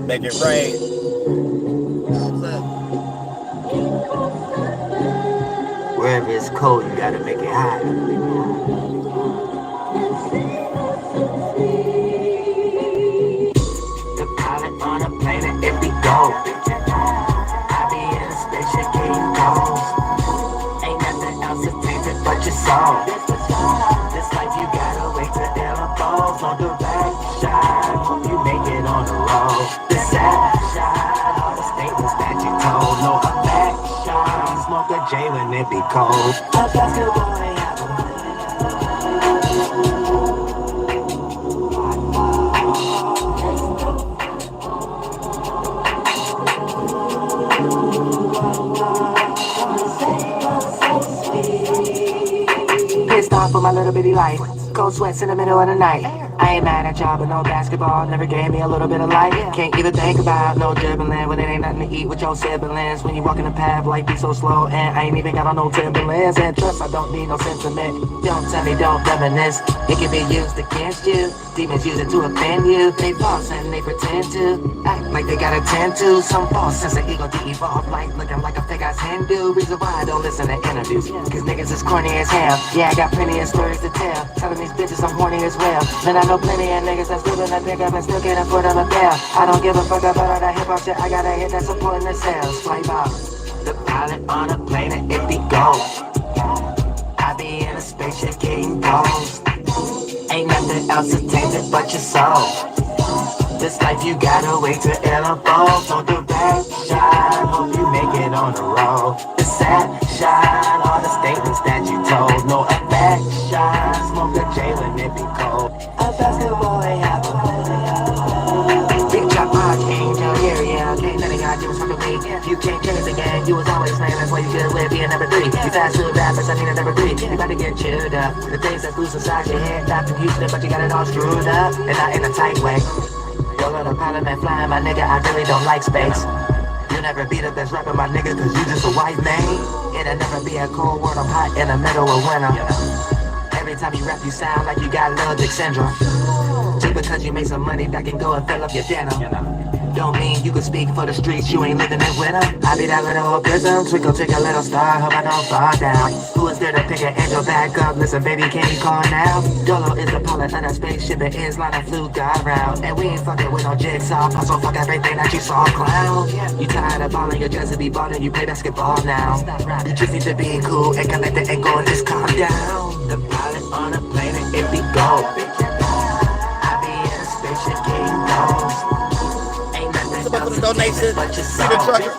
Make it rain. Wherever it's cold, you gotta make it hot. The pilot on a planet, if we go. I be in a spaceship getting ghost. Ain't nothing else to taste it but your soul. This life you gotta wait till there are balls on the back shine. Hope you make it on the road. The sad shine, all the statements that you told. No, a back shine. Smoke a J when it be cold. A basketball ain't pissed off with my little bitty life. Cold sweats in the middle of the night. I ain't mad at y'all, but no basketball never gave me a little bit of life. Can't even think about no dribbling when it ain't nothing to eat with your siblings. When you walk in the path, life be so slow, and I ain't even got on no Timberlands. And trust, I don't need no sentiment. Don't tell me, don't reminisce. It can be used against you. Demons use it to offend you. They false and they pretend to act like they got a tend to. Some false sense of ego to evolve life, looking like a fake ass Hindu. Reason why I don't listen to interviews, cause niggas is corny as hell. Yeah, I got plenty of stories to tell, telling these bitches I'm horny as well. Man, I know plenty of niggas that's willing to pick up and still can't afford a bell. I don't give a fuck about all that hip hop shit. I got a hit that's supporting the sales. Fly off the pilot on a plane, if he go. I be in a spaceship getting ghost. Ain't nothing else to taste it but your soul. This life you gotta wait till it unfolds. On the back shine, hope you make it on the road. The sad shine, all the statements that you told. No, a back shine, smoke a J when it be cold. A basketball ain't happening. Big chop archangel, yeah, can't none of y'all do fucking me. You can't change the game, you was always playing, that's why you good with being number 3. You fast food rappers, I need a number 3. You about to get chewed up. The things that loose inside your head, not confusing it, but you got it all screwed up. And not in a tight way. Your little parliament flying, my nigga, I really don't like space. You'll never be the best rapper, my nigga, cause you just a white man. It'll never be a cold world, I'm hot in the middle of winter. Every time you rap, you sound like you got Lil Dick syndrome. Just because you made some money, that can go and fill up your dinner. Don't mean you can speak for the streets, you ain't living in winter. I be that little prism, twinkle, take a little star, hope I don't fall down. Who is there to pick an angel back up? Listen, baby, can you call now? Dolo is the pilot of that spaceship, and is line of flew God round. And we ain't fucking with no jigsaw, puzzle, fuck everything that you saw, clown. You tired of balling, you're just to be balling, you play basketball now. You just need to be cool and collect it and go and just calm down. The pilot on a plane, and if we go, I be in a spaceship getting ghost. Somebody put a donation. See the trucker.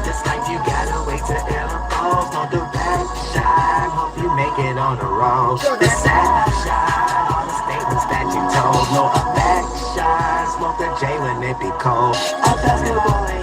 This life you gotta wait till it unfolds. On the back shine, hope you make it on the road. The sad shine, all the statements that you told. No, a back shine, smoke a J when it be cold. A basketball ain't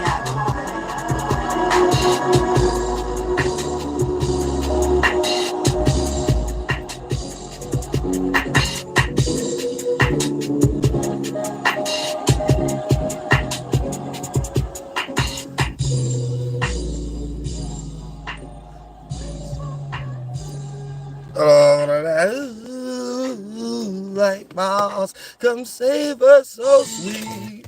Like moms, come save us so sweet.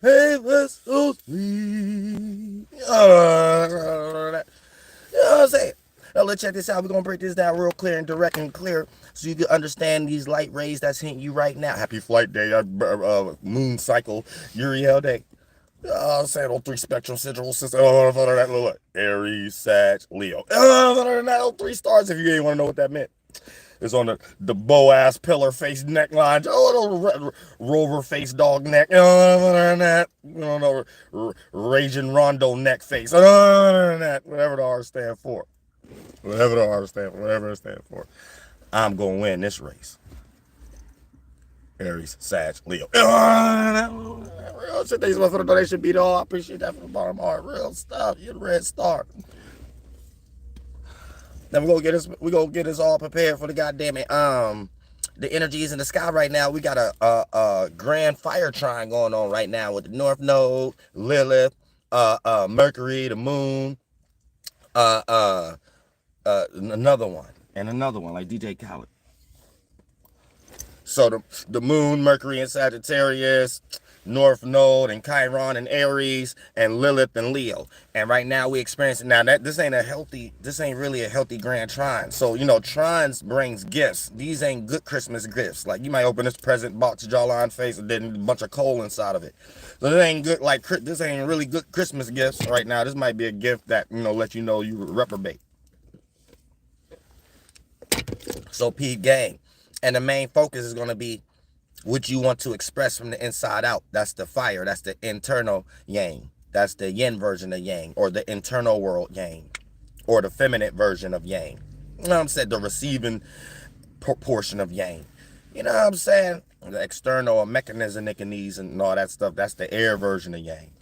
Save us so sweet. You know what I'm saying? Now let's check this out. We're gonna break this down real clear and direct and clear so you can understand these light rays that's hitting you right now. Happy flight day, moon cycle, Uriel day. Saying on 3 spectrum central system. That little Aries, Sag, Leo. That 3 stars if you ain't want to know what that meant. It's on the bow-ass pillar face neckline. Oh, rover face dog neck. Raging rondo neck face. Whatever the R stand for. Whatever it stand for. I'm going to win this race. Aries, Sag, Leo. Real shit. Thanks so much for the donation, Beat all. I appreciate that from the bottom of my heart. Real stuff. You're the red star. Then we're gonna get us all prepared for the goddamn it. The energies in the sky right now. We got a grand fire trine going on right now with the Northnode, Lilith, Mercury, the moon, another one, like DJ Khaled. So the moon, Mercury in Sagittarius, Northnode and Chiron and Aries, and Lilith and Leo. And right now we experiencing now that this ain't really a healthy grand trine. So trines brings gifts. These ain't good Christmas gifts. Like you might open this present box, jawline face, and then a bunch of coal inside of it. So this ain't good. Like this ain't really good Christmas gifts right now. This might be a gift that let you know you reprobate. So P gang, and the main focus is going to be what you want to express from the inside out. That's the fire. That's the internal yang. That's the yin version of yang, or the internal world yang, or the feminine version of yang. You know what I'm saying? The receiving portion of yang. You know what I'm saying? The external mechanism, and all that stuff. That's the air version of yang.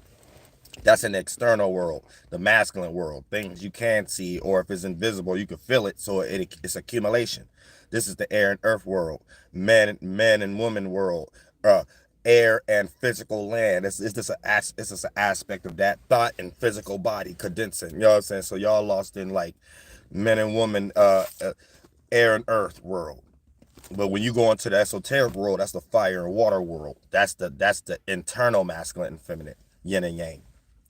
That's in the external world, the masculine world, things you can see, or if it's invisible, you can feel it. So it's accumulation. This is the air and earth world, men and woman world, air and physical land. It's just an aspect of that thought and physical body condensing. You know what I'm saying? So y'all lost in like men and woman, air and earth world. But when you go into the esoteric world, that's the fire and water world. That's the internal masculine and feminine, yin and yang.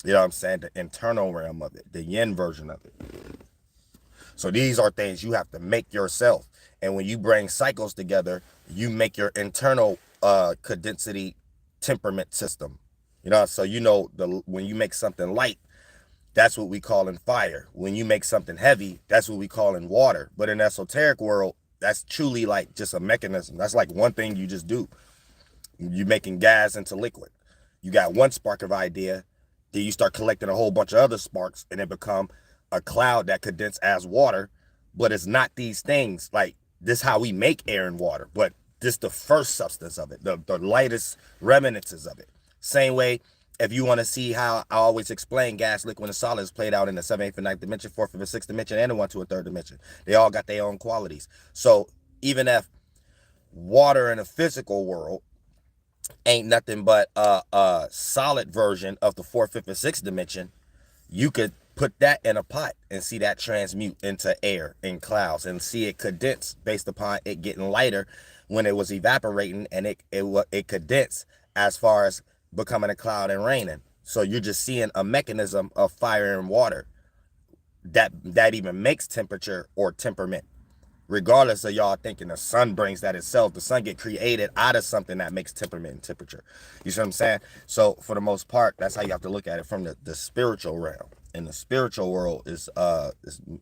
You know what I'm saying? The internal realm of it, the yin version of it. So these are things you have to make yourself. And when you bring cycles together, you make your internal condensity temperament system. So when you make something light, that's what we call in fire. When you make something heavy, that's what we call in water. But in the esoteric world, that's truly like just a mechanism. That's like one thing you just do. You're making gas into liquid. You got one spark of idea, then you start collecting a whole bunch of other sparks, and it become a cloud that condenses as water. But it's not these things. Like this, how we make air and water. But this the first substance of it, the lightest reminiscences of it. Same way, if you want to see how I always explain gas, liquid, and solids played out in the 7th, 8th, and 9th dimension, 4th, 5th, and 6th dimension, and the 1, 2, and 3rd dimension. They all got their own qualities. So even if water in a physical world ain't nothing but a solid version of the 4th, 5th, and 6th dimension, you could put that in a pot and see that transmute into air and clouds and see it condense based upon it getting lighter when it was evaporating, and it condensed as far as becoming a cloud and raining. So you're just seeing a mechanism of fire and water that even makes temperature or temperament. Regardless of y'all thinking the sun brings that itself, the sun get created out of something that makes temperament and temperature. You see what I'm saying? So for the most part, that's how you have to look at it from the spiritual realm. And the spiritual world is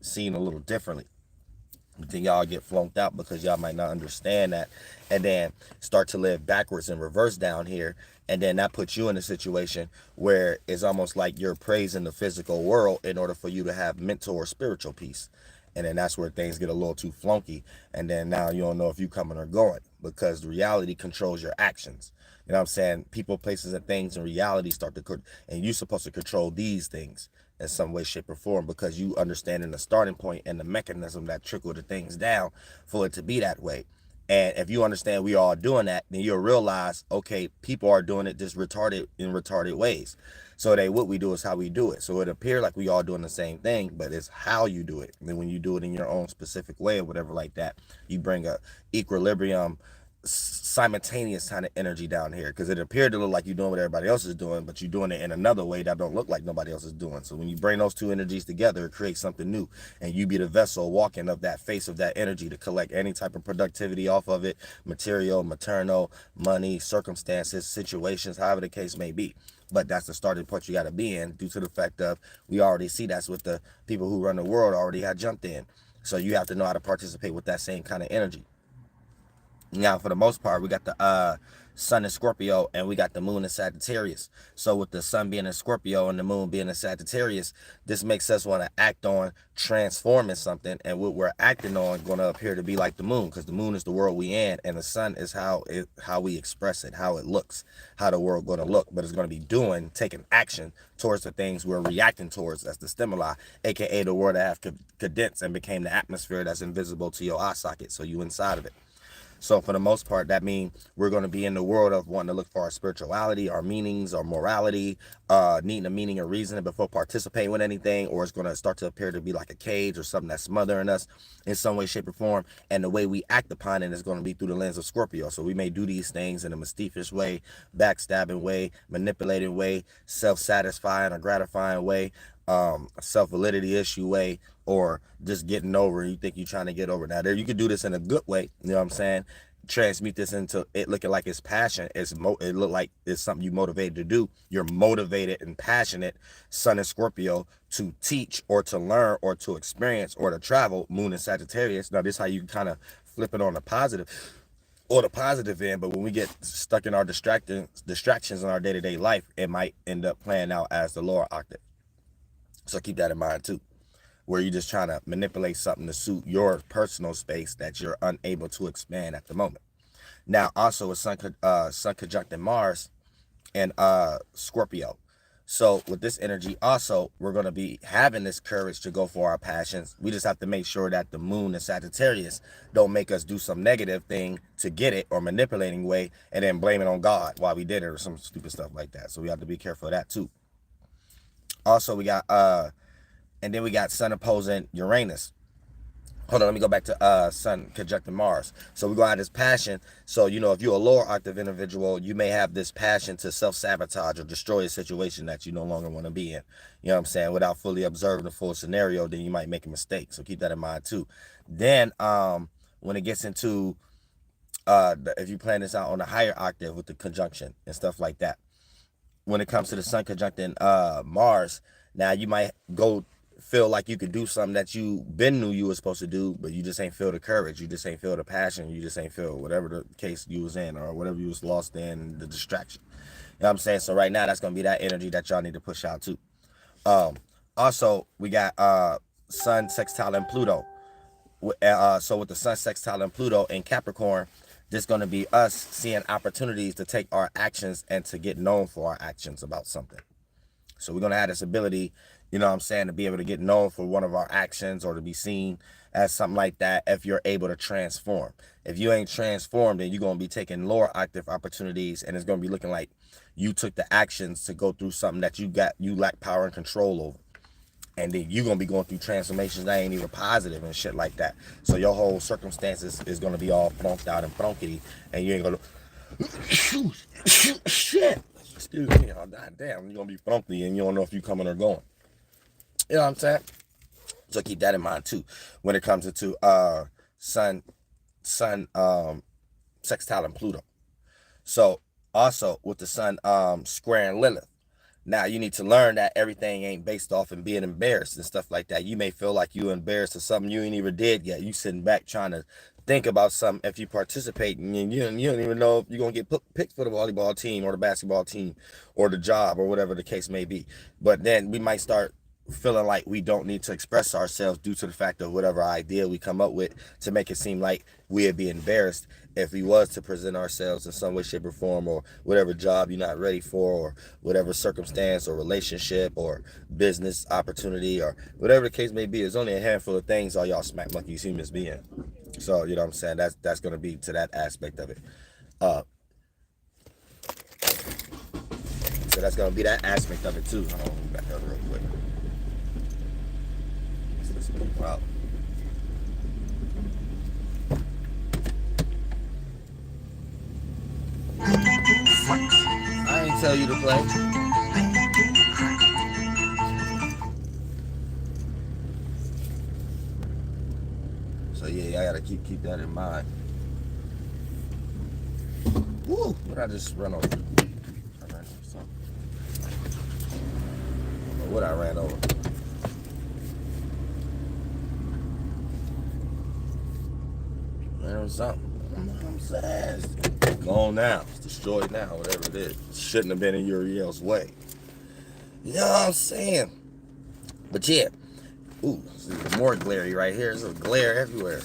seen a little differently. Then y'all get flunked out because y'all might not understand that, and then start to live backwards and reverse down here, and then that puts you in a situation where it's almost like you're praising the physical world in order for you to have mental or spiritual peace. And then that's where things get a little too flunky, and then now you don't know if you coming or going, because the reality controls your actions. You know what I'm saying? People, places, and things in reality start to, and you're supposed to control these things in some way, shape, or form, because you understanding the starting point and the mechanism that trickle the things down for it to be that way. And if you understand we all doing that, then you'll realize, okay, people are doing it just retarded ways. So what we do is how we do it. So it appears like we all doing the same thing, but it's how you do it. And then when you do it in your own specific way or whatever like that, you bring a equilibrium, simultaneous kind of energy down here, because it appeared to look like you're doing what everybody else is doing, but you're doing it in another way that don't look like nobody else is doing. So when you bring those two energies together, it creates something new, and you be the vessel walking of that face of that energy to collect any type of productivity off of it, material, maternal, money, circumstances, situations, however the case may be. But that's the starting point you got to be in, due to the fact of we already see that's what the people who run the world already had jumped in. So you have to know how to participate with that same kind of energy. Now, for the most part, we got the sun in Scorpio, and we got the moon in Sagittarius. So with the sun being in Scorpio and the moon being in Sagittarius, this makes us want to act on transforming something, and what we're acting on going to appear to be like the moon, because the moon is the world we in, and the sun is how we express it, how it looks, how the world going to look. But it's going to be taking action towards the things we're reacting towards. That's the stimuli, aka the world that have condensed and became the atmosphere that's invisible to your eye socket, so you inside of it. So for the most part, that means we're going to be in the world of wanting to look for our spirituality, our meanings, our morality, needing a meaning or reason before participating with anything, or it's going to start to appear to be like a cage or something that's smothering us in some way, shape, or form. And the way we act upon it is going to be through the lens of Scorpio. So we may do these things in a mischievous way, backstabbing way, manipulating way, self-satisfying or gratifying way, self-validity issue way, or just getting over. You think you're trying to get over. Now, there you could do this in a good way. You know what I'm saying? Transmute this into it looking like it's passion. It look like it's something you motivated to do. You're motivated and passionate, Sun and Scorpio, to teach or to learn or to experience or to travel. Moon and Sagittarius. Now, this is how you kind of flip it on the positive or the positive end. But when we get stuck in our distractions in our day-to-day life, it might end up playing out as the lower octave. So keep that in mind too, where you're just trying to manipulate something to suit your personal space that you're unable to expand at the moment. Now, also a Sun conjuncting Mars and Scorpio. So with this energy, also, we're going to be having this courage to go for our passions. We just have to make sure that the Moon and Sagittarius don't make us do some negative thing to get it or manipulating way and then blame it on God while we did it or some stupid stuff like that. So we have to be careful of that too. Also, we got and then we got Sun opposing Uranus. Hold on, let me go back to Sun conjuncting Mars. So we're going to have this passion. So, you know, if you're a lower octave individual, you may have this passion to self-sabotage or destroy a situation that you no longer want to be in. You know what I'm saying? Without fully observing the full scenario, then you might make a mistake. So keep that in mind too. Then when it gets into, if you plan this out on a higher octave with the conjunction and stuff like that, when it comes to the Sun conjuncting Mars, now you might feel like you could do something that you been knew you were supposed to do, but you just ain't feel the courage, you just ain't feel the passion, you just ain't feel whatever the case you was in or whatever you was lost in, the distraction. You know what I'm saying? So right now, that's going to be that energy that y'all need to push out too. Also, we got Sun sextile and Pluto. So with the Sun sextile and Pluto in Capricorn, this going to be us seeing opportunities to take our actions and to get known for our actions about something. So we're going to have this ability, you know what I'm saying, to be able to get known for one of our actions or to be seen as something like that if you're able to transform. If you ain't transformed, then you're going to be taking lower octave opportunities and it's going to be looking like you took the actions to go through something that you lack power and control over. And then you're going to be going through transformations that ain't even positive and shit like that. So your whole circumstances is going to be all flunked out and flunkety. And you ain't going to... Shit! Excuse me. Oh, goddamn. You're going to be flunkety and you don't know if you're coming or going. You know what I'm saying? So keep that in mind too. When it comes to Sun sextile and Pluto. So also with the Sun squaring Lilith. Now, you need to learn that everything ain't based off and being embarrassed and stuff like that. You may feel like you're embarrassed of something you ain't even did yet. You sitting back trying to think about something. If you participate and you don't even know if you're going to get picked for the volleyball team or the basketball team or the job or whatever the case may be. But then we might start feeling like we don't need to express ourselves due to the fact of whatever idea we come up with to make it seem like we'd be embarrassed if we was to present ourselves in some way, shape, or form, or whatever job you're not ready for, or whatever circumstance or relationship or business opportunity or whatever the case may be. There's only a handful of things all y'all smack monkeys humans be in. So, you know what I'm saying? That's going to be to that aspect of it. So that's going to be that aspect of it too. Hold on, back up real quick. Wow. I ain't tell you to play. So yeah, I gotta keep that in mind. Woo! What I just run over? I ran over something. I don't know what I ran over. Something. I'm saying, gone now. It's destroyed now, whatever it is. Shouldn't have been in Uriel's way. You know what I'm saying? But yeah. Ooh, this is more glary right here. There's a glare everywhere.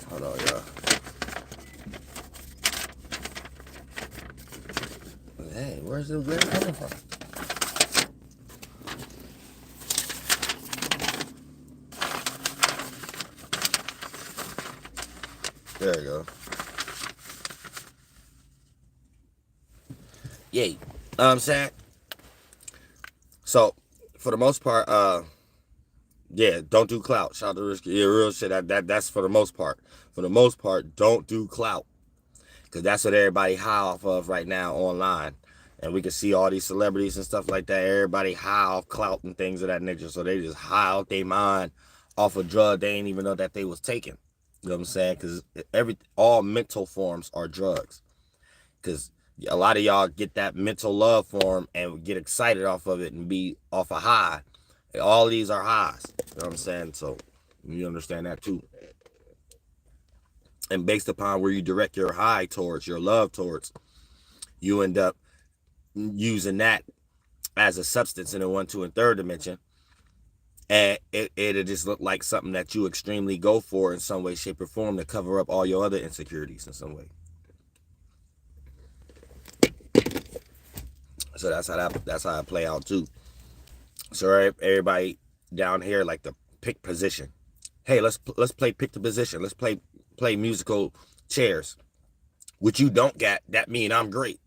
Hold on, y'all. Hey, where's the glare coming from? There you go. Yeah. I'm saying? So, for the most part, yeah, don't do clout. Shout out to Risky. Yeah, real shit. That's for the most part. For the most part, don't do clout. Because that's what everybody high off of right now online. And we can see all these celebrities and stuff like that. Everybody high off clout and things of that nature. So they just high out their mind off a drug they ain't even know that they was taking. You know what I'm saying? Because all mental forms are drugs. Because a lot of y'all get that mental love form and get excited off of it and be off a high. All these are highs. You know what I'm saying? So you understand that too. And based upon where you direct your high towards, your love towards, you end up using that as a substance in the 1, 2, and 3rd dimension. And it'll just look like something that you extremely go for in some way, shape, or form to cover up all your other insecurities in some way. So that's how I play out too. So everybody down here like to pick position. Hey, let's play pick the position. Let's play musical chairs. What you don't get, that mean I'm great.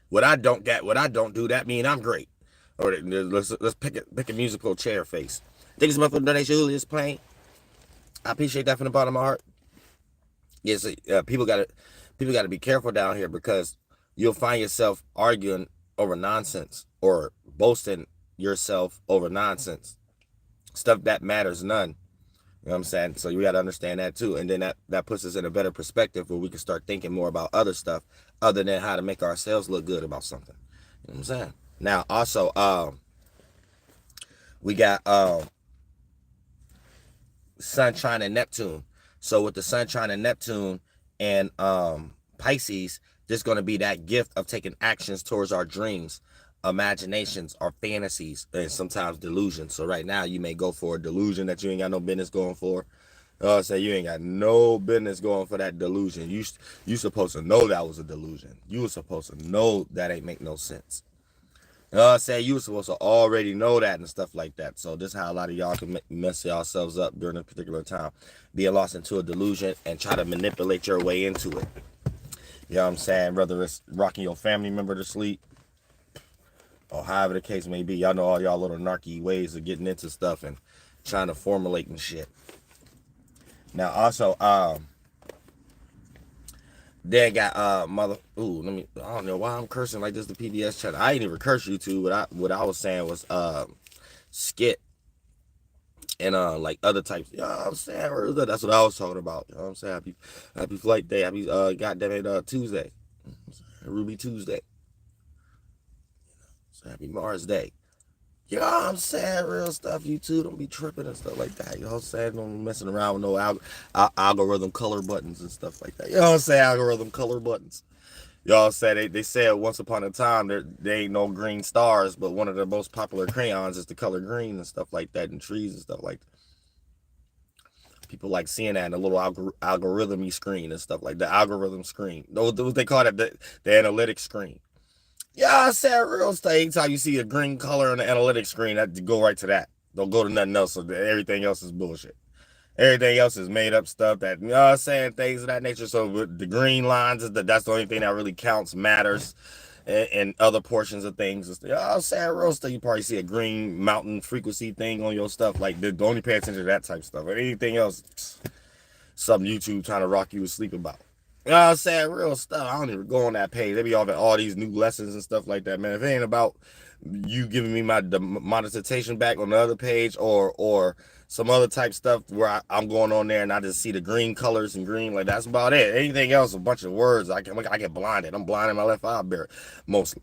What I don't get, what I don't do, that mean I'm great. Or let's pick a musical chair face. Thank you so much for the donation, Julius playing. I appreciate that from the bottom of my heart. Yes, people gotta be careful down here because you'll find yourself arguing over nonsense or boasting yourself over nonsense. Stuff that matters none. You know what I'm saying? So you got to understand that too. And then that puts us in a better perspective where we can start thinking more about other stuff other than how to make ourselves look good about something. You know what I'm saying? Now, also, we got Sun, Trine, and Neptune. So with the Sun, Trine, and Neptune and Pisces, there's going to be that gift of taking actions towards our dreams, imaginations, our fantasies, and sometimes delusions. So right now you may go for a delusion that you ain't got no business going for. Say you ain't got no business going for that delusion. You supposed to know that was a delusion. You were supposed to know that ain't make no sense. Say you were supposed to already know that and stuff like that. So this is how a lot of y'all can mess yourselves up during a particular time, being lost into a delusion and try to manipulate your way into it. You know what I'm saying? Whether it's rocking your family member to sleep, or however the case may be. Y'all know all y'all little narky ways of getting into stuff and trying to formulate and shit. Now also, they got I don't know why I'm cursing like this, the PBS chat. I ain't even curse you two. What I was saying was skit and like other types. You know what I'm saying? That's what I was talking about. You know what I'm saying? Happy flight day. Happy goddamn it Tuesday. Ruby Tuesday. So happy Mars Day. You know what I'm saying? Real stuff. You too. Don't be tripping and stuff like that. You know what I'm saying? Don't messing around with no algorithm color buttons and stuff like that. You know what I'm saying? Algorithm color buttons. Y'all said they said once upon a time there ain't no green stars, but one of the most popular crayons is the color green and stuff like that, and trees and stuff like that. People like seeing that in a little algorithm-y screen and stuff like that. Algorithm screen. What they call it, the analytics screen. Yeah, I said real stuff. Anytime you see a green color on the analytics screen, that go right to that. Don't go to nothing else. So everything else is bullshit. Everything else is made up stuff that, you know what I'm saying, things of that nature. So the green lines, that's the only thing that really counts, matters, and other portions of things. You know what I'm saying? Real stuff. You probably see a green mountain frequency thing on your stuff. Like, don't only pay attention to that type of stuff. Or anything else, something YouTube trying to rock you to sleep about. You know what I'm saying? Real stuff. I don't even go on that page. They be all these new lessons and stuff like that, man. If it ain't about you giving me the monetization back on the other page or some other type stuff where I'm going on there and I just see the green colors and green, like that's about it. Anything else, a bunch of words, I get blinded. I'm blind in my left eye, mostly.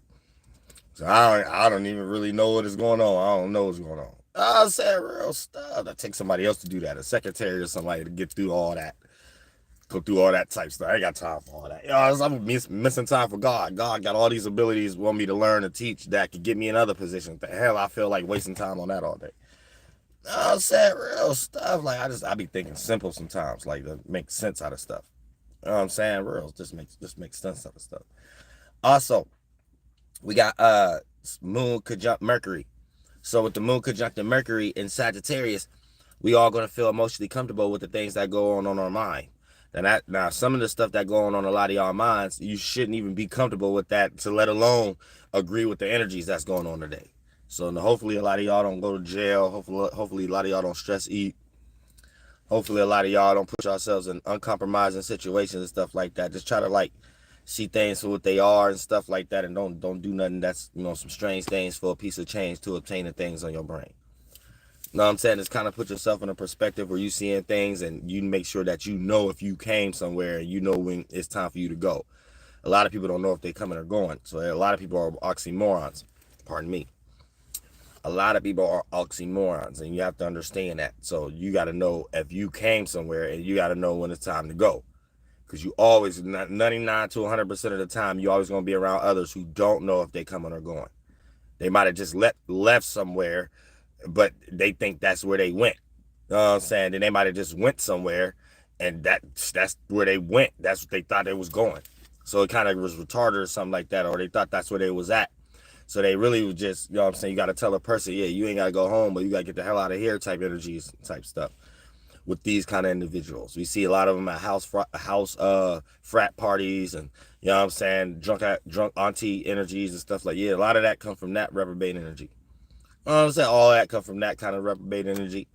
So I don't even really know what is going on. I don't know what's going on. I said real stuff. That takes somebody else to do that, a secretary or somebody to get through all that. Go through all that type stuff. I ain't got time for all that. You know, I'm missing time for God. God got all these abilities, want me to learn and teach that could get me in other positions. The hell, I feel like wasting time on that all day. I said real stuff. Like I be thinking simple sometimes, like to make sense out of stuff. You know what I'm saying? Real just makes sense out of stuff. Also, we got Moon conjunct Mercury. So with the Moon conjunct Mercury in Sagittarius, we all gonna feel emotionally comfortable with the things that go on our mind. Now some of the stuff that going on a lot of y'all minds, you shouldn't even be comfortable with that, to let alone agree with the energies that's going on today. So hopefully a lot of y'all don't go to jail. Hopefully a lot of y'all don't stress eat. Hopefully a lot of y'all don't put yourselves in uncompromising situations and stuff like that. Just try to like see things for what they are and stuff like that, and don't do nothing that's, you know, some strange things for a piece of change to obtain the things on your brain. You know what I'm saying? It's kind of put yourself in a perspective where you seeing things, and you make sure that you know if you came somewhere, you know when it's time for you to go. A lot of people don't know if they're coming or going. So a lot of people are oxymorons. Pardon me. A lot of people are oxymorons, and you have to understand that. So you got to know if you came somewhere, and you got to know when it's time to go. Because you always, 99 to 100% of the time, you always going to be around others who don't know if they're coming or going. They might have just left somewhere, but they think that's where they went. You know what I'm saying? Then they might have just went somewhere, and that's where they went. That's what they thought they was going. So it kind of was retarded or something like that, or they thought that's where they was at. So they really was just, you know what I'm saying, you got to tell a person, yeah, you ain't got to go home, but you got to get the hell out of here type energies, type stuff with these kind of individuals. We see a lot of them at house frat parties, and, you know what I'm saying, drunk auntie energies and stuff like, yeah, a lot of that come from that reprobate energy. You know what I'm saying? All that come from that kind of reprobate energy.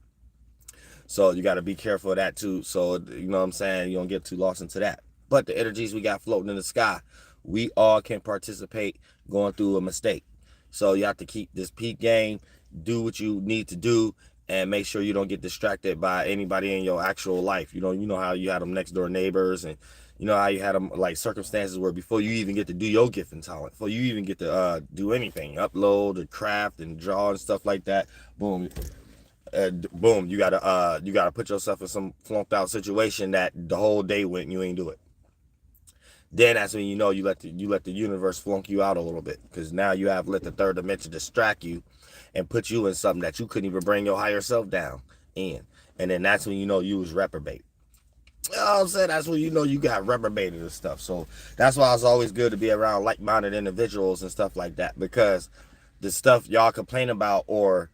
So you got to be careful of that too. So, you know what I'm saying, you don't get too lost into that. But the energies we got floating in the sky, we all can participate going through a mistake. So you have to keep this peak game, do what you need to do, and make sure you don't get distracted by anybody in your actual life. You know how you had them next door neighbors, and you know how you had them like circumstances where before you even get to do your gift and talent, before you even get to do anything, upload and craft and draw and stuff like that, boom, you gotta put yourself in some flunked out situation that the whole day went and you ain't do it. Then that's when you know you let the universe flunk you out a little bit, because now you have let the third dimension distract you and put you in something that you couldn't even bring your higher self down in. And then that's when you know you was reprobate. You know what I'm saying? That's when you know you got reprobated and stuff. So that's why it's always good to be around like-minded individuals and stuff like that, because the stuff y'all complain about or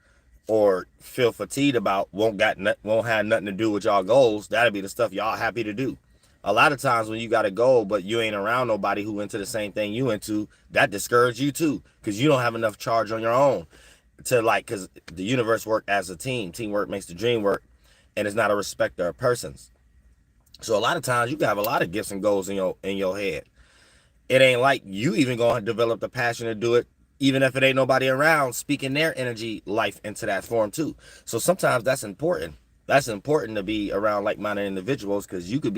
feel fatigued about won't have nothing to do with y'all goals. That'll be the stuff y'all happy to do. A lot of times when you got a goal, but you ain't around nobody who into the same thing you into, that discourages you too, because you don't have enough charge on your own to because the universe work as a team. Teamwork makes the dream work, and it's not a respecter of persons. So a lot of times you can have a lot of gifts and goals in your head. It ain't like you even gonna develop the passion to do it, even if it ain't nobody around speaking their energy life into that form too. So sometimes that's important. That's important to be around like-minded individuals, because you could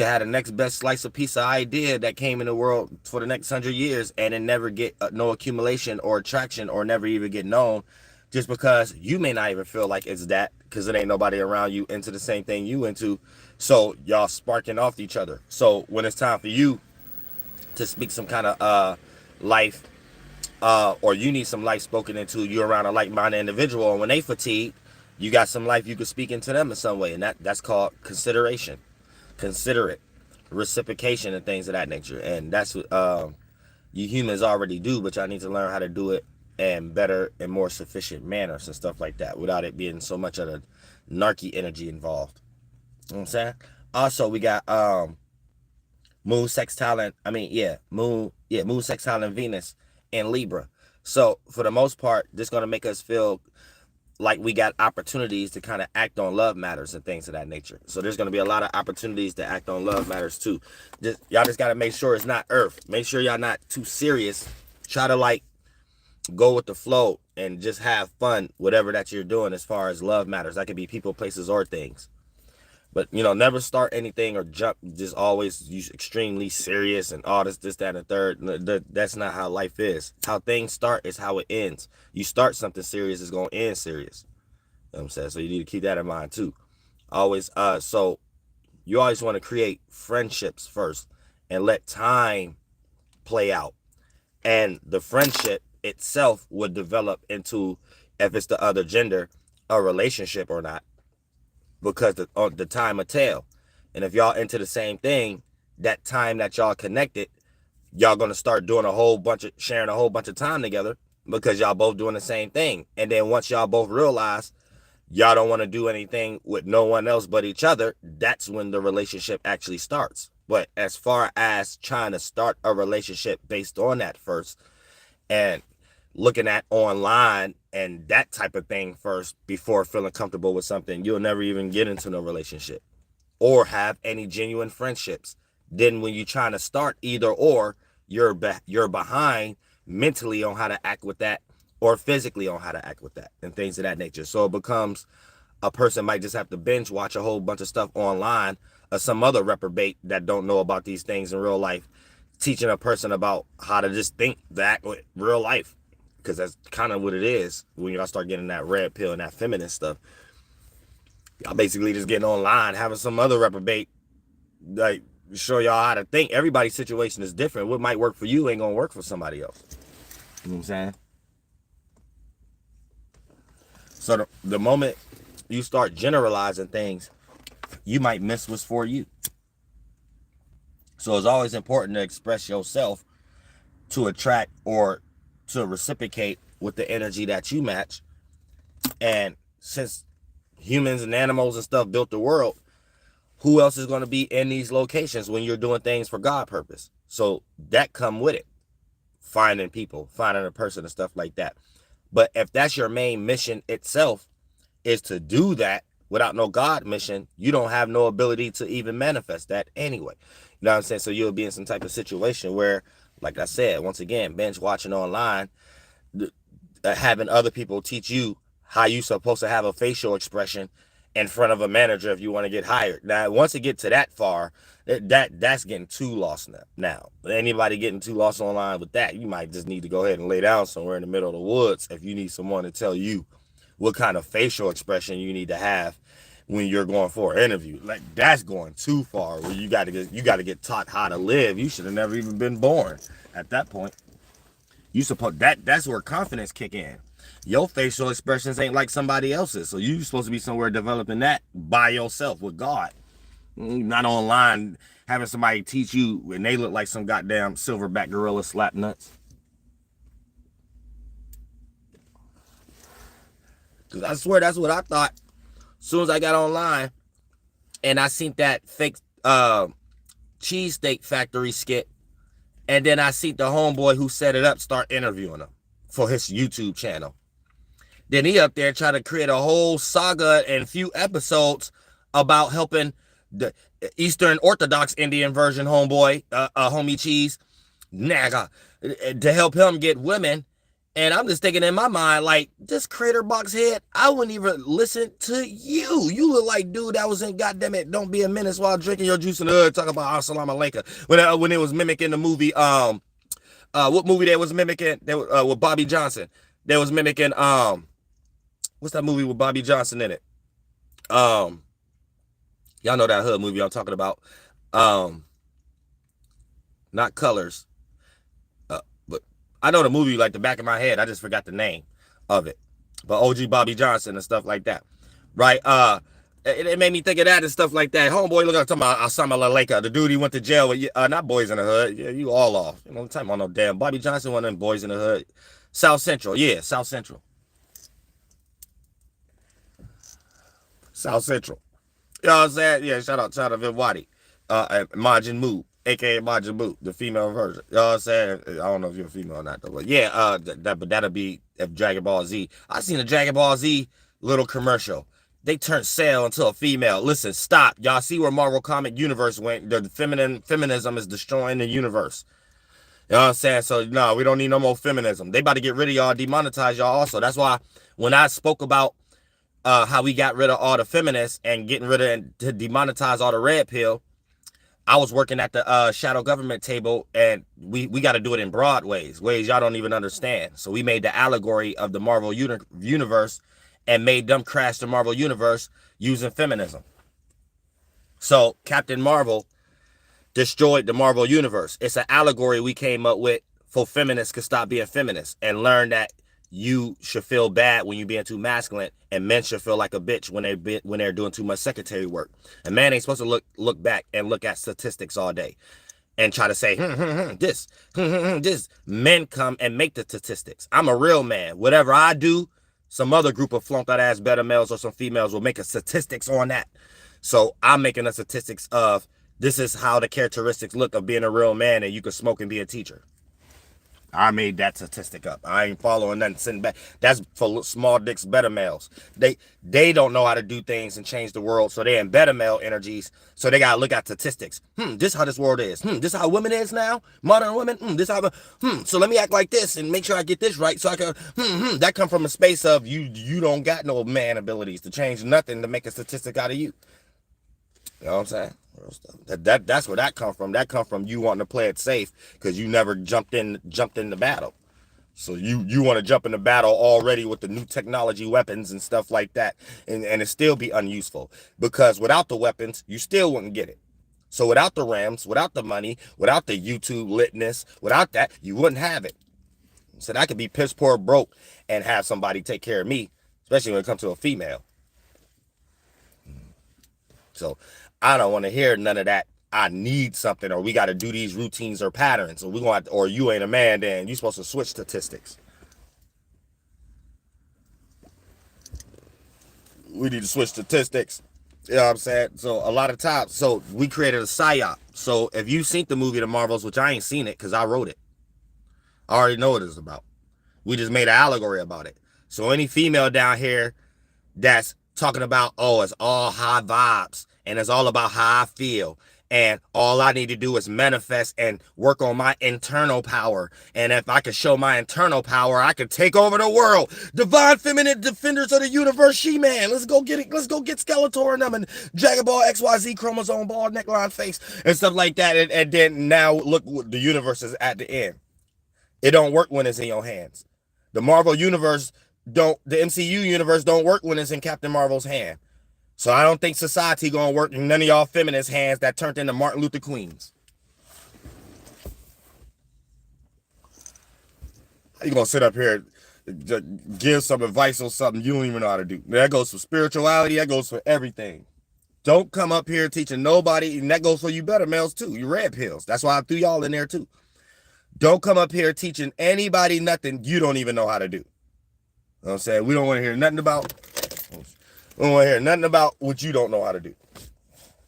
have the next best slice of piece of idea that came in the world for the next 100 years, and it never get no accumulation or attraction, or never even get known, just because you may not even feel like it's that, because it ain't nobody around you into the same thing you into. So y'all sparking off each other. So when it's time for you to speak some kind of life, or you need some life spoken into, you're around a like-minded individual, and when they fatigue, you got some life you could speak into them in some way, and that's called consideration. Considerate, reciprocation, and things of that nature. And that's what you humans already do, but y'all need to learn how to do it in better and more sufficient manners and stuff like that, without it being so much of a narky energy involved. You know what I'm saying? Also, we got moon sextile and Venus in Libra. So for the most part, this is gonna make us feel like we got opportunities to kind of act on love matters and things of that nature. So there's going to be a lot of opportunities to act on love matters too. Y'all just got to make sure it's not earth. Make sure y'all not too serious. Try to go with the flow and just have fun, whatever that you're doing as far as love matters. That could be people, places, or things. But, never start anything or jump, just always use extremely serious and all this, that, and the third. That's not how life is. How things start is how it ends. You start something serious, it's going to end serious. You know what I'm saying? So you need to keep that in mind too. So you always want to create friendships first and let time play out. And the friendship itself would develop into, if it's the other gender, a relationship or not. Because the time will tell. And if y'all into the same thing, that time that y'all connected, y'all gonna start doing sharing a whole bunch of time together, because y'all both doing the same thing. And then once y'all both realize y'all don't want to do anything with no one else but each other, that's when the relationship actually starts. But as far as trying to start a relationship based on that first, and looking at online and that type of thing first before feeling comfortable with something, you'll never even get into no relationship or have any genuine friendships. Then when you're trying to start either or, you're behind mentally on how to act with that, or physically on how to act with that, and things of that nature. So it becomes, a person might just have to binge watch a whole bunch of stuff online, or some other reprobate that don't know about these things in real life, teaching a person about how to just think that with real life. Because that's kind of what it is when y'all start getting that red pill and that feminist stuff. Y'all basically just getting online, having some other reprobate like show y'all how to think. Everybody's situation is different. What might work for you ain't gonna work for somebody else. You know what I'm saying? So the moment you start generalizing things, you might miss what's for you. So it's always important to express yourself to attract or to reciprocate with the energy that you match. And since humans and animals and stuff built the world, who else is going to be in these locations when you're doing things for God purpose? So that come with it. Finding people, finding a person and stuff like that. But if that's your main mission itself, is to do that without no God mission, you don't have no ability to even manifest that anyway. You know what I'm saying? So you'll be in some type of situation where, like I said, once again, binge watching online, having other people teach you how you supposed to have a facial expression in front of a manager if you want to get hired. Now, once it gets to that far, that's getting too lost now. Anybody getting too lost online with that, you might just need to go ahead and lay down somewhere in the middle of the woods if you need someone to tell you what kind of facial expression you need to have when you're going for an interview. Like, that's going too far where you got to get taught how to live. You should have never even been born at that point. That's where confidence kick in. Your facial expressions ain't like somebody else's, so you supposed to be somewhere developing that by yourself with God, not online having somebody teach you when they look like some goddamn silverback gorilla slap nuts. Cause I swear that's what I thought as soon as I got online and I seen that fake cheesesteak factory skit. And then I see the homeboy who set it up start interviewing him for his YouTube channel. Then he up there trying to create a whole saga and few episodes about helping the Eastern Orthodox Indian version homeboy, homie cheese, naga, to help him get women. And I'm just thinking in my mind, like, this crater box head, I wouldn't even listen to you. You look like dude that was in goddamn it, don't be a menace while drinking your juice in the hood, talking about assalamu alaikum. When it was mimicking the movie, what movie they was mimicking? With Bobby Johnson. They was mimicking, what's that movie with Bobby Johnson in it? Y'all know that hood movie I'm talking about. Not Colors. I know the movie like the back of my head. I just forgot the name of it. But OG Bobby Johnson and stuff like that. Right? It made me think of that and stuff like that. Homeboy, look, I'm talking about Osama Laleka, the dude he went to jail with, not Boys in the Hood. Yeah, you all off. You know, I'm talking about no damn Bobby Johnson, one of them Boys in the Hood. South Central. Yeah, South Central. South Central. You know what I'm saying? Yeah, shout out Vivwadi. Majin Moo. AKA Majin Buu, the female version. You know what I'm saying? I don't know if you're a female or not, though. But yeah, but that'll be if Dragon Ball Z. I seen a Dragon Ball Z little commercial. They turned Cell into a female. Listen, stop. Y'all see where Marvel Comic Universe went? The feminism is destroying the universe. You know what I'm saying? So, no, we don't need no more feminism. They about to get rid of y'all, demonetize y'all also. That's why when I spoke about how we got rid of all the feminists and getting rid of and to demonetize all the red pill, I was working at the shadow government table, and we got to do it in broad ways y'all don't even understand. So we made the allegory of the Marvel universe and made them crash the Marvel universe using feminism. So Captain Marvel destroyed the Marvel universe. It's an allegory we came up with for feminists to stop being feminists and learn that you should feel bad when you're being too masculine, and men should feel like a bitch when they're doing too much secretary work. A man ain't supposed to look back and look at statistics all day and try to say this. Men come and make the statistics. I'm a real man. Whatever I do, Some other group of flunked out ass beta males or some females will make a statistics on that. So I'm making a statistics of this is how the characteristics look of being a real man, and you can smoke and be a teacher. I made that statistic up. I ain't following nothing sitting back. That's for small dicks beta males. They don't know how to do things and change the world, so they're in beta male energies. So they gotta look at statistics. This how this world is. This how women is now. Modern women. This how. So let me act like this and make sure I get this right. So I can. That come from a space of you don't got no man abilities to change nothing to make a statistic out of you. You know what I'm saying? That's where that come from. That come from you wanting to play it safe because you never jumped in the battle. So you want to jump in the battle already with the new technology weapons and stuff like that, and it still be unuseful because without the weapons you still wouldn't get it. So without the RAMs, without the money, without the YouTube litness, without that you wouldn't have it. So I could be piss poor broke and have somebody take care of me, especially when it comes to a female. So I don't want to hear none of that. I need something, or we got to do these routines or patterns, or we going to, or you ain't a man, then you supposed to switch statistics. We need to switch statistics. You know what I'm saying? So a lot of times, so we created a psyop. So if you've seen the movie The Marvels, which I ain't seen it because I wrote it, I already know what it's about. We just made an allegory about it. So any female down here that's talking about, oh, it's all high vibes and it's all about how I feel. And all I need to do is manifest and work on my internal power. And if I can show my internal power, I can take over the world. Divine feminine defenders of the universe, She-Man. Let's go get it. Let's go get Skeletor and them and Dragon Ball XYZ chromosome ball neckline face and stuff like that. And then now look what the universe is at the end. It don't work when it's in your hands. The Marvel universe the MCU universe don't work when it's in Captain Marvel's hand. So I don't think society gonna work in none of y'all feminist hands that turned into Martin Luther Queens. How you gonna sit up here give some advice on something you don't even know how to do? That goes for spirituality, that goes for everything. Don't come up here teaching nobody, and that goes for you better males too, you red pills. That's why I threw y'all in there too. Don't come up here teaching anybody nothing you don't even know how to do. You know what I'm saying? We don't want to hear nothing about what you don't know how to do.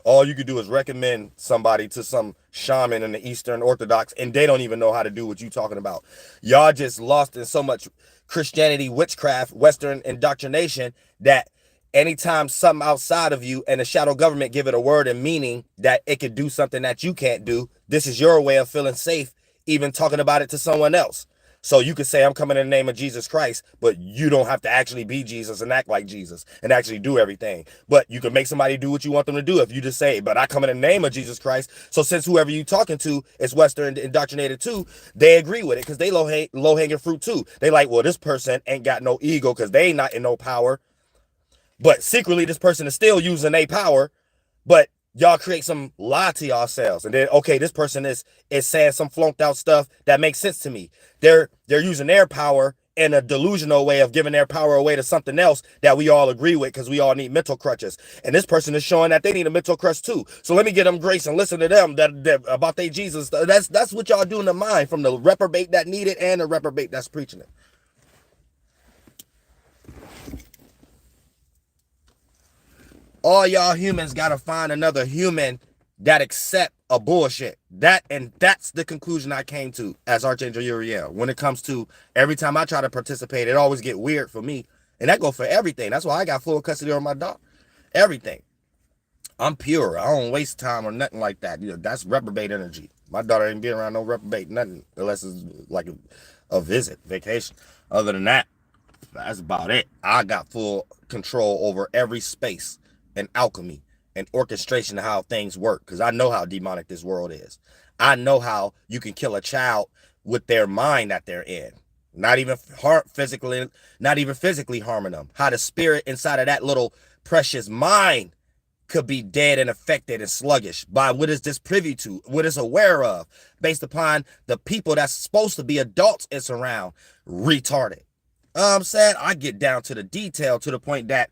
All you could do is recommend somebody to some shaman in the Eastern Orthodox, and they don't even know how to do what you talking about. Y'all just lost in so much Christianity, witchcraft, Western indoctrination that anytime something outside of you and the shadow government give it a word and meaning that it could do something that you can't do, this is your way of feeling safe, even talking about it to someone else. So you could say, I'm coming in the name of Jesus Christ, but you don't have to actually be Jesus and act like Jesus and actually do everything. But you can make somebody do what you want them to do if you just say, but I come in the name of Jesus Christ. So since whoever you talking to is Western indoctrinated too, they agree with it because they low-hanging fruit too. They like, well, this person ain't got no ego because they ain't not in no power. But secretly, this person is still using their power, but y'all create some lie to yourselves, and then okay, this person is saying some flunked out stuff that makes sense to me. They're using their power in a delusional way of giving their power away to something else that we all agree with because we all need mental crutches. And this person is showing that they need a mental crutch too. So let me get them grace and listen to them that about their Jesus. That's what y'all do in the mind, from the reprobate that need it and the reprobate that's preaching it. All y'all humans gotta find another human that accept a bullshit. That's the conclusion I came to as Archangel Uriel. When it comes to every time I try to participate, it always get weird for me. And that goes for everything. That's why I got full custody on my dog. Everything. I'm pure. I don't waste time or nothing like that. That's reprobate energy. My daughter ain't being around no reprobate nothing unless it's like a visit, vacation. Other than that, that's about it. I got full control over every space and alchemy and orchestration of how things work, because I know how demonic this world is. I know how you can kill a child with their mind that they're in, not even physically harming them. How the spirit inside of that little precious mind could be dead and affected and sluggish by what is this privy to, what is aware of, based upon the people that's supposed to be adults it's around retarded. I'm saying I get down to the detail to the point that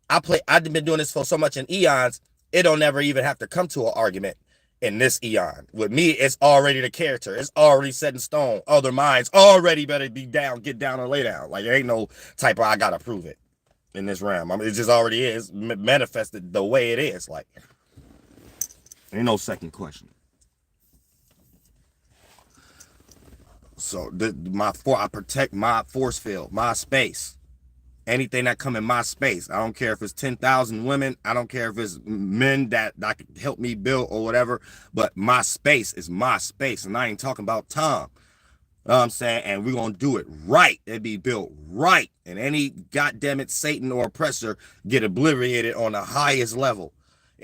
I've been doing this for so much in eons, it don't never even have to come to an argument. in this eon. With me, it's already the character. It's already set in stone. Other minds already better be down, get down or lay down. Like, there ain't no type of I gotta prove it in this realm. I mean, it just already is manifested the way it is. Like, ain't no second question. So I protect my force field, my space. Anything that come in my space. I don't care if it's 10,000 women. I don't care if it's men that can help me build or whatever. But my space is my space. And I ain't talking about Tom. You know what I'm saying? And we're going to do it right. It be built right. And any goddammit Satan or oppressor get obliterated on the highest level.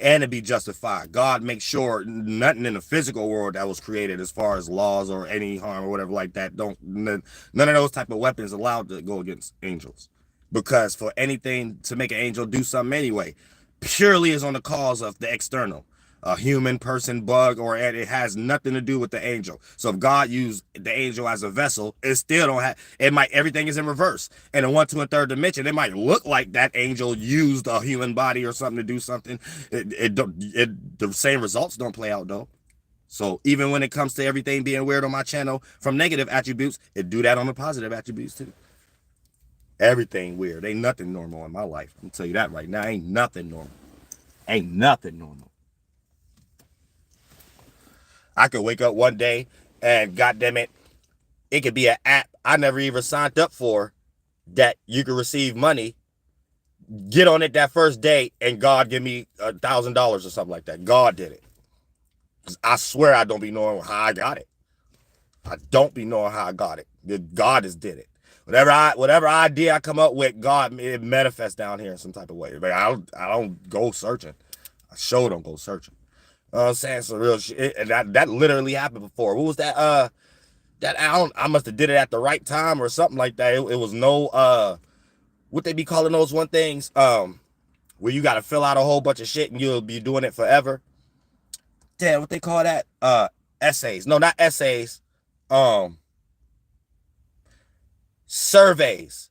And it be justified. God makes sure nothing in the physical world that was created as far as laws or any harm or whatever like that. None of those type of weapons allowed to go against angels. Because for anything to make an angel do something anyway, purely is on the cause of the external. A human, person, bug, or it has nothing to do with the angel. So if God used the angel as a vessel, it still don't have, everything is in reverse. In a 1, 2, and 3rd dimension, it might look like that angel used a human body or something to do something. The same results don't play out though. So even when it comes to everything being weird on my channel from negative attributes, it do that on the positive attributes too. Everything weird. Ain't nothing normal in my life. I'm tell you that right now. Ain't nothing normal. Ain't nothing normal. I could wake up one day and goddamn it, it could be an app I never even signed up for that you could receive money. Get on it that first day and God give me $1,000 or something like that. God did it. I swear I don't be knowing how I got it. I don't be knowing how I got it. God has did it. Whatever idea I come up with, God, it manifests down here in some type of way. Like, I don't go searching. I sure don't go searching. You know what I'm saying? Some real shit. And that literally happened before. What was that? I must have did it at the right time or something like that. It was no what they be calling those one things where you got to fill out a whole bunch of shit and you'll be doing it forever. Damn, what they call that? Essays. No, not essays. Surveys.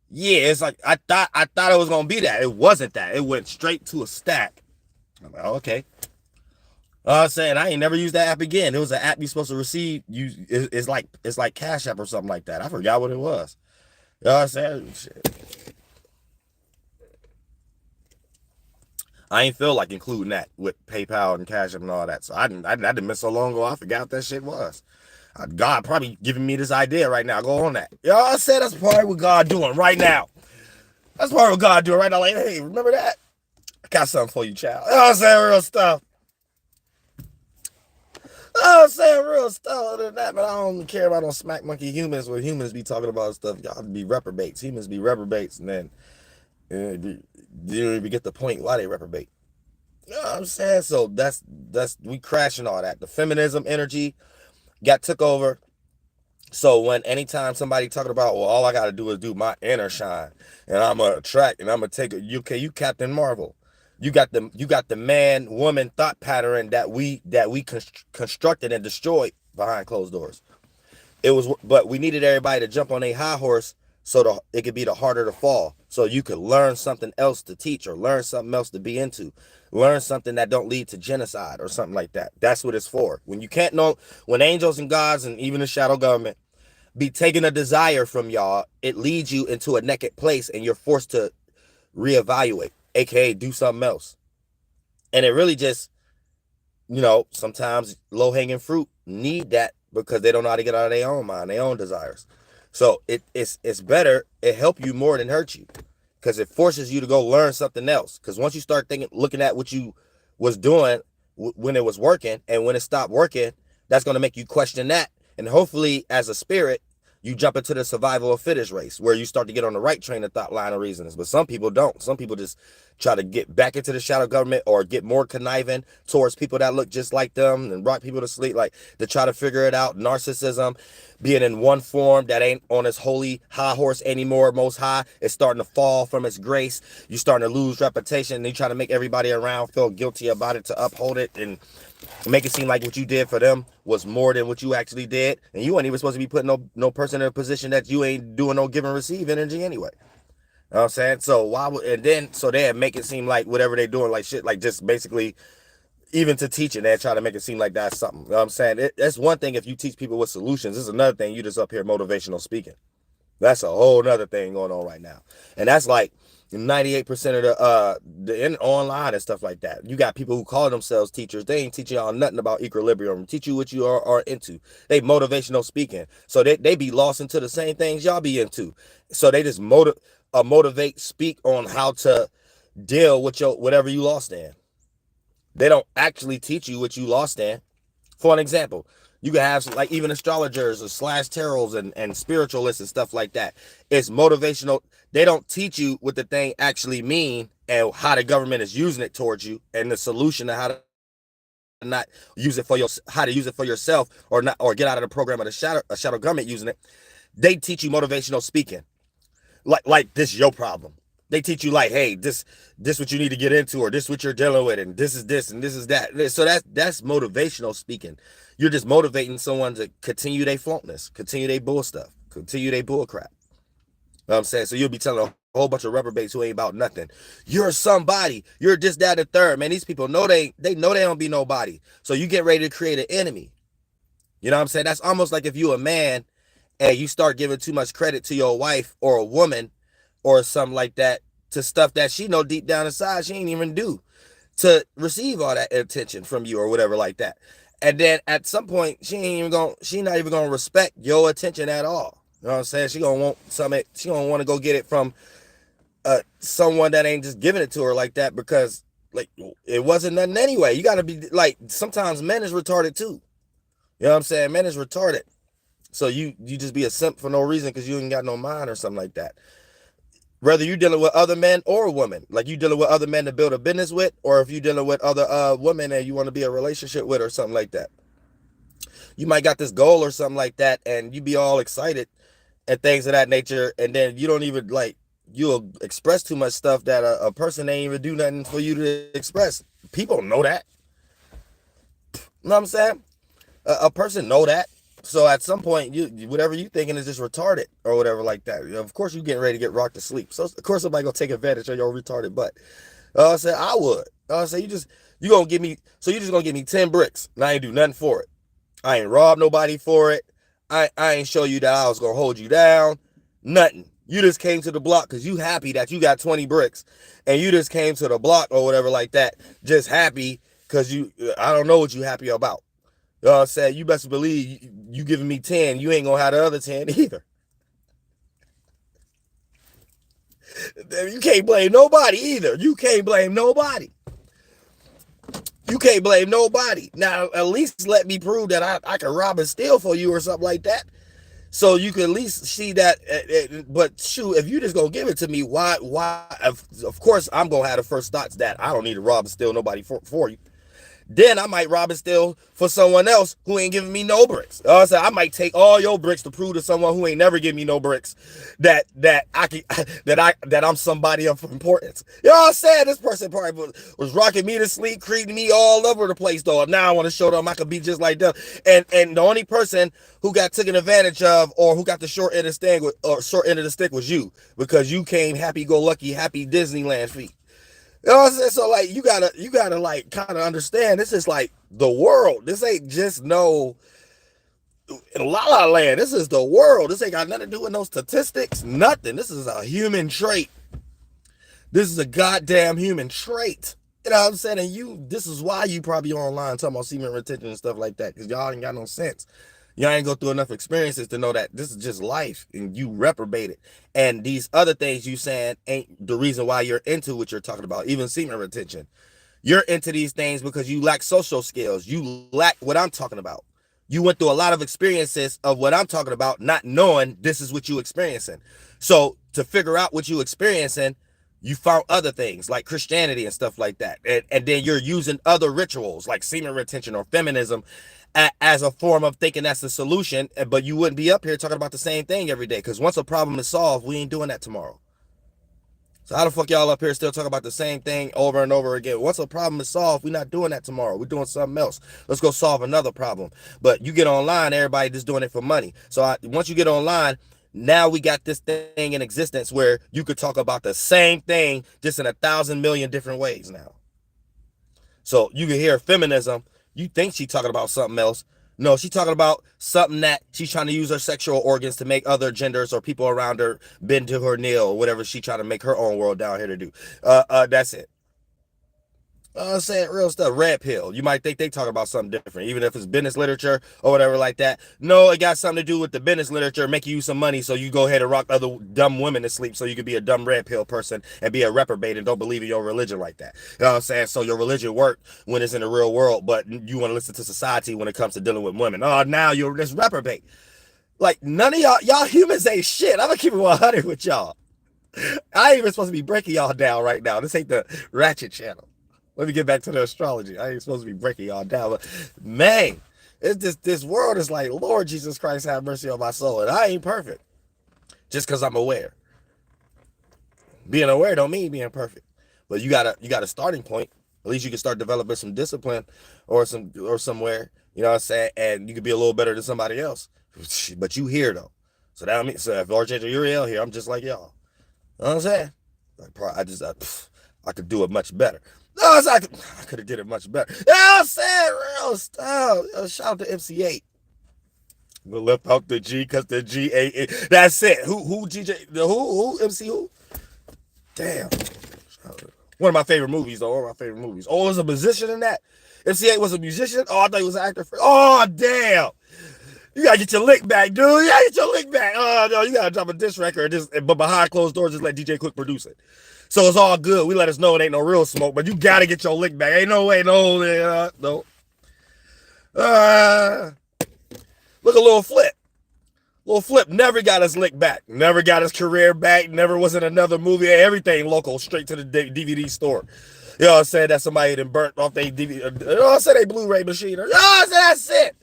Yeah, it's like I thought it was gonna be that. It wasn't that. It went straight to a stack. I'm like, okay. I'm saying I ain't never used that app again. It was an app you're supposed to receive. It's like Cash App or something like that. I forgot what it was. You know what I'm saying? Shit. I ain't feel like including that with PayPal and Cash App and all that. So I didn't miss so long ago. I forgot what that shit was. God probably giving me this idea right now. Go on that. You know what I said? That's part of what God doing right now. That's part of what God doing right now. Like, hey, remember that? I got something for you, child. You know what I'm saying? Real stuff. I'm saying real stuff other than that, but I don't care about no smack monkey humans where humans be talking about stuff. Y'all be reprobates. Humans be reprobates, and then you don't even get the point why they reprobate. You know what I'm saying? So that's we crashing all that. The feminism energy got took over. So when anytime somebody talking about, well, all I gotta do is do my inner shine, and I'm gonna attract, and I'm gonna take it. You Captain Marvel. You got the man woman thought pattern that we constructed and destroyed behind closed doors. But we needed everybody to jump on a high horse so it could be the harder to fall. So you could learn something else to teach or learn something else to be into. Learn something that don't lead to genocide or something like that. That's what it's for. When you can't know, when angels and gods and even the shadow government be taking a desire from y'all, it leads you into a naked place and you're forced to reevaluate, aka do something else. And it really just, sometimes low-hanging fruit need that because they don't know how to get out of their own mind, their own desires. So it's better, it help you more than hurt you, because it forces you to go learn something else. Because once you start looking at what you was doing when it was working, and when it stopped working, that's going to make you question that. And hopefully, as a spirit, you jump into the survival of fittest race, where you start to get on the right train of thought, line of reasons. But some people don't. Some people just try to get back into the shadow government or get more conniving towards people that look just like them and rock people to sleep, like to try to figure it out. Narcissism, being in one form that ain't on its holy high horse anymore, most high, it's starting to fall from its grace. You're starting to lose reputation, and you try to make everybody around feel guilty about it to uphold it and make it seem like what you did for them was more than what you actually did. And you ain't even supposed to be putting no person in a position that you ain't doing no give and receive energy anyway. You know what I'm saying? So so they make it seem like whatever they doing, like shit, like just basically even to teach it, they try to make it seem like that's something. You know what I'm saying? That's one thing if you teach people with solutions. This is another thing, you just up here motivational speaking. That's a whole nother thing going on right now. And that's like 98% of the online and stuff like that. You got people who call themselves teachers. They ain't teaching y'all nothing about equilibrium. Teach you what you are into. They motivational speaking. So they be lost into the same things y'all be into. So they just motivate, speak on how to deal with your whatever you lost in. They don't actually teach you what you lost in. For an example, you can have some, like even astrologers or slash tarots and spiritualists and stuff like that. It's motivational. They don't teach you what the thing actually mean and how the government is using it towards you and the solution to how to not use it for your how to use it for yourself or not or get out of the program of the shadow government using it. They teach you motivational speaking. Like this is your problem. They teach you like, hey, this what you need to get into, or this what you're dealing with, and this is this and this is that. So that's motivational speaking. You're just motivating someone to continue their flunkness, continue their bull stuff, continue their bull crap. You know what I'm saying? So you'll be telling a whole bunch of reprobates who ain't about nothing. You're somebody. You're just that and third. Man, these people know they know they don't be nobody. So you get ready to create an enemy. You know what I'm saying? That's almost like if you a man and you start giving too much credit to your wife or a woman or something like that to stuff that she know deep down inside she ain't even do to receive all that attention from you or whatever like that. And then at some point she not even gonna respect your attention at all. You know what I'm saying? She gonna want something. She gonna want to go get it from someone that ain't just giving it to her like that because like it wasn't nothing anyway. You gotta be like, sometimes men is retarded too. You know what I'm saying? Men is retarded. So you just be a simp for no reason because you ain't got no mind or something like that. Whether you dealing with other men or women, like you dealing with other men to build a business with, or if you dealing with other women and you want to be a relationship with or something like that. You might got this goal or something like that and you be all excited and things of that nature, and then you don't even like, you'll express too much stuff that a person ain't even do nothing for you to express. People know that. You know what I'm saying? A person know that. So at some point, whatever you thinking is just retarded or whatever like that. Of course, you getting ready to get rocked to sleep. So of course somebody gonna take advantage of your retarded butt. I said I would. I said you gonna give me, so you just gonna give me 10 bricks and I ain't do nothing for it. I ain't rob nobody for it. I ain't show you that I was gonna hold you down. Nothing. You just came to the block because you happy that you got 20 bricks, and you just came to the block or whatever like that, just happy because I don't know what you happy about. You know what I'm saying? You best believe you giving me 10, you ain't gonna have the other 10 either. You can't blame nobody either. You can't blame nobody. You can't blame nobody. Now, at least let me prove that I can rob and steal for you or something like that. So you can at least see that. But shoot, if you just gonna give it to me, why? Of course, I'm gonna have the first thoughts that I don't need to rob and steal nobody for you. Then I might rob and steal for someone else who ain't giving me no bricks. So I might take all your bricks to prove to someone who ain't never give me no bricks that I can that I'm somebody of importance. You know what I'm saying? This person probably was rocking me to sleep, creating me all over the place though. Now I want to show them I could be just like them. And the only person who got taken advantage of or who got the short end of the stick was you, because you came happy-go-lucky, happy Disneyland feet. You know what I'm saying? So like you gotta like kind of understand, this is like the world. This ain't just no la la land. This is the world. This ain't got nothing to do with no statistics, nothing. This is a human trait. This is a goddamn human trait. You know what I'm saying? And this is why you probably online talking about semen retention and stuff like that, because y'all ain't got no sense. Y'all ain't go through enough experiences to know that this is just life and you reprobate it. And these other things you saying ain't the reason why you're into what you're talking about, even semen retention. You're into these things because you lack social skills. You lack what I'm talking about. You went through a lot of experiences of what I'm talking about, not knowing this is what you experiencing. So to figure out what you experiencing, you found other things like Christianity and stuff like that. And then you're using other rituals like semen retention or feminism as a form of thinking that's the solution, but you wouldn't be up here talking about the same thing every day, because once a problem is solved, we ain't doing that tomorrow. So how the fuck y'all up here still talking about the same thing over and over again? Once a problem is solved, we're not doing that tomorrow. We're doing something else. Let's go solve another problem. But you get online, everybody just doing it for money. So once you get online, now we got this thing in existence where you could talk about the same thing just in 1,000 million different ways now. So you can hear feminism, you think she's talking about something else. No, she's talking about something that she's trying to use her sexual organs to make other genders or people around her bend to her knee or whatever she's trying to make her own world down here to do. That's it. I'm saying real stuff. Red pill. You might think they talk about something different, even if it's business literature or whatever like that. No, it got something to do with the business literature, making you some money, so you go ahead and rock other dumb women to sleep, so you could be a dumb red pill person and be a reprobate and don't believe in your religion like that. You know what I'm saying? So your religion worked when it's in the real world, but you want to listen to society when it comes to dealing with women. Oh, now you're this reprobate. Like none of y'all humans ain't shit. I'm gonna keep it 100 with y'all. I ain't even supposed to be breaking y'all down right now. This ain't the Ratchet channel. Let me get back to the astrology. I ain't supposed to be breaking y'all down, but man, it's just this world is like, Lord Jesus Christ, have mercy on my soul. And I ain't perfect just because I'm aware. Being aware don't mean being perfect, but you got a starting point. At least you can start developing some discipline or somewhere. You know what I'm saying? And you can be a little better than somebody else. But you here though, so that means so if RJ Uriel here, I'm just like y'all. You know what I'm saying? I could do it much better. No, I could have did it much better. You know what I'm saying? Real style. Shout out to MC8. We left out the G because the G ain't. That's it. Who GJ? Who MC who? Damn. One of my favorite movies though. One of my favorite movies. Oh, was a musician in that? MC8 was a musician? Oh, I thought he was an actor. Oh, damn. You gotta get your lick back, dude. You gotta get your lick back. Oh, no, you gotta drop a diss record, but behind closed doors, just let DJ Quick produce it. So it's all good. We let us know it ain't no real smoke, but you gotta get your lick back. Ain't no way, no. Look at Lil Flip. Lil Flip never got his lick back. Never got his career back. Never was in another movie. Everything local, straight to the DVD store. You know what I'm saying? That somebody done burnt off their DVD. You know what I'm saying? They Blu-ray machine. You know what I'm saying? That's it.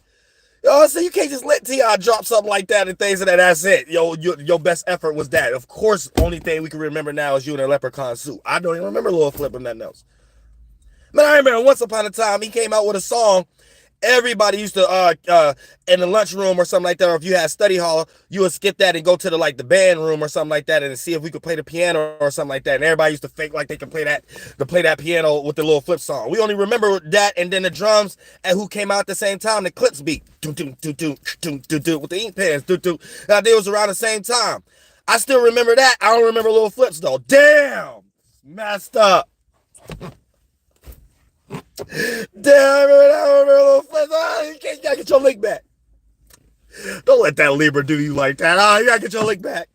You know what I'm saying? You can't just let T.I. drop something like that and things of that. That's it. Your best effort was that. Of course, only thing we can remember now is you in a leprechaun suit. I don't even remember Lil Flip and nothing else. Man, I remember once upon a time he came out with a song. Everybody used to in the lunchroom or something like that, or if you had study hall, you would skip that and go to the band room or something like that and see if we could play the piano or something like that. And everybody used to fake like they could play that piano with the Lil Flip song. We only remember that and then the drums and who came out at the same time, the clips beat. With the ink pens. Now they was around the same time. I still remember that. I don't remember Lil Flips though. Damn! Messed up. Damn, I remember Lil Flips. Oh, you gotta get your lick back. Don't let that Libra do you like that. Oh, you gotta get your lick back.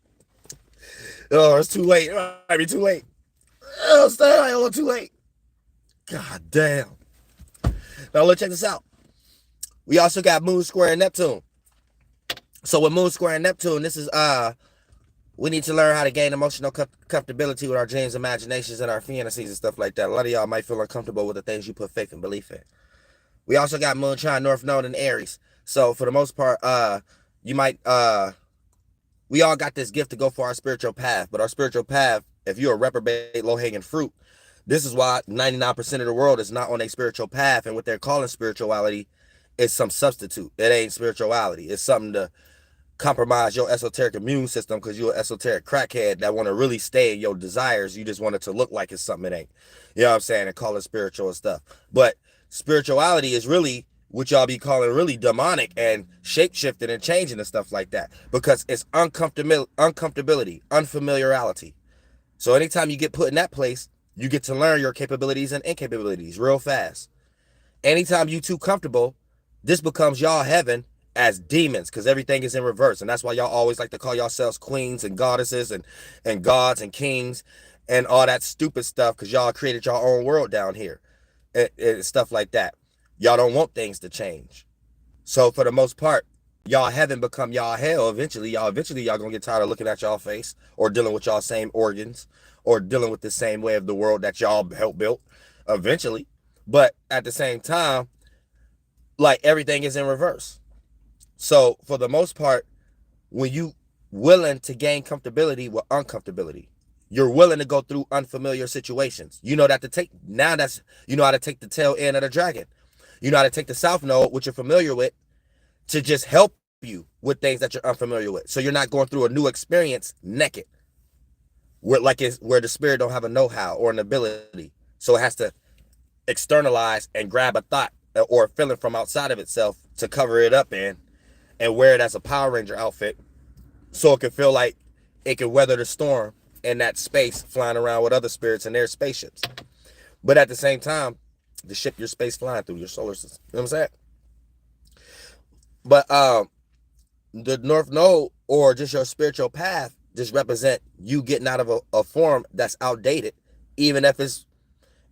Oh, it's too late. It might be too late. Oh, it's too late. God damn. Now let's check this out. We also got Moon Square and Neptune. So with Moon Square and Neptune, this is we need to learn how to gain emotional comfortability with our dreams, imaginations, and our fantasies and stuff like that. A lot of y'all might feel uncomfortable with the things you put faith and belief in. We also got Moon, Trine, Northnode, and Aries. So for the most part, you might we all got this gift to go for our spiritual path, but our spiritual path, if you're a reprobate, low-hanging fruit, this is why 99% of the world is not on a spiritual path, and what they're calling spirituality is some substitute. It ain't spirituality. It's something to compromise your esoteric immune system because you're an esoteric crackhead that want to really stay in your desires. You just want it to look like it's something it ain't. You know what I'm saying? And call it spiritual and stuff. But spirituality is really what y'all be calling really demonic and shape-shifting and changing and stuff like that because it's uncomfortability, unfamiliarity. So anytime you get put in that place, you get to learn your capabilities and incapabilities real fast. Anytime you too comfortable, this becomes y'all heaven as demons because everything is in reverse. And that's why y'all always like to call yourselves queens and goddesses and gods and kings and all that stupid stuff because y'all created your own world down here and stuff like that. Y'all don't want things to change. So for the most part, y'all heaven become y'all hell. Eventually y'all gonna get tired of looking at y'all face or dealing with y'all same organs or dealing with the same way of the world that y'all helped build eventually. But at the same time, like everything is in reverse. So for the most part, when you willing to gain comfortability with uncomfortability, you're willing to go through unfamiliar situations. You know that you know how to take the tail end of the dragon. You know how to take the south node, which you're familiar with, to just help you with things that you're unfamiliar with. So you're not going through a new experience naked, where the spirit don't have a know-how or an ability. So it has to externalize and grab a thought or a feeling from outside of itself to cover it up in and wear it as a Power Ranger outfit so it can feel like it can weather the storm in that space flying around with other spirits in their spaceships. But at the same time, the ship your space flying through your solar system. You know what I'm saying? But the North Node or just your spiritual path just represent you getting out of a form that's outdated, even if it's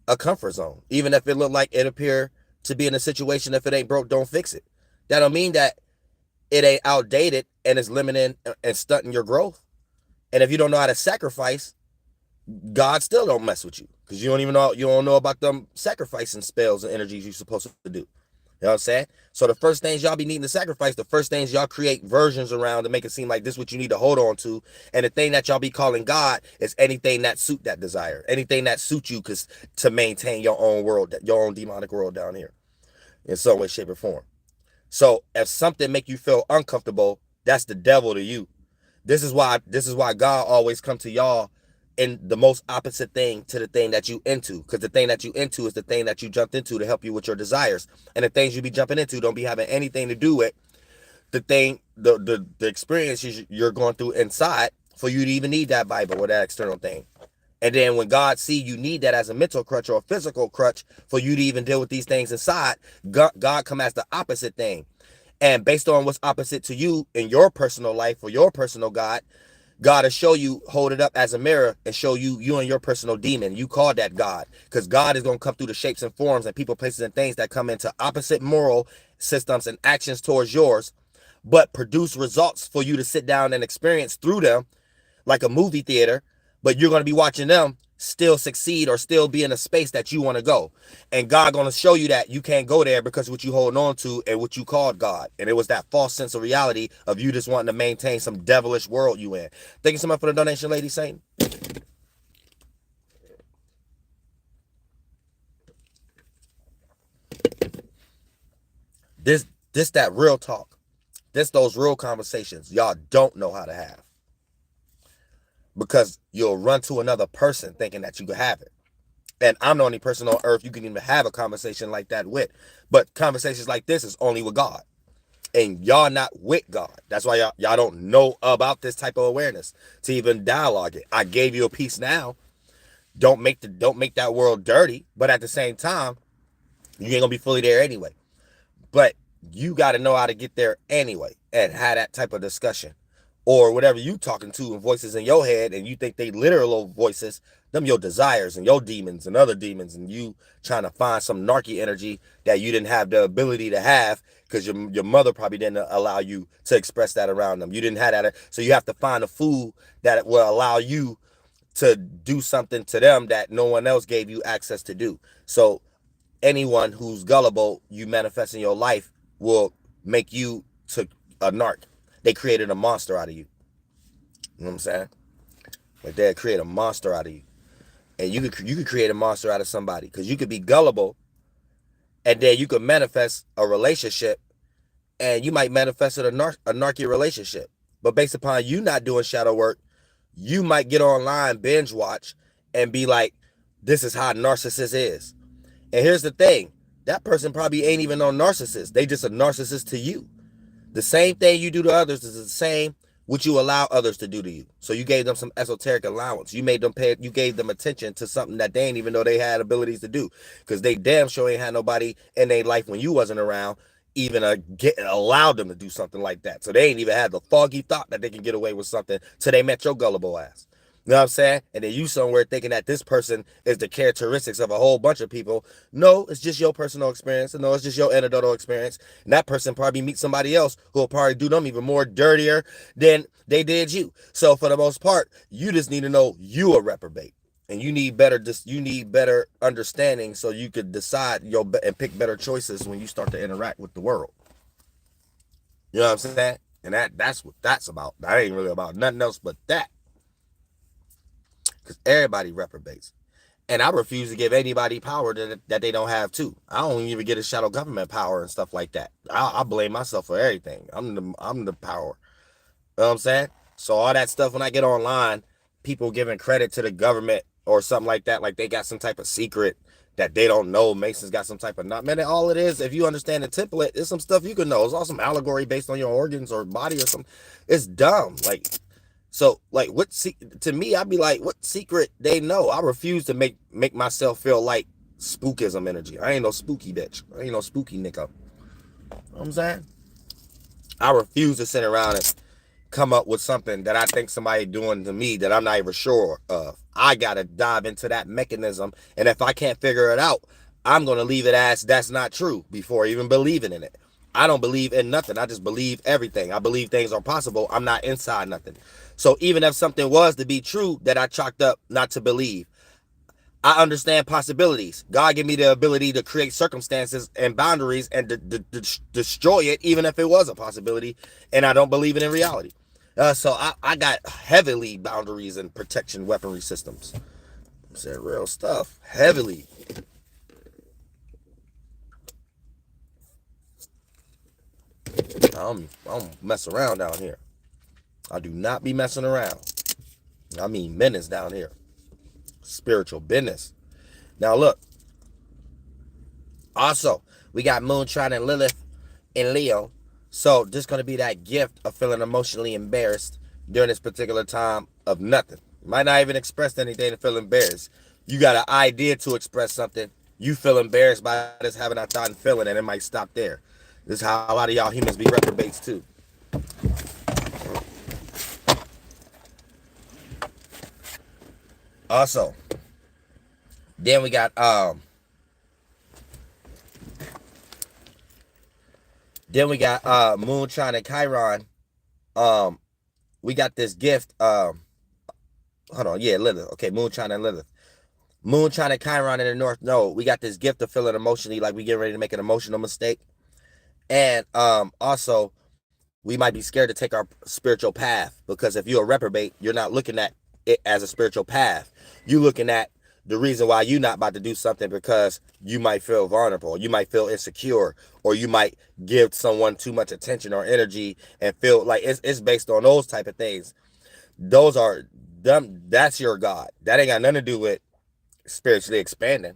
a comfort zone, even if it look like it appear to be in a situation. If it ain't broke, don't fix it. That don't mean that it ain't outdated and it's limiting and stunting your growth. And if you don't know how to sacrifice, God still don't mess with you because you don't know about them sacrificing spells and energies you're supposed to do. You know what I'm saying? So the first things y'all be needing to sacrifice, the first things y'all create versions around to make it seem like this is what you need to hold on to. And the thing that y'all be calling God is anything that suit that desire, anything that suit you to maintain your own world, your own demonic world down here in some way, shape, or form. So if something make you feel uncomfortable, that's the devil to you. This is why God always come to y'all in the most opposite thing to the thing that you into, because the thing that you into is the thing that you jumped into to help you with your desires, and the things you be jumping into don't be having anything to do with the thing, the experience you're going through inside for you to even need that Bible or that external thing. And then when God see you need that as a mental crutch or a physical crutch for you to even deal with these things inside, God come as the opposite thing. And based on what's opposite to you in your personal life or your personal God will show you, hold it up as a mirror and show you and your personal demon. You call that God, because God is going to come through the shapes and forms and people, places, and things that come into opposite moral systems and actions towards yours, but produce results for you to sit down and experience through them like a movie theater. But you're going to be watching them still succeed or still be in a space that you want to go. And God going to show you that you can't go there because what you holding on to and what you called God. And it was that false sense of reality of you just wanting to maintain some devilish world you in. Thank you so much for the donation, Lady Satan. This that real talk. Those real conversations y'all don't know how to have. Because you'll run to another person thinking that you could have it. And I'm the only person on earth you can even have a conversation like that with. But conversations like this is only with God. And y'all not with God. That's why y'all don't know about this type of awareness to even dialogue it. I gave you a piece now. Don't make that world dirty. But at the same time, you ain't gonna be fully there anyway. But you got to know how to get there anyway and have that type of discussion. Or whatever you talking to and voices in your head and you think they literal voices, them your desires and your demons and other demons, and you trying to find some narky energy that you didn't have the ability to have because your mother probably didn't allow you to express that around them. You didn't have that. So you have to find a food that will allow you to do something to them that no one else gave you access to do. So anyone who's gullible you manifest in your life will make you to a narc. They created a monster out of you. You know what I'm saying? Like they'll create a monster out of you. And you could create a monster out of somebody. Because you could be gullible and then you could manifest a relationship and you might manifest a narky relationship. But based upon you not doing shadow work, you might get online, binge watch, and be like, this is how a narcissist is. And here's the thing. That person probably ain't even no narcissist. They just a narcissist to you. The same thing you do to others is the same what you allow others to do to you. So you gave them some esoteric allowance. You made them pay. You gave them attention to something that they ain't even know they had abilities to do, because they damn sure ain't had nobody in their life when you wasn't around even allowed them to do something like that. So they ain't even had the foggy thought that they can get away with something till they met your gullible ass. You know what I'm saying? And then you somewhere thinking that this person is the characteristics of a whole bunch of people. No, it's just your personal experience. No, it's just your anecdotal experience. And that person probably meet somebody else who will probably do them even more dirtier than they did you. So for the most part, you just need to know you a reprobate. And you need better understanding so you could decide and pick better choices when you start to interact with the world. You know what I'm saying? And that's what that's about. That ain't really about nothing else but that. Because everybody reprobates. And I refuse to give anybody power that they don't have too. I don't even get a shadow government power and stuff like that. I blame myself for everything. I'm the power. You know what I'm saying? So all that stuff, when I get online, people giving credit to the government or something like that, like they got some type of secret that they don't know Mason's got some type of knot. Man, all it is, if you understand the template, it's some stuff you can know. It's all some allegory based on your organs or body or something. It's dumb. Like, so, like, to me, I'd be like, what secret they know? I refuse to make myself feel like spookism energy. I ain't no spooky bitch. I ain't no spooky nigga. You know what I'm saying? I refuse to sit around and come up with something that I think somebody doing to me that I'm not even sure of. I gotta dive into that mechanism, and if I can't figure it out, I'm gonna leave it as that's not true before even believing in it. I don't believe in nothing. I just believe everything. I believe things are possible. I'm not inside nothing. So even if something was to be true that I chalked up not to believe, I understand possibilities. God gave me the ability to create circumstances and boundaries and destroy it, even if it was a possibility, and I don't believe it in reality. So I got heavily boundaries and protection weaponry systems. I'm saying real stuff. Heavily. I don't mess around down here. I do not be messing around. I mean business down here. Spiritual business. Now look. Also, we got Moon, Trine, and Lilith in Leo. So this is going to be that gift of feeling emotionally embarrassed during this particular time of nothing. You might not even express anything to feel embarrassed. You got an idea to express something. You feel embarrassed by just having a thought and feeling, and it might stop there. This is how a lot of y'all humans be reprobates too. Also, then we got Moon, Trine, and Chiron. We got this gift. Hold on, yeah, Lilith. Okay, Moon, Trine, and Lilith. Moon, Trine, and Chiron in the Northnode. We got this gift of feeling emotionally like we get ready to make an emotional mistake. And also, we might be scared to take our spiritual path, because if you're a reprobate, you're not looking at it as a spiritual path. You're looking at the reason why you're not about to do something because you might feel vulnerable, you might feel insecure, or you might give someone too much attention or energy and feel like it's based on those type of things. Those are them. That's your God. That ain't got nothing to do with spiritually expanding.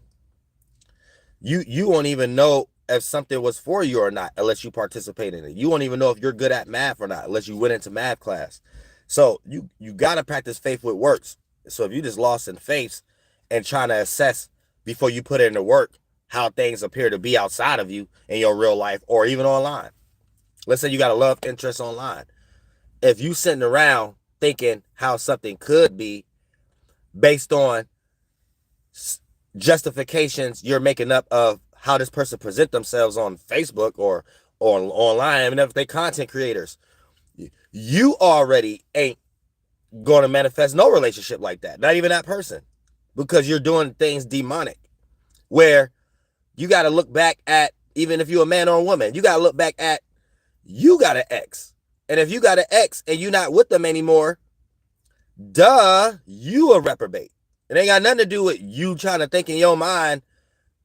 You won't even know if something was for you or not unless you participate in it. You won't even know if you're good at math or not unless you went into math class. So you got to practice faith with works. So if you just lost in faith and trying to assess before you put in the work how things appear to be outside of you in your real life or even online. Let's say you got a love interest online. If you sitting around thinking how something could be based on justifications you're making up of how this person present themselves on Facebook or online, I mean, if they content creators, you already ain't going to manifest no relationship like that. Not even that person, because you're doing things demonic where you got to look back at, even if you're a man or a woman, you got to look back at, you got an ex. And if you got an ex and you're not with them anymore, you a reprobate. It ain't got nothing to do with you trying to think in your mind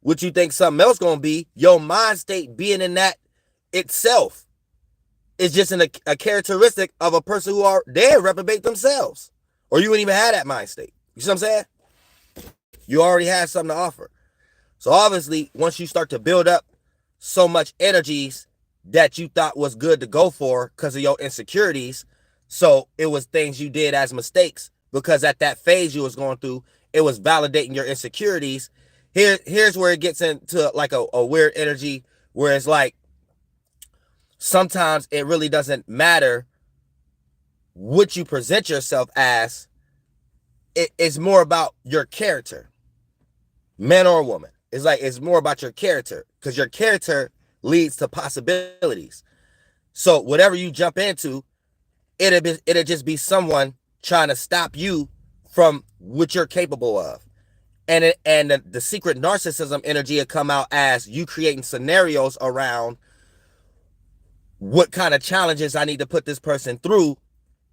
what you think something else gonna be. Your mind state being in that itself is just a characteristic of a person who are they reprobate themselves, or you wouldn't even have that mind state. You see what I'm saying? You already have something to offer. So obviously, once you start to build up so much energies that you thought was good to go for because of your insecurities, so it was things you did as mistakes because at that phase you was going through, it was validating your insecurities. Here's where it gets into like a weird energy where it's like sometimes it really doesn't matter what you present yourself as. It's more about your character, man or woman. It's more about your character, because your character leads to possibilities. So whatever you jump into, it'll just be someone trying to stop you from what you're capable of. And the secret narcissism energy will come out as you creating scenarios around what kind of challenges I need to put this person through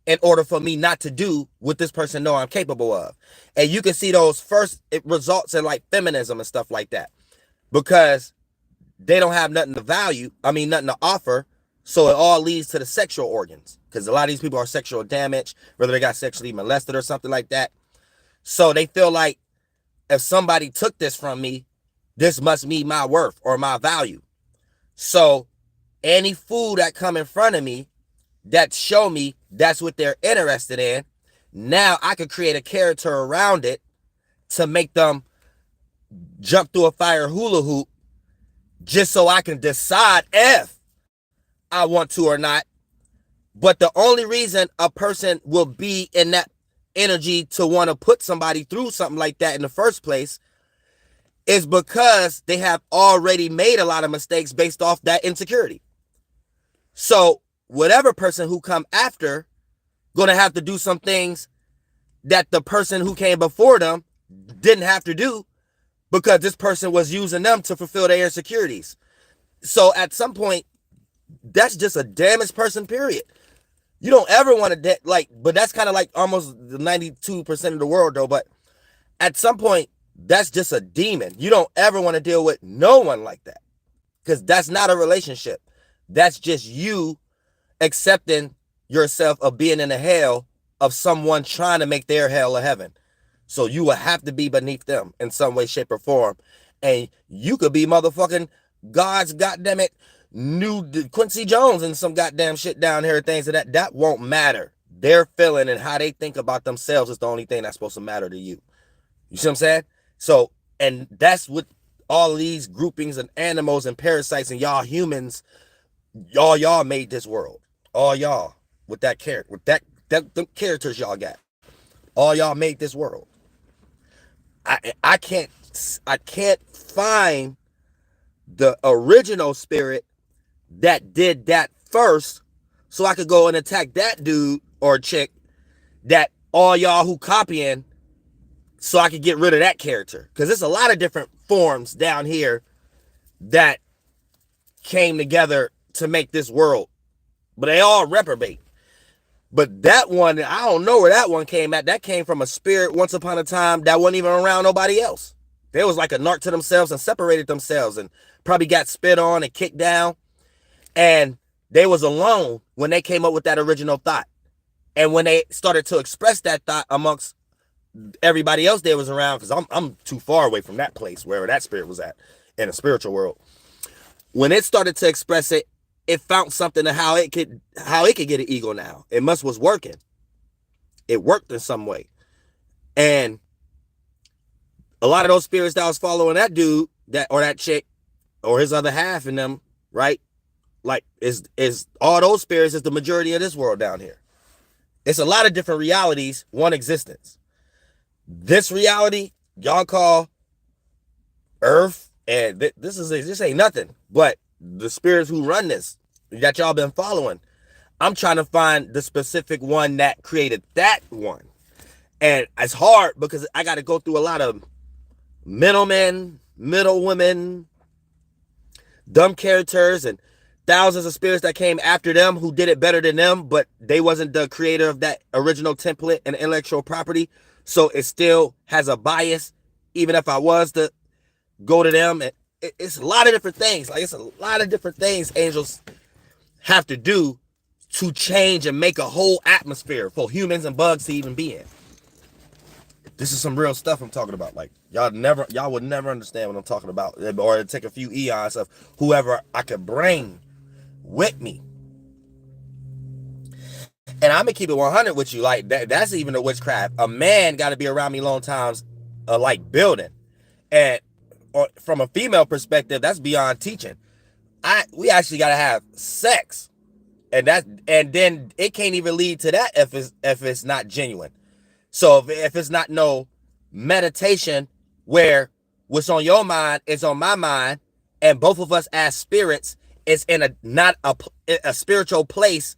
in order for me not to do what this person know I'm capable of. And you can see those first results in like feminism and stuff like that, because they don't have nothing to offer. So it all leads to the sexual organs, because a lot of these people are sexual damaged, whether they got sexually molested or something like that. So they feel like if somebody took this from me, This must meet my worth or my value. So any food that come in front of me that show me that's what they're interested in, now I could create a character around it to make them jump through a fire hula hoop just so I can decide if I want to or not. But the only reason a person will be in that energy to want to put somebody through something like that in the first place is because they have already made a lot of mistakes based off that insecurity. So whatever person who come after going to have to do some things that the person who came before them didn't have to do because this person was using them to fulfill their insecurities. So at some point, that's just a damaged person, period. You don't ever want to, but that's kind of like almost 92% of the world, though. But at some point, that's just a demon. You don't ever want to deal with no one like that because that's not a relationship. That's just you accepting yourself of being in the hell of someone trying to make their hell a heaven. So you will have to be beneath them in some way, shape, or form. And you could be motherfucking God's goddamn it new Quincy Jones and some goddamn shit down here, things of that won't matter. Their feeling and how they think about themselves is the only thing that's supposed to matter to you. You see what I'm saying? So, and that's what all of these groupings and animals and parasites and y'all humans, y'all made this world. All y'all with that character, with the characters y'all got. All y'all made this world. I can't find the original spirit that did that first so I could go and attack that dude or chick that all y'all who copying so I could get rid of that character. Because there's a lot of different forms down here that came together to make this world. But they all reprobate. But that one, I don't know where that one came at. That came from a spirit once upon a time that wasn't even around nobody else. They was like a narc to themselves and separated themselves and probably got spit on and kicked down. And they was alone when they came up with that original thought. And when they started to express that thought amongst everybody else they was around, because I'm too far away from that place, wherever that spirit was at in the spiritual world. When it started to express it, it found something to how it could get an ego now. It was working. It worked in some way. And a lot of those spirits that was following that dude, that chick, or his other half in them, right? Like is all those spirits is the majority of this world down here. It's a lot of different realities, one existence. This reality, y'all call Earth, and this ain't nothing. But the spirits who run this, that y'all been following, I'm trying to find the specific one that created that one. And it's hard because I got to go through a lot of middlemen, middle women, dumb characters, and thousands of spirits that came after them who did it better than them, but they wasn't the creator of that original template and intellectual property. So it still has a bias, even if I was to go to them. And it's a lot of different things. Like, it's a lot of different things angels have to do to change and make a whole atmosphere for humans and bugs to even be in. This is some real stuff I'm talking about. Like, y'all would never understand what I'm talking about. Or it'd take a few eons of whoever I could bring with me. And I'm gonna keep it 100 with you. Like, that's even a witchcraft. A man got to be around me long times, like building. And from a female perspective, that's beyond teaching. We actually got to have sex, and then it can't even lead to that if it's not genuine. So if it's not no meditation where what's on your mind is on my mind, and both of us as spirits is in not a spiritual place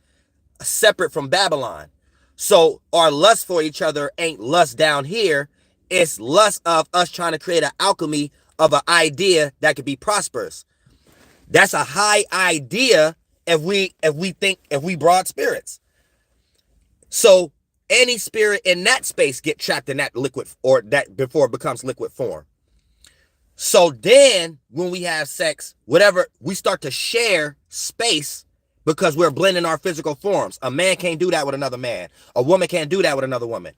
separate from Babylon. So our lust for each other ain't lust down here. It's lust of us trying to create an alchemy of an idea that could be prosperous. That's a high idea if we broad spirits. So any spirit in that space get trapped in that liquid, or that before it becomes liquid form. So then when we have sex, whatever, we start to share space because we're blending our physical forms. A man can't do that with another man. A woman can't do that with another woman.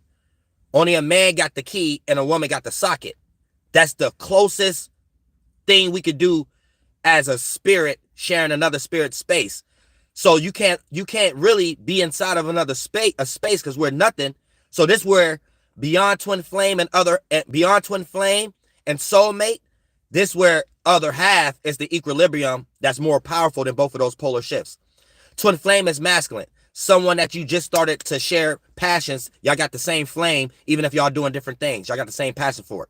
Only a man got the key and a woman got the socket. That's the closest thing we could do as a spirit sharing another spirit space. So you can't really be inside of another space, because we're nothing. So this where beyond twin flame and beyond twin flame and soulmate, this where other half is the equilibrium that's more powerful than both of those polar shifts. Twin flame is masculine. Someone that you just started to share passions. Y'all got the same flame, even if y'all doing different things. Y'all got the same passion for it.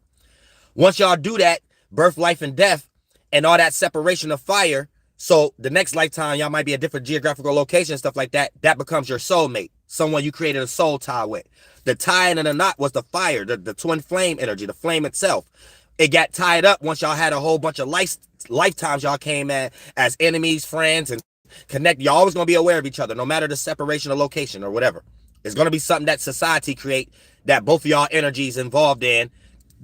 Once y'all do that, birth, life, and death, and all that separation of fire, so the next lifetime, y'all might be a different geographical location and stuff like that. That becomes your soulmate, someone you created a soul tie with. The tie and the knot was the fire, the twin flame energy, the flame itself. It got tied up once y'all had a whole bunch of lifetimes y'all came at as enemies, friends, and connect. You're always going to be aware of each other, no matter the separation of location or whatever. It's going to be something that society create that both of y'all energies involved in,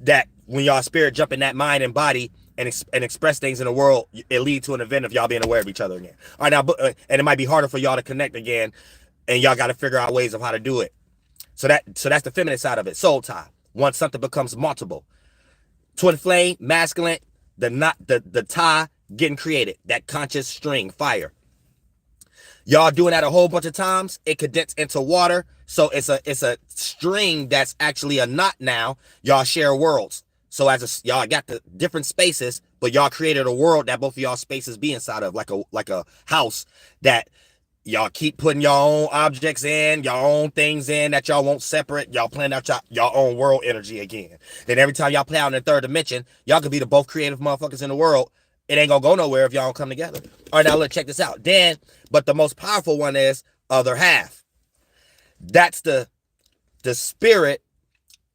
that when y'all spirit jump in that mind and body and express things in the world, it lead to an event of y'all being aware of each other again. All right, now, and it might be harder for y'all to connect again, and y'all got to figure out ways of how to do it. So that's the feminine side of it. Soul tie. Once something becomes multiple. Twin flame, masculine, the tie getting created. That conscious string, fire. Y'all doing that a whole bunch of times, it condenses into water. So it's a string that's actually a knot now. Y'all share worlds. So y'all got the different spaces, but y'all created a world that both of y'all spaces be inside of, like a house that y'all keep putting your own objects in, your own things in that y'all won't separate. Y'all plan out y'all own world energy again. Then every time y'all play out in the third dimension, y'all could be the both creative motherfuckers in the world. It ain't gonna go nowhere if y'all don't come together. All right, now let's check this out. But the most powerful one is other half. That's the spirit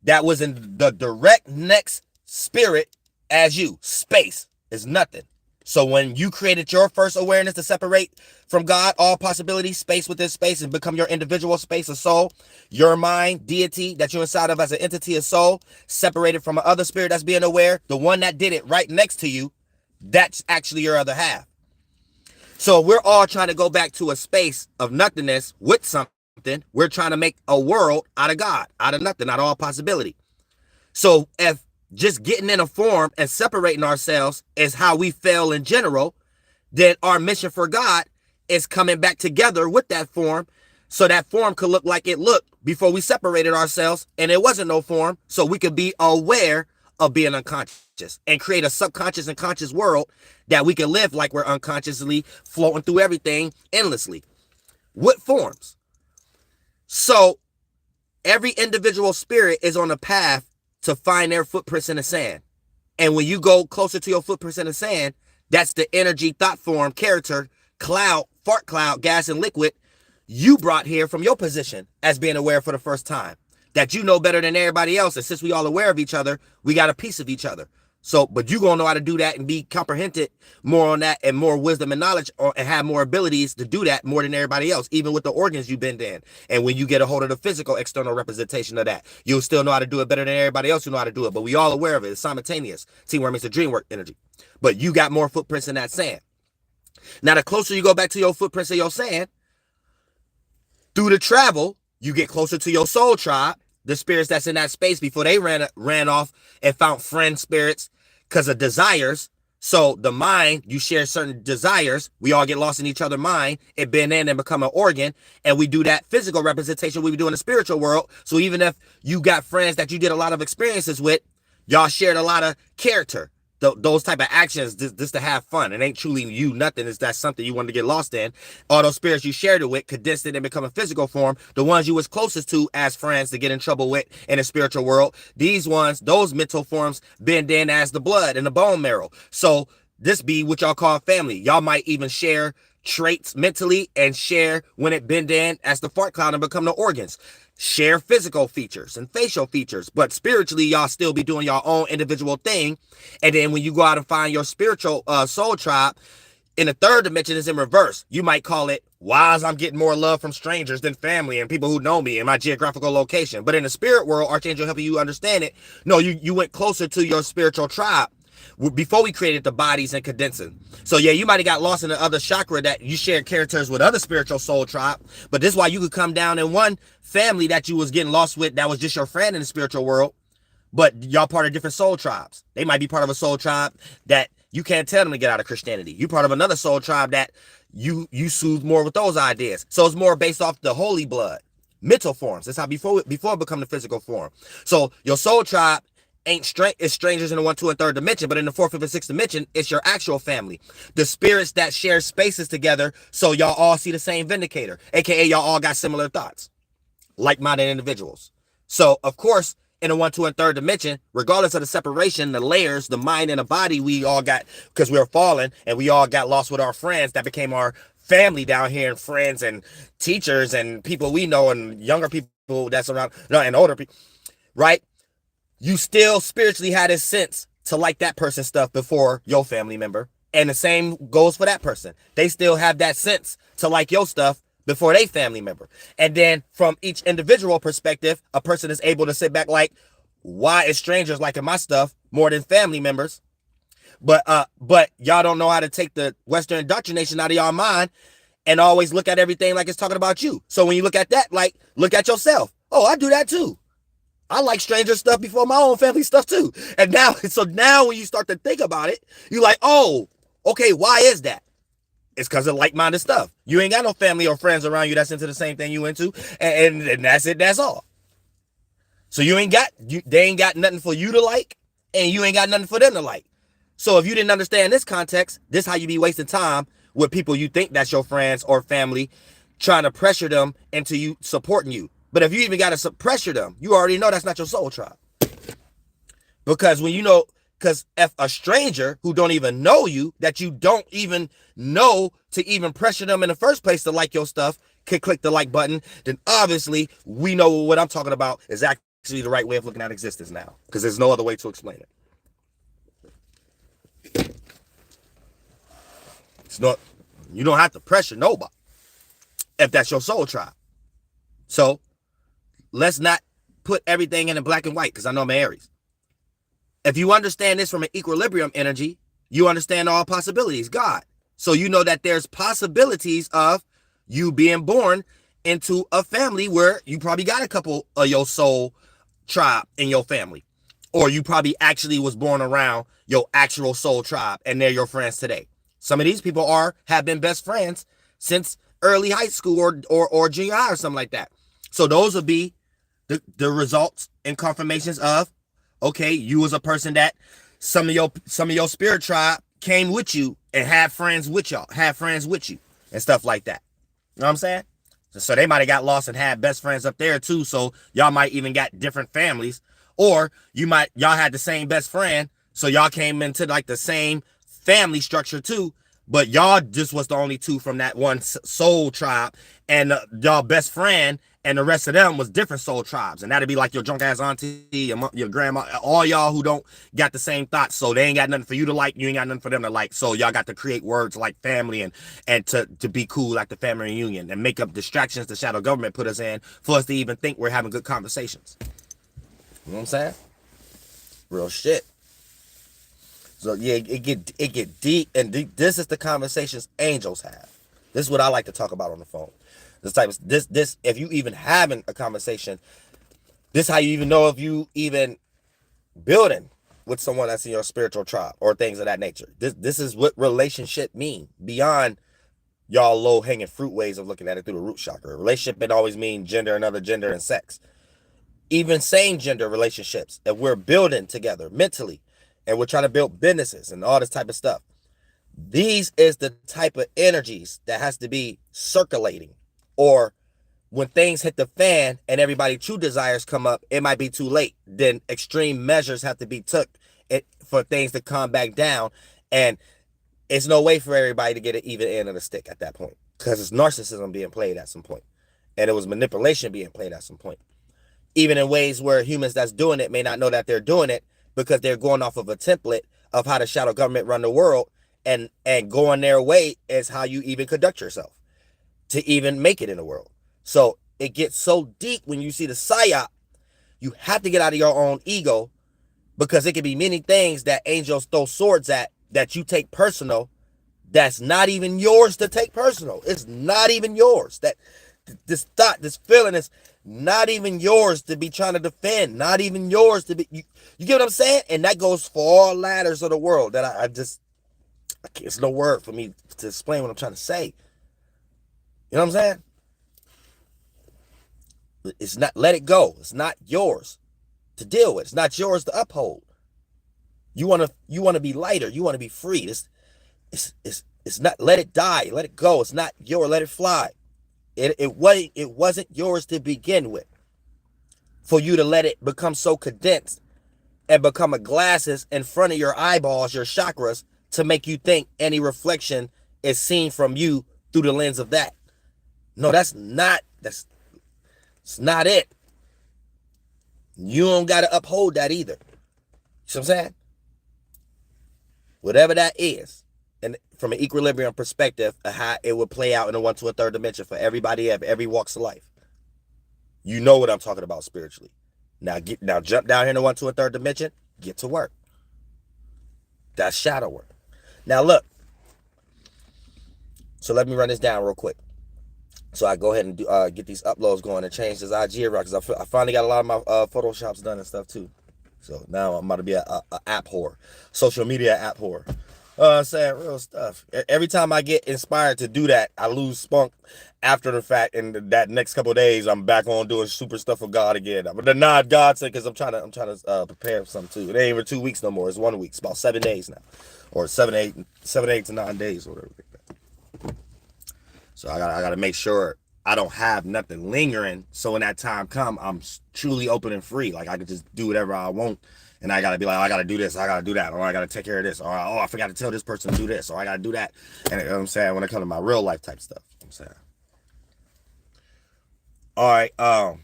that was in the direct next spirit as you. Space is nothing. So when you created your first awareness to separate from God, all possibilities, space within space, and become your individual space of soul, your mind, deity that you're inside of as an entity of soul, separated from another spirit that's being aware, the one that did it right next to you, that's actually your other half. So we're all trying to go back to a space of nothingness with something. We're trying to make a world out of God, out of nothing, out of all possibility. So if just getting in a form and separating ourselves is how we fail in general, then our mission for God is coming back together with that form, so that form could look like it looked before we separated ourselves and it wasn't no form, so we could be aware of being unconscious and create a subconscious and conscious world that we can live like we're unconsciously floating through everything endlessly with forms. So every individual spirit is on a path to find their footprints in the sand. And when you go closer to your footprints in the sand, that's the energy, thought form, character, cloud, fart cloud, gas, and liquid you brought here from your position as being aware for the first time. That you know better than everybody else. And since we all aware of each other, we got a piece of each other. So, but you gonna know how to do that and be comprehended more on that, and more wisdom and knowledge, and have more abilities to do that more than everybody else, even with the organs you've been in. And when you get a hold of the physical external representation of that, you'll still know how to do it better than everybody else who know how to do it. But we all aware of it. It's simultaneous. Teamwork makes the dream work energy. But you got more footprints in that sand. Now, the closer you go back to your footprints of your sand, through the travel, you get closer to your soul tribe, the spirits that's in that space before they ran off and found friend spirits because of desires. So the mind, you share certain desires. We all get lost in each other's mind. It bend in and become an organ. And we do that physical representation we do in the spiritual world. So even if you got friends that you did a lot of experiences with, y'all shared a lot of character. Those type of actions, just to have fun. It ain't truly you, nothing. It's that something you wanted to get lost in. All those spirits you shared it with, condensed it and become a physical form. The ones you was closest to as friends to get in trouble with in the spiritual world. These ones, those mental forms, bend in as the blood and the bone marrow. So this be what y'all call family. Y'all might even share traits mentally and share when it bend in as the fart cloud and become the organs. Share physical features and facial features, but spiritually y'all still be doing your own individual thing. And then when you go out and find your spiritual soul tribe in the third dimension, is in reverse. You might call it, why is I'm getting more love from strangers than family and people who know me in my geographical location. But in the spirit world, Archangel helping you understand it. No, you went closer to your spiritual tribe before we created the bodies and condensing. So yeah, you might have got lost in the other chakra that you shared characters with other spiritual soul tribe. But this is why you could come down in one family that you was getting lost with that was just your friend in the spiritual world. But y'all part of different soul tribes. They might be part of a soul tribe that You can't tell them to get out of Christianity. You're part of another soul tribe that you soothe more with those ideas. So it's more based off the holy blood, mental forms. That's how before it become the physical form. So your soul tribe it's strangers in the 1, 2, and 3rd dimension, but in the 4th, 5th, and 6th dimension, it's your actual family. The spirits that share spaces together, so y'all all see the same vindicator, aka y'all all got similar thoughts, like-minded individuals. So of course, in the 1, 2, and 3rd dimension, regardless of the separation, the layers, the mind and the body, we all got, because we were fallen and we all got lost with our friends that became our family down here, and friends and teachers and people we know and younger people that's around, and older people, right? You still spiritually had a sense to like that person's stuff before your family member. And the same goes for that person. They still have that sense to like your stuff before they family member. And then from each individual perspective, a person is able to sit back like, why is strangers liking my stuff more than family members? But y'all don't know how to take the Western indoctrination out of y'all mind and always look at everything like it's talking about you. So when you look at that, like, look at yourself. Oh, I do that too. I like stranger stuff before my own family stuff too. And now when you start to think about it, you're like, oh, okay, why is that? It's because of like-minded stuff. You ain't got no family or friends around you that's into the same thing you into, and that's it, that's all. So they ain't got nothing for you to like, and you ain't got nothing for them to like. So if you didn't understand this context, this how you be wasting time with people you think that's your friends or family, trying to pressure them into you supporting you. But if you even got to pressure them, you already know that's not your soul tribe. Because if a stranger who don't even know you, that you don't even know to even pressure them in the first place to like your stuff, can click the like button, then obviously we know what I'm talking about is actually the right way of looking at existence now. Because there's no other way to explain it. You don't have to pressure nobody if that's your soul tribe. So let's not put everything in black and white, because I know I'm Aries. If you understand this from an equilibrium energy, you understand all possibilities, God. So you know that there's possibilities of you being born into a family where you probably got a couple of your soul tribe in your family. Or you probably actually was born around your actual soul tribe and they're your friends today. Some of these people have been best friends since early high school or junior high or something like that. So those would be the results and confirmations of, okay, you was a person that some of your spirit tribe came with you and had friends with y'all, and stuff like that. You know what I'm saying? So they might have got lost and had best friends up there too. So y'all might even got different families, or y'all had the same best friend, so y'all came into like the same family structure too. But y'all just was the only two from that one soul tribe, and y'all best friend and the rest of them was different soul tribes. And that'd be like your drunk ass auntie, your grandma, all y'all who don't got the same thoughts. So they ain't got nothing for you to like. You ain't got nothing for them to like. So y'all got to create words like family and to be cool like the family reunion and make up distractions the shadow government put us in for us to even think we're having good conversations. You know what I'm saying? Real shit. So yeah, it get deep, and this is the conversations angels have. This is what I like to talk about on the phone. This if you even having a conversation, this how you even know if you even building with someone that's in your spiritual tribe or things of that nature. This is what relationship mean beyond y'all low hanging fruit ways of looking at it through the root chakra. Relationship it always mean gender, another gender, and sex. Even same gender relationships, if we're building together mentally, and we're trying to build businesses and all this type of stuff. These is the type of energies that has to be circulating. Or when things hit the fan and everybody's true desires come up, it might be too late. Then extreme measures have to be took for things to calm back down. And it's no way for everybody to get an even end of the stick at that point. Because it's narcissism being played at some point. And it was manipulation being played at some point. Even in ways where humans that's doing it may not know that they're doing it, because they're going off of a template of how the shadow government run the world, and going their way is how you even conduct yourself to even make it in the world. So it gets so deep when you see the psyop. You have to get out of your own ego, because it can be many things that angels throw swords at that you take personal, that's not even yours to take personal. It's not even yours. That this thought, this feeling is not even yours to be trying to defend, not even yours to be, you get what I'm saying? And that goes for all ladders of the world that I just It's no word for me to explain what I'm trying to say. You know what I'm saying? It's not, let it go. It's not yours to deal with. It's not yours to uphold. You want to be lighter. You want to be free. It's not, let it die. Let it go. It's not yours. Let it fly. It wasn't yours to begin with. For you to let it become so condensed and become a glasses in front of your eyeballs, your chakras, to make you think any reflection is seen from you through the lens of that. No, that's not it. You don't got to uphold that either. You know what I'm saying? Whatever that is, and from an equilibrium perspective of how it would play out in a 1 to a 3rd dimension for everybody of every walks of life. You know what I'm talking about spiritually. Now jump down here in the 1 to a 3rd dimension, get to work. That's shadow work. Now look. So let me run this down real quick. So I go ahead and get these uploads going and change this IG around, because I finally got a lot of my Photoshops done and stuff too. So now I'm about to be a app whore, social media app whore. Saying real stuff. Every time I get inspired to do that, I lose spunk after the fact, and that next couple of days I'm back on doing super stuff for God again. But the nod God said, because I'm trying to prepare for something too. It ain't even 2 weeks no more. It's 1 week. It's about 7 days now, or 7, 8 to 9 days, or whatever. So I gotta make sure I don't have nothing lingering. So when that time come, I'm truly open and free. Like I can just do whatever I want. And I gotta be like, oh, I gotta do this, I gotta do that, or I gotta take care of this, or oh, I forgot to tell this person to do this, or I gotta do that. And you know what I'm saying, when it comes to my real life type stuff, you know what I'm saying. All right,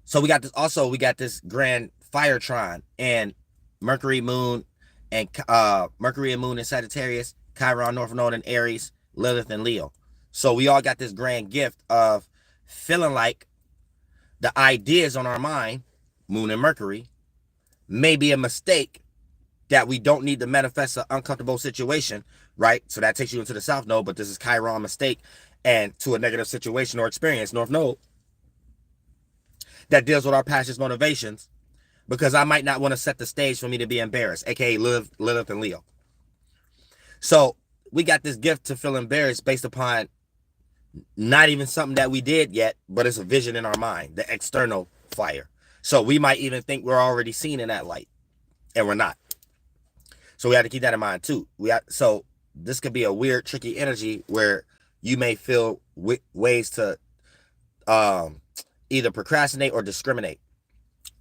so we got this grand fire trine, and Mercury, Moon, and Moon in Sagittarius, Chiron, Northnode in Aries, Lilith and Leo. So we all got this grand gift of feeling like the ideas on our mind, Moon and Mercury, may be a mistake, that we don't need to manifest an uncomfortable situation, right? So that takes you into the South Node, but this is Chiron mistake and to a negative situation or experience, North Node, that deals with our passions, motivations, because I might not want to set the stage for me to be embarrassed, aka Lilith and Leo. So we got this gift to feel embarrassed based upon not even something that we did yet, but it's a vision in our mind, the external fire. So we might even think we're already seen in that light, and we're not. So we have to keep that in mind too. So this could be a weird, tricky energy where you may feel ways to either procrastinate or discriminate.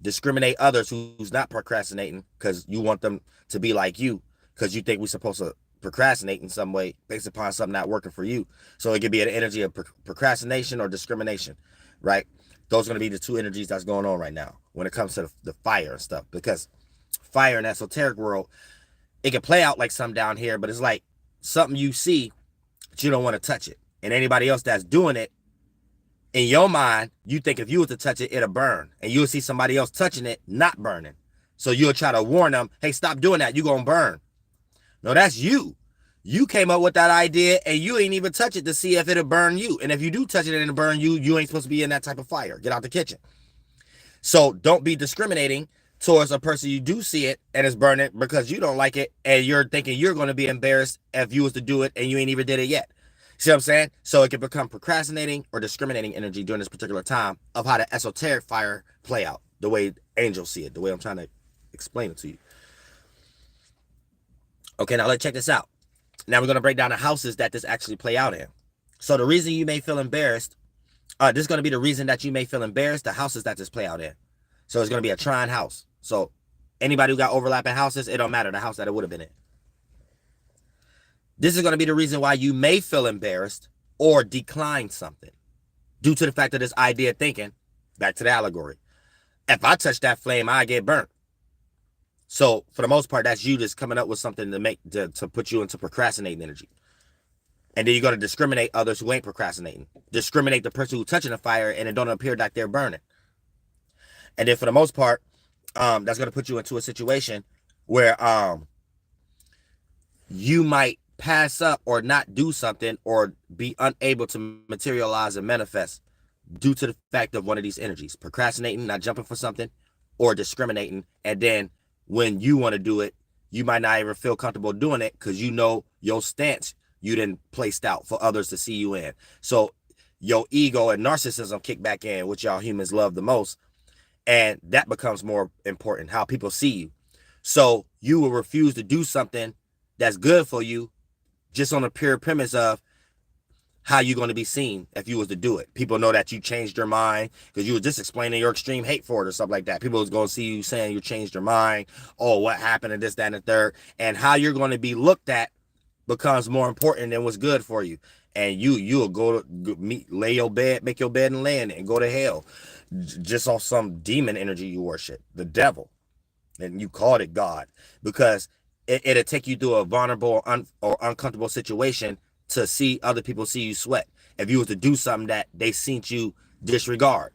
Discriminate others who's not procrastinating because you want them to be like you, because you think we're supposed to procrastinate in some way based upon something not working for you. So it could be an energy of procrastination or discrimination, right? Those are going to be the two energies that's going on right now when it comes to the fire and stuff, because fire in the esoteric world, it can play out like something down here, but it's like something you see, but you don't want to touch it. And anybody else that's doing it, in your mind, you think if you were to touch it, it'll burn. And you'll see somebody else touching it, not burning. So you'll try to warn them, hey, stop doing that. You're going to burn. No, that's you. You came up with that idea and you ain't even touch it to see if it'll burn you. And if you do touch it and it'll burn you, you ain't supposed to be in that type of fire. Get out the kitchen. So don't be discriminating towards a person you do see it and it's burning because you don't like it and you're thinking you're going to be embarrassed if you was to do it and you ain't even did it yet. See what I'm saying? So it can become procrastinating or discriminating energy during this particular time of how the esoteric fire play out, the way angels see it, the way I'm trying to explain it to you. Okay, now let's check this out. Now we're going to break down the houses that this actually play out in. So the reason you may feel embarrassed, this is going to be the reason that you may feel embarrassed, the houses that this play out in. So it's going to be a trine house. So anybody who got overlapping houses, it don't matter the house that it would have been in. This is going to be the reason why you may feel embarrassed or decline something due to the fact of this idea thinking, back to the allegory. If I touch that flame, I get burnt. So for the most part, that's you just coming up with something to put you into procrastinating energy. And then you're going to discriminate others who ain't procrastinating. Discriminate the person who's touching the fire and it don't appear like they're burning. And then for the most part, that's going to put you into a situation where you might pass up or not do something or be unable to materialize and manifest due to the fact of one of these energies. Procrastinating, not jumping for something, or discriminating. And then when you want to do it, you might not even feel comfortable doing it because you know your stance you didn't placed out for others to see you in. So your ego and narcissism kick back in, which y'all humans love the most, and that becomes more important, how people see you. So you will refuse to do something that's good for you just on a pure premise of how you're going to be seen if you was to do it. People know that you changed your mind because you were just explaining your extreme hate for it or something like that. People was going to see you saying you changed your mind. Oh, what happened, and this, that, and the third. And how you're going to be looked at becomes more important than what's good for you. And you'll go to lay your bed, make your bed and lay in it and go to hell just off some demon energy you worship, the devil. And you called it God because it'll take you through a vulnerable or uncomfortable situation to see other people see you sweat. If you was to do something that they seen you disregard,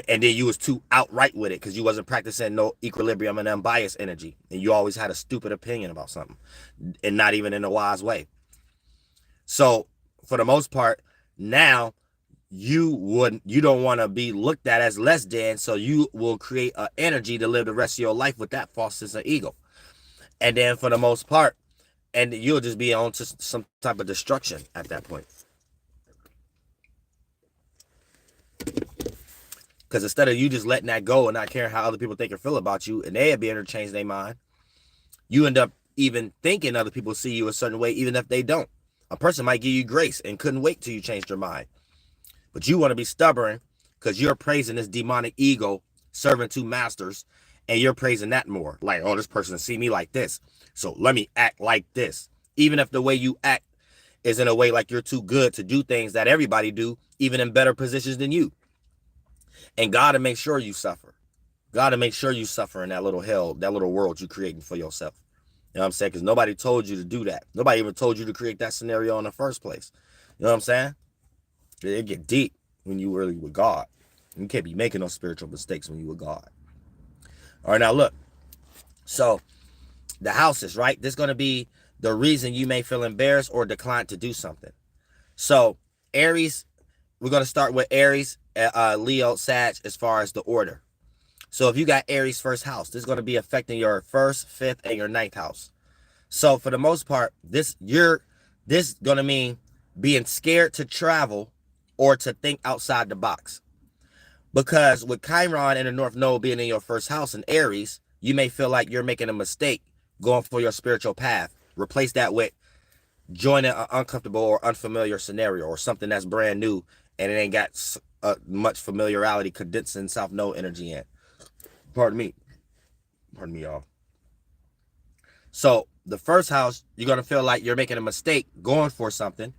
and then you was too outright with it because you wasn't practicing no equilibrium and unbiased energy, and you always had a stupid opinion about something, and not even in a wise way. So for the most part, now you don't want to be looked at as less than, so you will create an energy to live the rest of your life with that false sense of ego. And then for the most part, and you'll just be on to some type of destruction at that point. Because instead of you just letting that go and not caring how other people think or feel about you, and they'd be able to change their mind, you end up even thinking other people see you a certain way, even if they don't. A person might give you grace and couldn't wait till you changed your mind. But you want to be stubborn because you're praising this demonic ego, serving two masters, and you're praising that more. Like, oh, this person see me like this, so let me act like this. Even if the way you act is in a way like you're too good to do things that everybody do, even in better positions than you. And God to make sure you suffer. God to make sure you suffer in that little hell, that little world you're creating for yourself. You know what I'm saying? Because nobody told you to do that. Nobody even told you to create that scenario in the first place. You know what I'm saying? It get deep when you really with God. You can't be making those spiritual mistakes when you with God. All right, now look. So the houses, right? This is going to be the reason you may feel embarrassed or decline to do something. So Aries, we're going to start with Aries, Leo, Sag, as far as the order. So if you got Aries first house, this is going to be affecting your first, fifth, and your ninth house. So for the most part, this going to mean being scared to travel or to think outside the box. Because with Chiron and the Northnode being in your first house in Aries, you may feel like you're making a mistake going for your spiritual path. Replace that with joining an uncomfortable or unfamiliar scenario or something that's brand new and it ain't got much familiarity condensing South Node energy in. Pardon me, y'all. So the first house, you're going to feel like you're making a mistake going for something.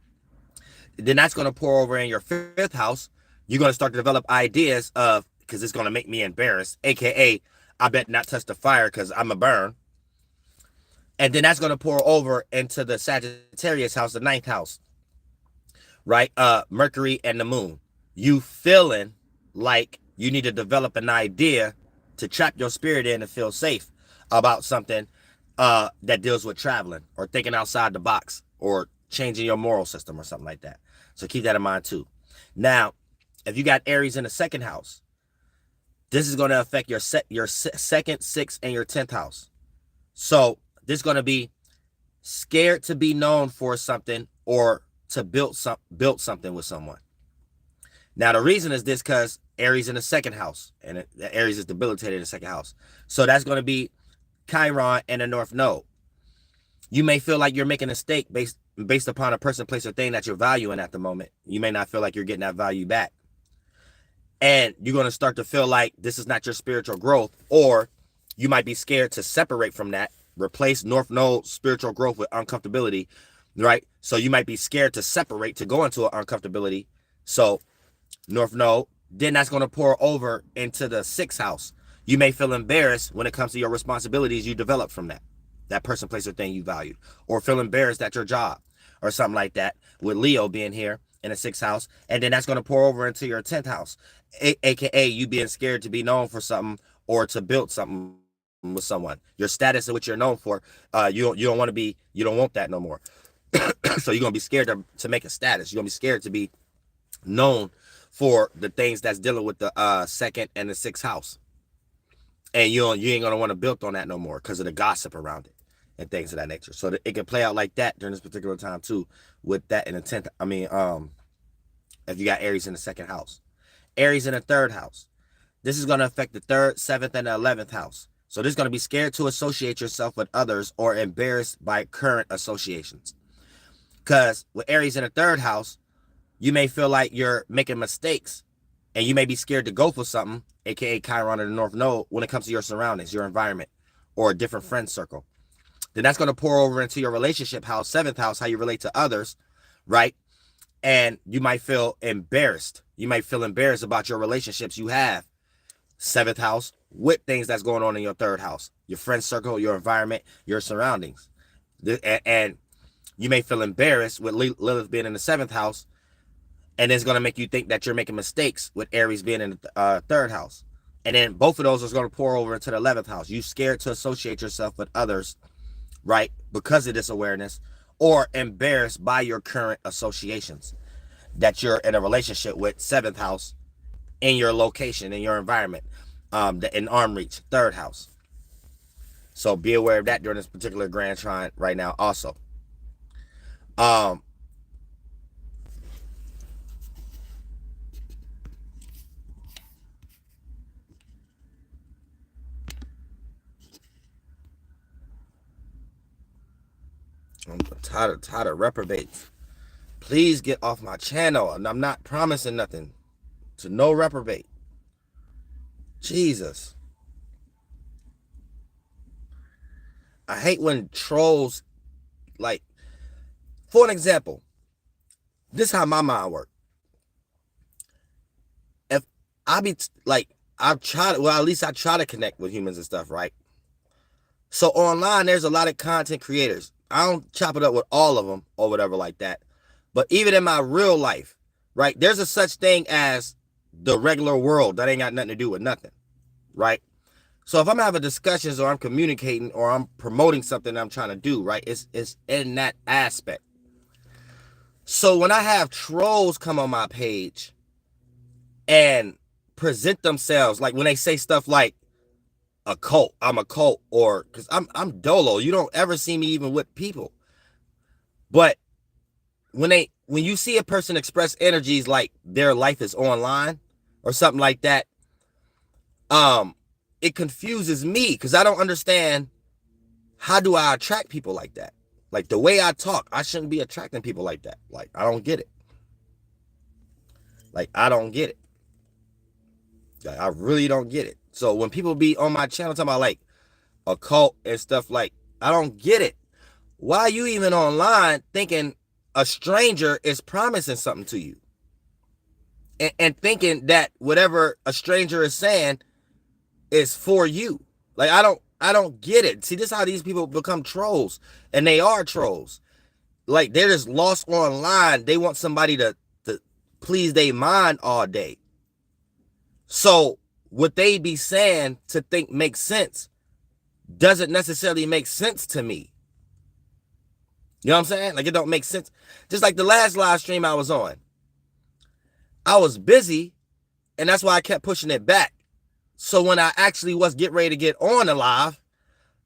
Then that's going to pour over in your fifth house. You're going to start to develop ideas of, because it's going to make me embarrassed, aka I bet not touch the fire because I'm a burn. And then that's going to pour over into the Sagittarius house, the ninth house, right? Mercury and the moon. You feeling like you need to develop an idea to trap your spirit in and feel safe about something that deals with traveling or thinking outside the box or changing your moral system or something like that. So keep that in mind too. Now, if you got Aries in the second house, this is going to affect your second, sixth, and your 10th house. So this is going to be scared to be known for something or to build something with someone. Now, the reason is this because Aries in the second house, and Aries is debilitated in the second house. So that's going to be Chiron and the North Node. You may feel like you're making a mistake based upon a person, place, or thing that you're valuing at the moment. You may not feel like you're getting that value back. And you're going to start to feel like this is not your spiritual growth, or you might be scared to separate from that. Replace North Node spiritual growth with uncomfortability, right? So you might be scared to separate, to go into an uncomfortability. So North Node, then that's going to pour over into the sixth house. You may feel embarrassed when it comes to your responsibilities you develop from that person, place, or thing you valued, or feel embarrassed at your job or something like that, with Leo being here in the sixth house. And then that's going to pour over into your 10th house, aka you being scared to be known for something or to build something with someone. Your status in which you're known for, you don't want that no more. So you're going to be scared to make a status. You're going to be scared to be known for the things that's dealing with the second and the sixth house. And you ain't gonna want to build on that no more because of the gossip around it and things of that nature. So it can play out like that during this particular time too, with that in the 10th. I mean, if you got Aries in the 2nd house, Aries in the 3rd house, this is gonna affect the 3rd, 7th, and the 11th house. So this is gonna be scared to associate yourself with others or embarrassed by current associations. Because with Aries in the 3rd house, you may feel like you're making mistakes and you may be scared to go for something, aka Chiron or the Northnode, when it comes to your surroundings, your environment, or a different friend circle. Then that's going to pour over into your relationship house, 7th house, how you relate to others, right? And you might feel embarrassed. You might feel embarrassed about your relationships you have, 7th house, with things that's going on in your 3rd house, your friend circle, your environment, your surroundings. And you may feel embarrassed with Lilith being in the 7th house, and it's going to make you think that you're making mistakes with Aries being in the 3rd house. And then both of those are going to pour over into the 11th house. You scared to associate yourself with others, right, because of this awareness, or embarrassed by your current associations that you're in a relationship with, 7th house, in your location, in your environment, in arm reach, 3rd house. So be aware of that during this particular grand trine right now also. I'm tired of reprobates. Please get off my channel. And I'm not promising nothing. To no reprobate. Jesus. I hate when trolls, like, for an example, this is how my mind works. If I be like, I've tried, well, at least I try to connect with humans and stuff, right? So online, there's a lot of content creators. I don't chop it up with all of them or whatever like that. But even in my real life, right, there's a such thing as the regular world that ain't got nothing to do with nothing, right? So if I'm having discussions or I'm communicating or I'm promoting something that I'm trying to do, right, it's in that aspect. So when I have trolls come on my page and present themselves, like when they say stuff like a cult, I'm a cult, or because I'm dolo, you don't ever see me even with people. But when you see a person express energies like their life is online or something like that, it confuses me because I don't understand, how do I attract people like that? Like the way I talk, I shouldn't be attracting people like that. Like, I don't get it. Like, I don't get it. Like, I really don't get it. So when people be on my channel talking about like a cult and stuff, like, I don't get it. Why are you even online thinking a stranger is promising something to you? And thinking that whatever a stranger is saying is for you. Like, I don't get it. See, this is how these people become trolls. And they are trolls. Like, they're just lost online. They want somebody to please their mind all day. So what they be saying to think makes sense doesn't necessarily make sense to me. You know what I'm saying? Like, it don't make sense. Just like the last live stream I was on. I was busy, and that's why I kept pushing it back. So when I actually was getting ready to get on the live,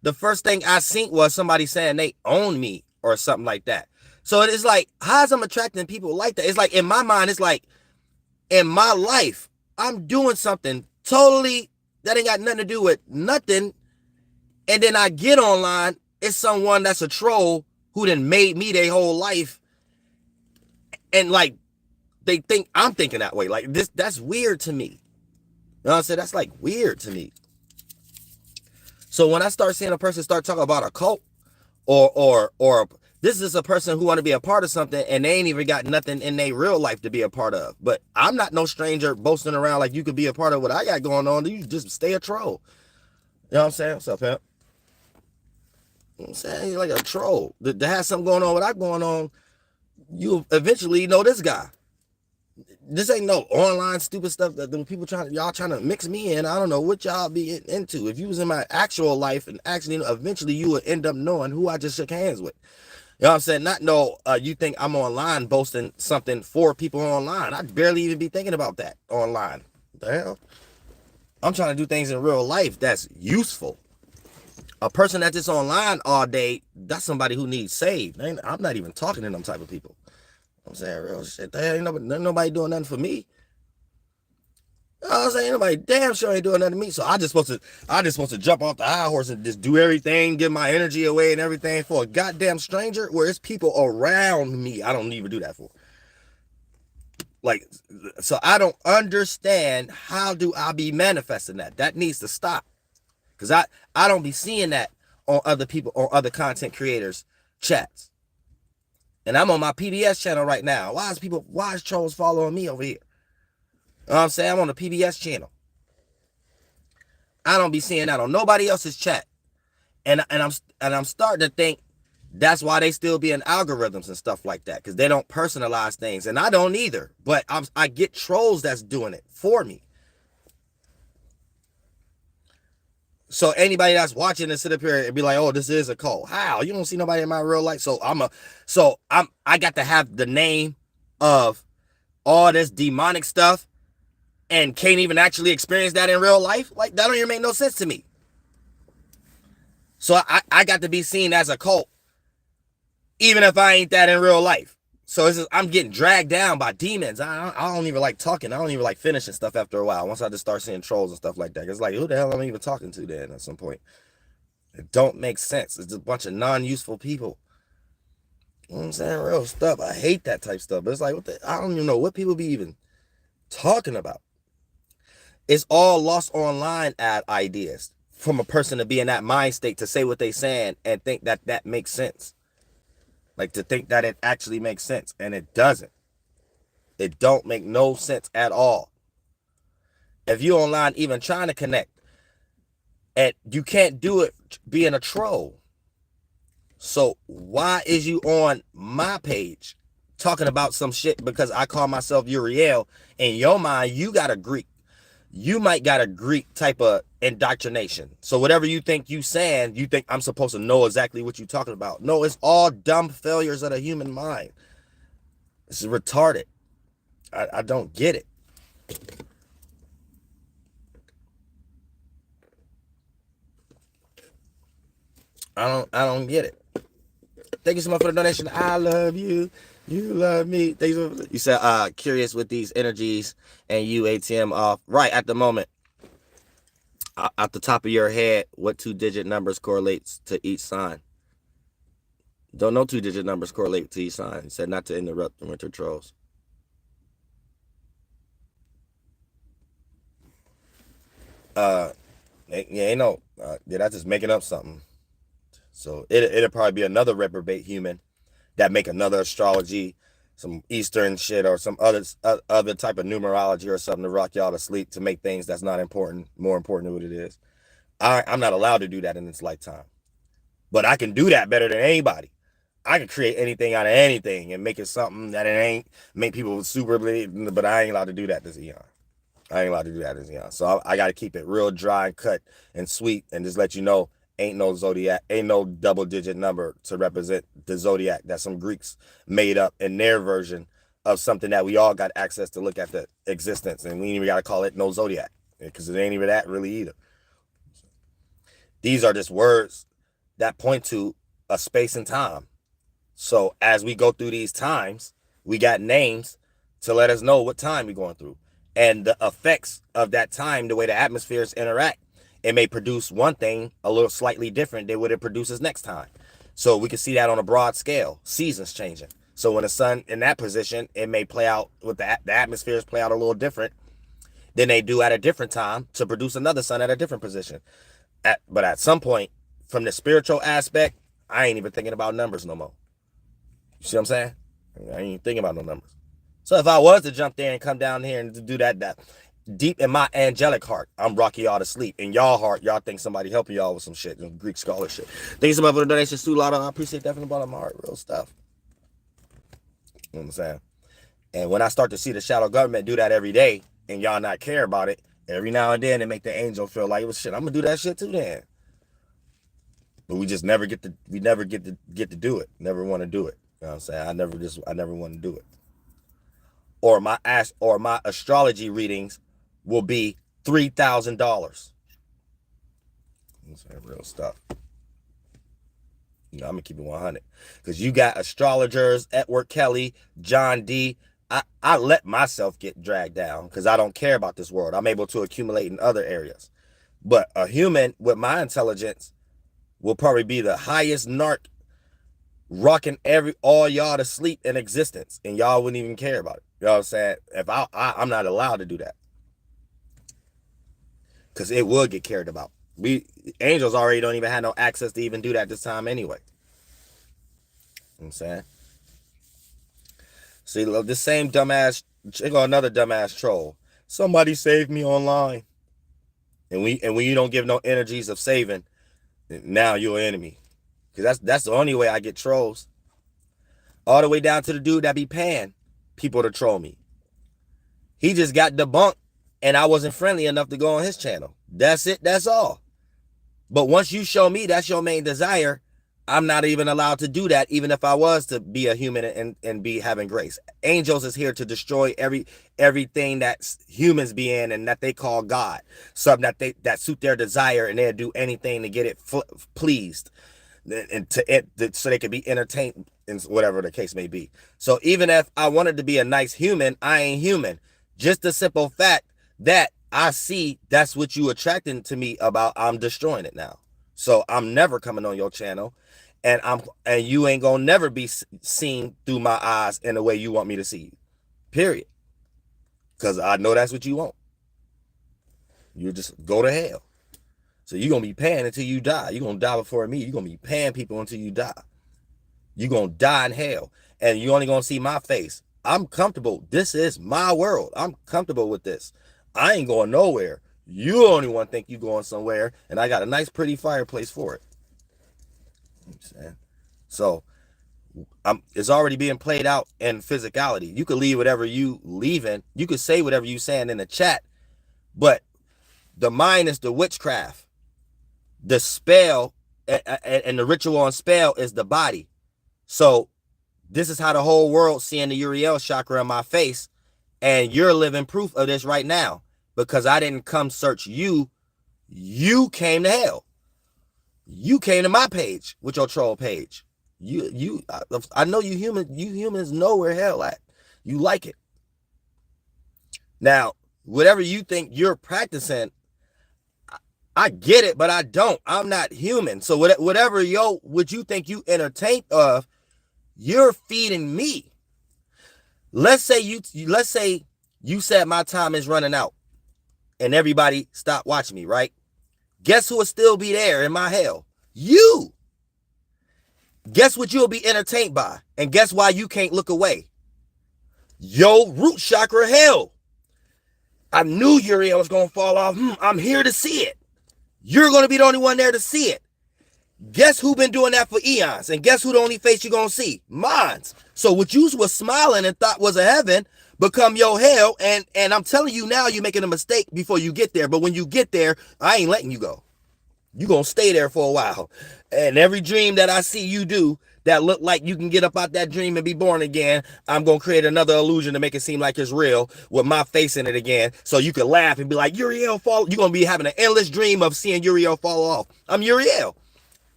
the first thing I seen was somebody saying they own me or something like that. So it's like, how's I'm attracting people like that? It's like, in my mind, it's like, in my life, I'm doing something totally that ain't got nothing to do with nothing. And then I get online, it's someone that's a troll who done made me their whole life. And like, they think I'm thinking that way. Like, that's weird to me. You know what I'm saying? That's like weird to me. So when I start seeing a person start talking about a cult or this is a person who want to be a part of something and they ain't even got nothing in their real life to be a part of. But I'm not no stranger boasting around like you could be a part of what I got going on. You just stay a troll. You know what I'm saying? What's up, pimp? You know what I'm saying? You're like a troll. To have something going on, what I going on, you eventually know this guy. This ain't no online stupid stuff that people y'all trying to mix me in. I don't know what y'all be into. If you was in my actual life and actually eventually you would end up knowing who I just shook hands with. You know what I'm saying? Not no, you think I'm online boasting something for people online. I'd barely even be thinking about that online. What the hell? I'm trying to do things in real life that's useful. A person that's just online all day, that's somebody who needs saved. I'm not even talking to them type of people. I'm saying real shit. There ain't nobody doing nothing for me. You know what I'm saying? Nobody damn sure ain't doing nothing to me. So I just supposed to jump off the high horse and just do everything, give my energy away and everything for a goddamn stranger where it's people around me I don't even do that for. Like, so I don't understand how do I be manifesting that? That needs to stop. Because I don't be seeing that on other people or other content creators' chats. And I'm on my PBS channel right now. Why is trolls following me over here? You know what I'm saying? I'm on the PBS channel. I don't be seeing that on nobody else's chat. And I'm starting to think that's why they still be in algorithms and stuff like that, because they don't personalize things. And I don't either. But I get trolls that's doing it for me. So anybody that's watching this sit up here and be like, oh, this is a cult. How? You don't see nobody in my real life. So I got to have the name of all this demonic stuff and can't even actually experience that in real life. Like, that don't even make no sense to me. So I got to be seen as a cult, even if I ain't that in real life. So I'm getting dragged down by demons. I don't even like talking. I don't even like finishing stuff after a while. Once I just start seeing trolls and stuff like that, it's like, who the hell am I even talking to then at some point? It don't make sense. It's just a bunch of non-useful people. You know what I'm saying? Real stuff. I hate that type stuff. But it's like, I don't even know what people be even talking about. It's all lost online ad ideas from a person to be in that mind state to say what they saying and think that makes sense. Like, to think that it actually makes sense, and it doesn't. It don't make no sense at all. If you online even trying to connect, and you can't do it being a troll. So why is you on my page talking about some shit because I call myself Uriel? In your mind, you might got a Greek type of indoctrination. So whatever you think you saying, you think I'm supposed to know exactly what you're talking about. No, it's all dumb failures of the human mind. This is retarded. I don't get it. I don't get it. Thank you so much for the donation. I love you. You love me. You said curious with these energies and you ATM off. Right at the moment. At the top of your head, what 2-digit numbers correlates to each sign? Don't know 2-digit numbers correlate to each sign. He said not to interrupt the winter trolls. That's just making up something. So it'll probably be another reprobate human that make another astrology, some Eastern shit or some other type of numerology or something to rock y'all to sleep to make things that's not important more important than what it is. I'm not allowed to do that in this lifetime, but I can do that better than anybody. I can create anything out of anything and make it something that it ain't, make people super, but I ain't allowed to do that this eon. I ain't allowed to do that this eon. So I got to keep it real dry and cut and sweet and just let you know, ain't no zodiac, ain't no double-digit number to represent the zodiac that some Greeks made up in their version of something that we all got access to look at the existence, and we ain't even got to call it no zodiac because it ain't even that really either. These are just words that point to a space and time. So as we go through these times, we got names to let us know what time we're going through and the effects of that time, the way the atmospheres interact. It may produce one thing a little slightly different than what it produces next time. So we can see that on a broad scale, seasons changing. So when the sun in that position, it may play out with the atmospheres play out a little different than they do at a different time to produce another sun at a different position. But at some point, from the spiritual aspect, I ain't even thinking about numbers no more. You see what I'm saying? I ain't even thinking about no numbers. So if I was to jump there and come down here and do that deep in my angelic heart, I'm rocking y'all to sleep. In y'all heart, y'all think somebody helping y'all with some shit, Greek scholarship. Thank you so much for the donation, Stu Lotto. I appreciate that from the bottom of my heart. Real stuff. You know what I'm saying? And when I start to see the shadow government do that every day and y'all not care about it, every now and then it make the angel feel like, well, shit, I'm gonna do that shit too then. But we just never get to do it. Never want to do it. You know what I'm saying? I never want to do it. Or my astrology readings will be $3,000. That's real stuff. I'm gonna keep it 100 because you got astrologers, Edward Kelly, John D. I let myself get dragged down because I don't care about this world. I'm able to accumulate in other areas. But a human with my intelligence will probably be the highest narc, rocking all y'all to sleep in existence, and y'all wouldn't even care about it. You know what I'm saying? If I'm not allowed to do that because it will get cared about. Angels already don't even have no access to even do that this time anyway. You know what I'm saying? See, this same dumbass, another dumbass troll. Somebody save me online. And when you don't give no energies of saving, now you're an enemy. Because that's the only way I get trolls. All the way down to the dude that be paying people to troll me. He just got debunked, and I wasn't friendly enough to go on his channel. That's it. That's all. But once you show me that's your main desire, I'm not even allowed to do that, even if I was to be a human and be having grace. Angels is here to destroy everything that humans be in and that they call God. Something that suit their desire, and they'll do anything to get it pleased, and so they can be entertained, and whatever the case may be. So even if I wanted to be a nice human, I ain't human. Just the simple fact that I see that's what you attracting to me about, I'm destroying it now. So I'm never coming on your channel, and you ain't gonna never be seen through my eyes in the way you want me to see you. Period. Because I know that's what you want. You just go to hell. So you're gonna be paying until you die. You're gonna die before me. You're gonna be paying people until you die. You're gonna die in hell. And you're only gonna see my face. I'm comfortable. This is my world. I'm comfortable with this. I ain't going nowhere. You the only one think you going somewhere, and I got a nice pretty fireplace for it. You know what I'm saying? So it's already being played out in physicality. You could leave whatever you leaving. You could say whatever you saying in the chat, but the mind is the witchcraft. The spell and the ritual on spell is the body. So this is how the whole world seeing the Uriel chakra in my face, and you're living proof of this right now. Because I didn't come search you. You came to hell. You came to my page with your troll page. I know you humans know where hell at. You like it. Now, whatever you think you're practicing, I get it, but I don't. I'm not human. So whatever what you think you entertained of, you're feeding me. Let's say you said my time is running out, and everybody stopped watching me, right? Guess who will still be there in my hell? You. Guess what you'll be entertained by? And guess why you can't look away? Yo, root chakra hell. I knew Uriel was going to fall off. I'm here to see it. You're going to be the only one there to see it. Guess who been doing that for eons? And guess who the only face you're going to see? Mine's. So what you was smiling and thought was a heaven become your hell. And I'm telling you now, you're making a mistake before you get there. But when you get there, I ain't letting you go. You're going to stay there for a while. And every dream that I see you do that look like you can get up out that dream and be born again, I'm going to create another illusion to make it seem like it's real with my face in it again. So you can laugh and be like, Uriel fall. You're going to be having an endless dream of seeing Uriel fall off. I'm Uriel.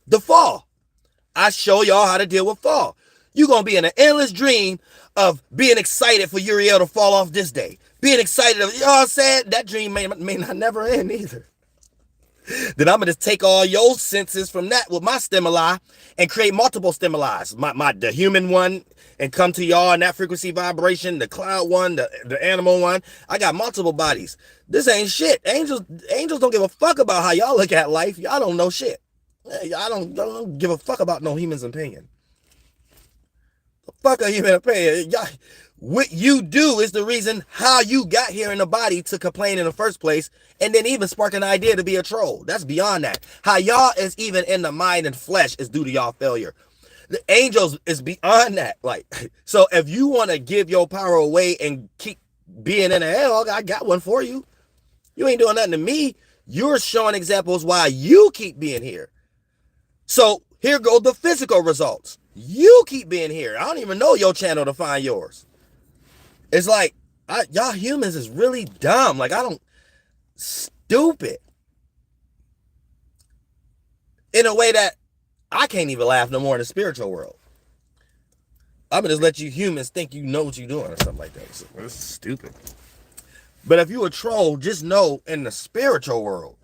The fall. I show y'all how to deal with fall. You're going to be in an endless dream of being excited for Uriel to fall off this day. Being excited. You know what I'm saying? That dream may not never end either. Then I'm going to take all your senses from that with my stimuli and create multiple stimuli. The human one, and come to y'all in that frequency vibration, the cloud one, the animal one. I got multiple bodies. This ain't shit. Angels don't give a fuck about how y'all look at life. Y'all don't know shit. Y'all don't give a fuck about no human's opinion. The fuck a human opinion? What you do is the reason how you got here in the body to complain in the first place, and then even spark an idea to be a troll. That's beyond that. How y'all is even in the mind and flesh is due to y'all failure. The angels is beyond that. Like, so if you want to give your power away and keep being in the hell, I got one for you. You ain't doing nothing to me. You're showing examples why you keep being here. So here go the physical results. You keep being here. I don't even know your channel to find yours. It's like, y'all humans is really dumb. Like, stupid in a way that I can't even laugh no more in the spiritual world. I'm gonna just let you humans think you know what you're doing or something like that. So it's stupid. But if you a troll, just know in the spiritual world,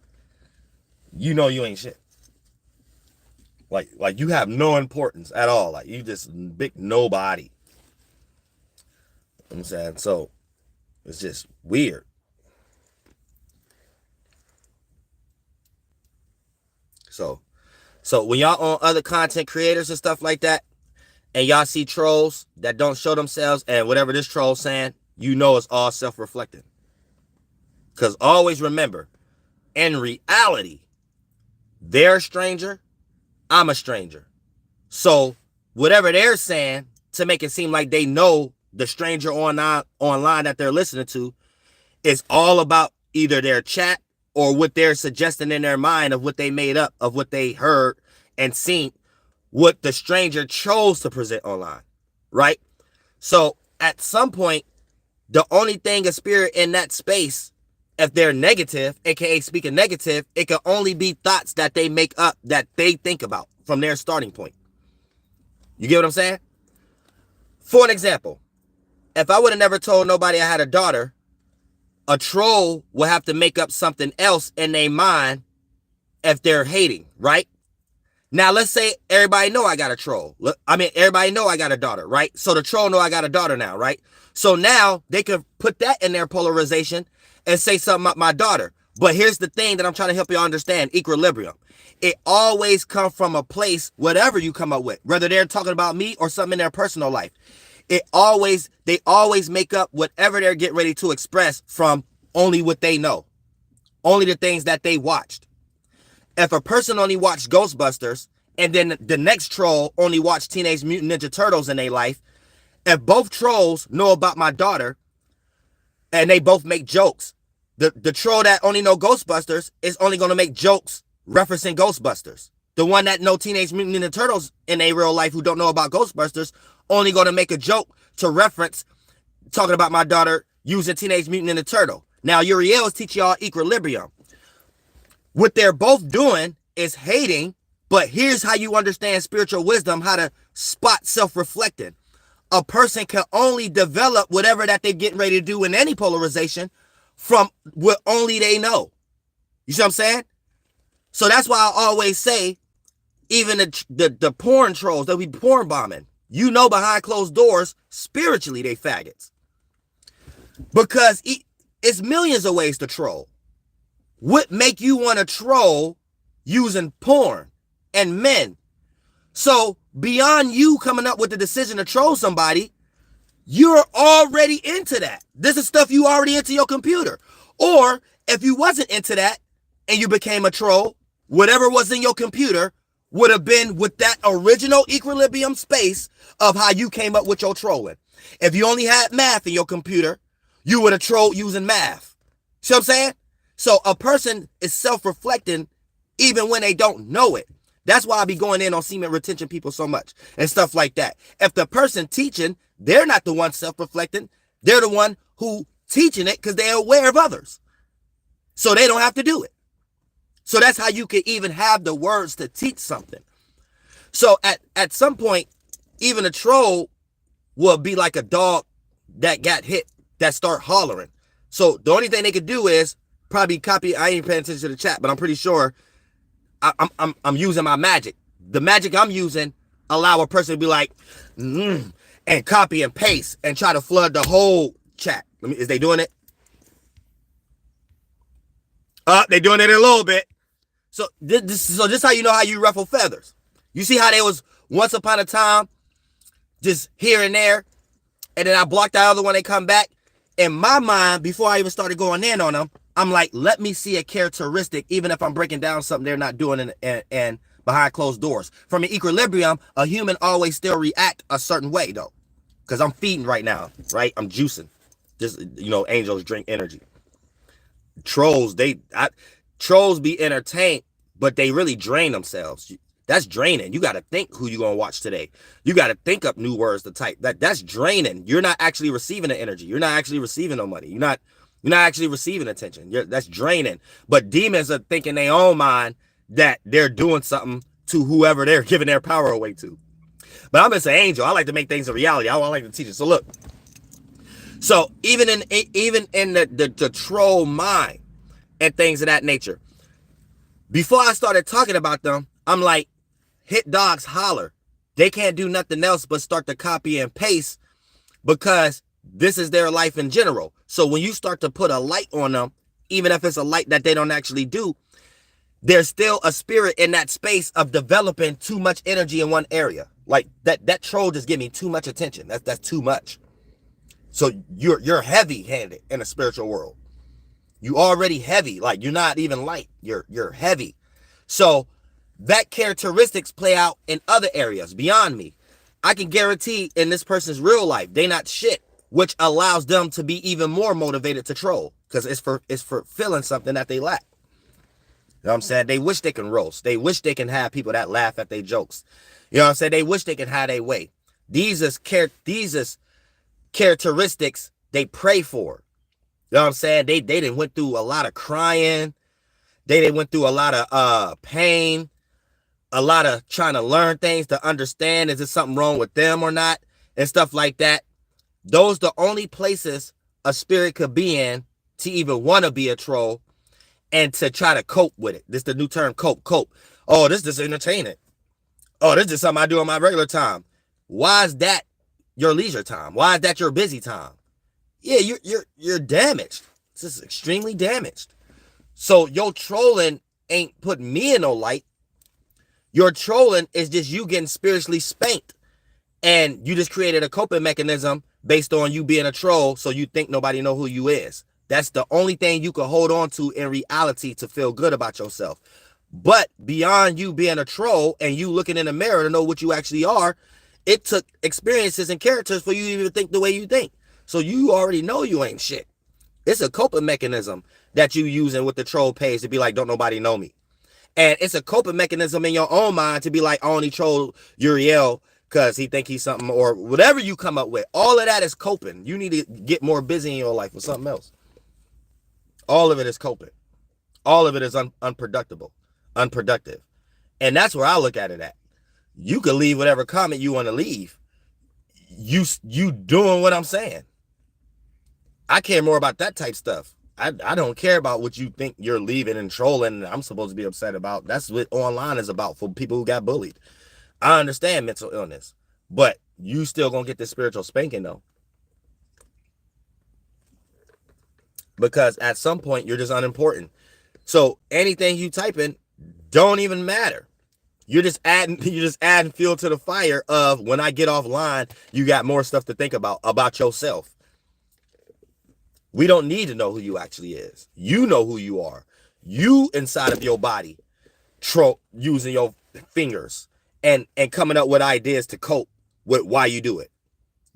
you know you ain't shit. Like you have no importance at all. Like you just big nobody. You know what I'm saying? So it's just weird. So when y'all on other content creators and stuff like that, and y'all see trolls that don't show themselves, and whatever this troll's saying, you know it's all self-reflecting. Because always remember, in reality, they're a stranger, I'm a stranger. So whatever they're saying to make it seem like they know the stranger online that they're listening to is all about either their chat or what they're suggesting in their mind of what they made up, of what they heard and seen, what the stranger chose to present online, right? So at some point, the only thing a spirit in that space, if they're negative, aka speaking negative, it can only be thoughts that they make up, that they think about from their starting point. You get what I'm saying? For an example, if I would have never told nobody I had a daughter, a troll will have to make up something else in their mind if they're hating, right? Now, let's say everybody know I got a troll. Everybody know I got a daughter, right? So the troll know I got a daughter now, right? So now they could put that in their polarization and say something about my daughter. But here's the thing that I'm trying to help you understand, equilibrium. It always comes from a place, whatever you come up with, whether they're talking about me or something in their personal life. They always make up whatever they're getting ready to express from only what they know, only the things that they watched. If a person only watched Ghostbusters and then the next troll only watched Teenage Mutant Ninja Turtles in their life, if both trolls know about my daughter and they both make jokes, the troll that only know Ghostbusters is only going to make jokes referencing Ghostbusters. The one that know Teenage Mutant Ninja Turtles in their real life who don't know about Ghostbusters only going to make a joke to reference talking about my daughter using Teenage Mutant Ninja Turtle. Now, Uriel is teaching y'all equilibrium. What they're both doing is hating, but here's how you understand spiritual wisdom, how to spot self-reflecting. A person can only develop whatever that they're getting ready to do in any polarization from what only they know. You see what I'm saying? So that's why I always say, even the porn trolls, they'll be porn bombing. You know, behind closed doors, spiritually, they faggots. Because it's millions of ways to troll. What make you want to troll using porn and men? So beyond you coming up with the decision to troll somebody, you're already into that. This is stuff you already into your computer. Or if you wasn't into that and you became a troll, whatever was in your computer would have been with that original equilibrium space of how you came up with your trolling. If you only had math in your computer, you would have trolled using math. See what I'm saying? So a person is self-reflecting even when they don't know it. That's why I be going in on semen retention people so much and stuff like that. If the person teaching, they're not the one self-reflecting. They're the one who teaching it because they're aware of others. So they don't have to do it. So that's how you can even have the words to teach something. So at some point, even a troll will be like a dog that got hit, that start hollering. So the only thing they could do is probably copy. I ain't paying attention to the chat, but I'm pretty sure I'm using my magic. The magic I'm using allow a person to be like, and copy and paste and try to flood the whole chat. Is they doing it? They doing it a little bit. So this is how you know how you ruffle feathers. You see how they was once upon a time, just here and there, and then I blocked the other one, they come back. In my mind, before I even started going in on them, I'm like, let me see a characteristic, even if I'm breaking down something they're not doing and behind closed doors. From an equilibrium, a human always still react a certain way, though. Because I'm feeding right now, right? I'm juicing. Just, angels drink energy. Trolls be entertained, but they really drain themselves. That's draining. You got to think who you're going to watch today. You got to think up new words to type. That's draining. You're not actually receiving the energy. You're not actually receiving no money. You're not You're not actually receiving attention. That's draining. But demons are thinking in their own mind that they're doing something to whoever they're giving their power away to. But I'm just an angel. I like to make things a reality. I like to teach it. So look. So even in the troll mind and things of that nature, before I started talking about them, I'm like, hit dogs holler. They can't do nothing else but start to copy and paste because this is their life in general. So when you start to put a light on them, even if it's a light that they don't actually do, there's still a spirit in that space of developing too much energy in one area. Like that troll just give me too much attention. That's too much. So you're heavy-handed in a spiritual world. You already heavy. Like you're not even light. You're heavy. So that characteristics play out in other areas beyond me. I can guarantee in this person's real life, they not shit, which allows them to be even more motivated to troll because it's for feeling something that they lack. You know what I'm saying? They wish they can roast. They wish they can have people that laugh at their jokes. You know what I'm saying? They wish they can have their way. These is characteristics they pray for. You know what I'm saying? They done went through a lot of crying. They went through a lot of pain, a lot of trying to learn things to understand is there something wrong with them or not, and stuff like that. Those the only places a spirit could be in to even want to be a troll and to try to cope with it. This is the new term, cope. Oh, this is entertainment. Oh, this is something I do on my regular time. Why is that your leisure time? Why is that your busy time? Yeah, you're damaged. This is extremely damaged. So your trolling ain't putting me in no light. Your trolling is just you getting spiritually spanked. And you just created a coping mechanism based on you being a troll so you think nobody know who you is. That's the only thing you can hold on to in reality to feel good about yourself. But beyond you being a troll and you looking in the mirror to know what you actually are, it took experiences and characters for you to even think the way you think. So you already know you ain't shit. It's a coping mechanism that you using with the troll page to be like, don't nobody know me. And it's a coping mechanism in your own mind to be like, I only troll Uriel because he think he's something or whatever you come up with. All of that is coping. You need to get more busy in your life with something else. All of it is coping. All of it is unproductive. And that's where I look at it at. You can leave whatever comment you want to leave. You doing what I'm saying. I care more about that type stuff. I don't care about what you think you're leaving and trolling and I'm supposed to be upset about. That's what online is about for people who got bullied. I understand mental illness, but you still gonna get this spiritual spanking though. Because at some point you're just unimportant. So anything you type in don't even matter. You're just adding fuel to the fire of when I get offline, you got more stuff to think about yourself. We don't need to know who you actually is. You know who you are. You inside of your body, using your fingers and coming up with ideas to cope with why you do it.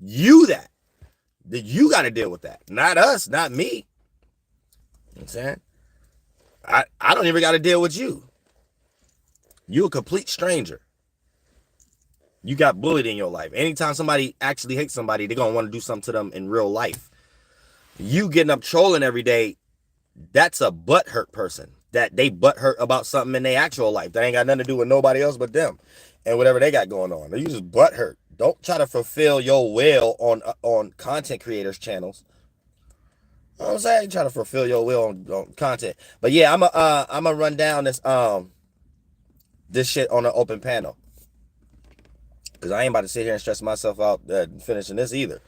You got to deal with that. Not us, not me. You know what I'm saying? I don't even got to deal with you. You a complete stranger. You got bullied in your life. Anytime somebody actually hates somebody, they're going to want to do something to them in real life. You getting up trolling every day, that's a butthurt person. That they butthurt about something in their actual life. That ain't got nothing to do with nobody else but them. And whatever they got going on. You just butthurt. Don't try to fulfill your will on content creators' channels. You know what I'm saying? You try to fulfill your will on content. But yeah, I'm gonna run down this shit on an open panel. Because I ain't about to sit here and stress myself out finishing this either.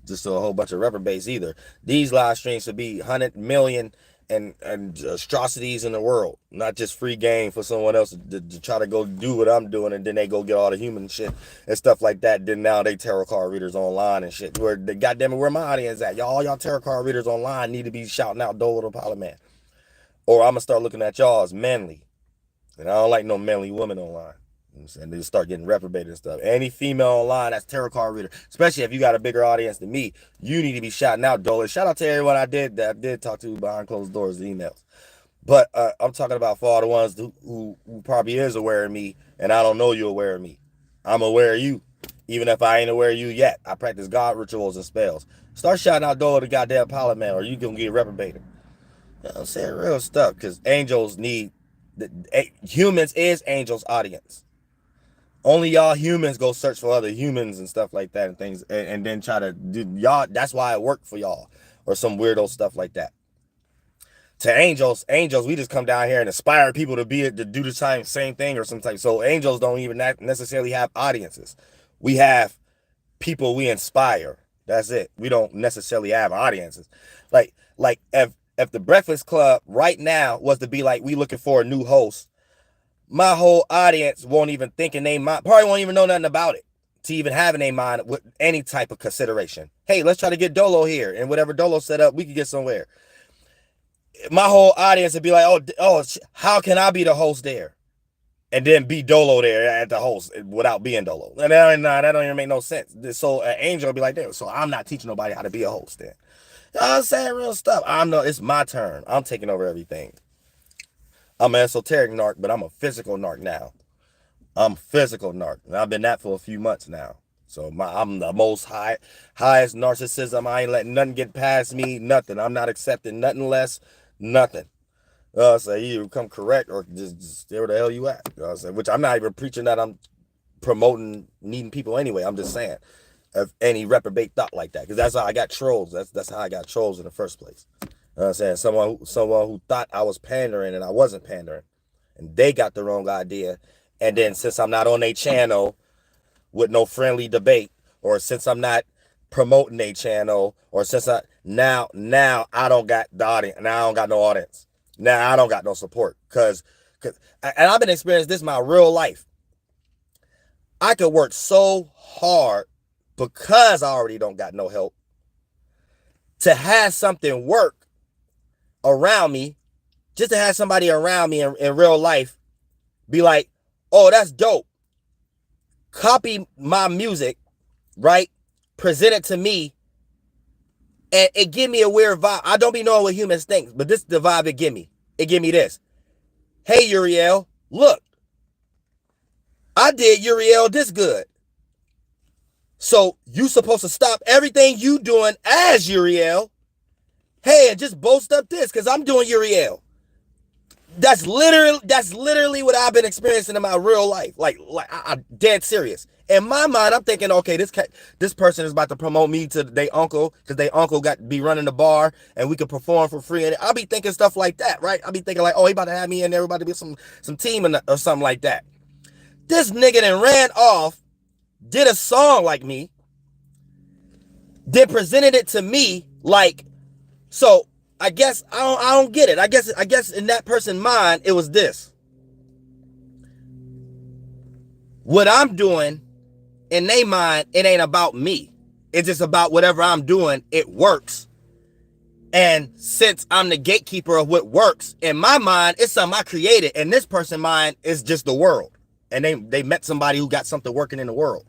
Just a whole bunch of reprobates either. These live streams should be 100 million and atrocities in the world. Not just free game for someone else to try to go do what I'm doing and then they go get all the human shit and stuff like that. Then now they tarot card readers online and shit. Where the goddamn it, where my audience at? Y'all tarot card readers online need to be shouting out Dole the Pilot Man. Or I'm gonna start looking at y'all as manly. And I don't like no manly women online. And they just start getting reprobated and stuff. Any female online that's tarot card reader, especially if you got a bigger audience than me, you need to be shouting out Dole. Shout out to everyone I did talk to behind closed doors, emails. But I'm talking about for all the ones who probably is aware of me, and I don't know you're aware of me. I'm aware of you. Even if I ain't aware of you yet, I practice God rituals and spells. Start shouting out Dolo the goddamn pilot man, or you gonna get reprobated. You know what I'm saying? Real stuff, because angels need, humans is angels' audience. Only y'all humans go search for other humans and stuff like that and things, and then try to do y'all. That's why it worked for y'all, or some weirdo stuff like that. To angels, we just come down here and inspire people to do the same thing or something. So angels don't even necessarily have audiences. We have people we inspire. That's it. We don't necessarily have audiences. Like if the Breakfast Club right now was to be like, we looking for a new host, my whole audience won't even think in their mind, probably won't even know nothing about it to even have in their mind with any type of consideration. Hey, let's try to get Dolo here, and whatever Dolo set up, we could get somewhere. My whole audience would be like, oh, how can I be the host there? And then be Dolo there at the host without being Dolo. And that don't even make no sense. So an angel will be like, so I'm not teaching nobody how to be a host then. You know what I'm saying? Real stuff. It's my turn. I'm taking over everything. I'm an esoteric narc, but I'm a physical narc now. I'm a physical narc, and I've been that for a few months now. So I'm the most highest narcissism. I ain't letting nothing get past me. Nothing. I'm not accepting nothing less. Nothing. So you come correct or just stay where the hell you at. You know what I'm saying? Which I'm not even preaching that I'm promoting needing people anyway. I'm just saying of any reprobate thought like that, because that's how I got trolls. That's how I got trolls in the first place. You know what I'm saying? Someone who thought I was pandering and I wasn't pandering, and they got the wrong idea. And then since I'm not on their channel with no friendly debate, or since I'm not promoting their channel, or since now I don't got the audience. Now I don't got no audience. Now I don't got no support. And I've been experiencing this in my real life. I could work so hard because I already don't got no help to have something work around me, just to have somebody around me in real life be like, oh, that's dope. Copy my music, right? Present it to me, and it give me a weird vibe. I don't be knowing what humans think, but this is the vibe it give me. It give me this. Hey, Uriel, look. I did Uriel this good. So you supposed to stop everything you doing as Uriel. Hey, and just boast up this, because I'm doing Uriel. That's literally what I've been experiencing in my real life. Like I'm dead serious. In my mind, I'm thinking, okay, this person is about to promote me to their uncle, because their uncle got to be running the bar and we could perform for free. And I'll be thinking stuff like that, right? I'll be thinking like, oh, he about to have me in there, about to be some team or something like that. This nigga then ran off, did a song like me, then presented it to me like, so I guess I don't get it. I guess in that person's mind, it was this. What I'm doing, in their mind, it ain't about me. It's just about whatever I'm doing, it works. And since I'm the gatekeeper of what works, in my mind, it's something I created. And this person's mind is just the world. And they met somebody who got something working in the world.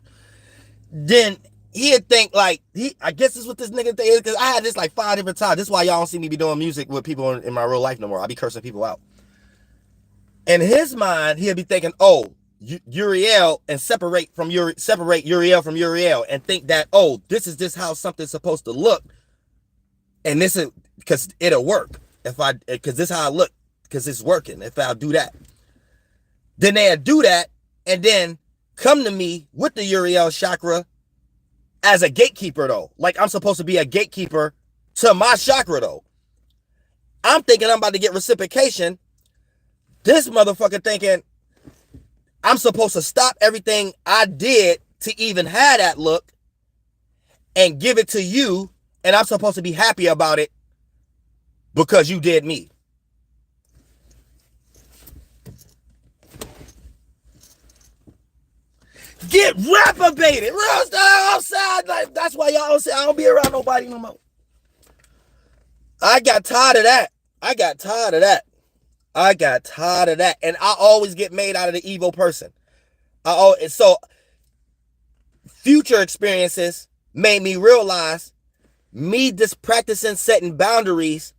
Then he'd think like, I guess this is what this nigga think is, because I had this like 5 different times. This is why y'all don't see me be doing music with people in my real life no more. I be cursing people out. In his mind, he'd be thinking, oh, Uriel, and separate Uriel from Uriel, and think that, oh, this is just how something's supposed to look, and this is because it'll work because this is how I look, because it's working if I'll do that. Then they'll do that and then come to me with the Uriel chakra as a gatekeeper though. Like I'm supposed to be a gatekeeper to my chakra though. I'm thinking I'm about to get reciprocation. This motherfucker thinking I'm supposed to stop everything I did to even have that look and give it to you, and I'm supposed to be happy about it because you did me. Get reprobated. Real stuff outside. Like, that's why y'all don't say I don't be around nobody no more. I got tired of that. And I always get made out of the evil person. So future experiences made me realize me just practicing setting boundaries,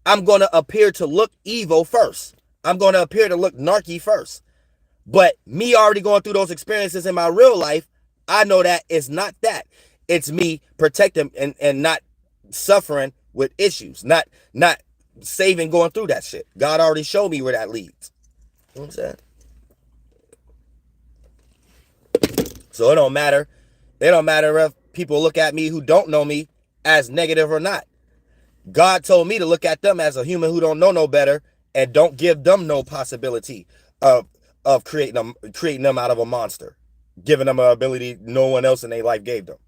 I'm going to appear to look evil first. I'm going to appear to look narky first. But me already going through those experiences in my real life, I know that it's not that. It's me protecting and not suffering with issues, not saving going through that shit. God already showed me where that leads. You know what I'm saying? So it don't matter. It don't matter if people look at me who don't know me as negative or not. God told me to look at them as a human who don't know no better and don't give them no possibility of creating them out of a monster, giving them an ability no one else in their life gave them.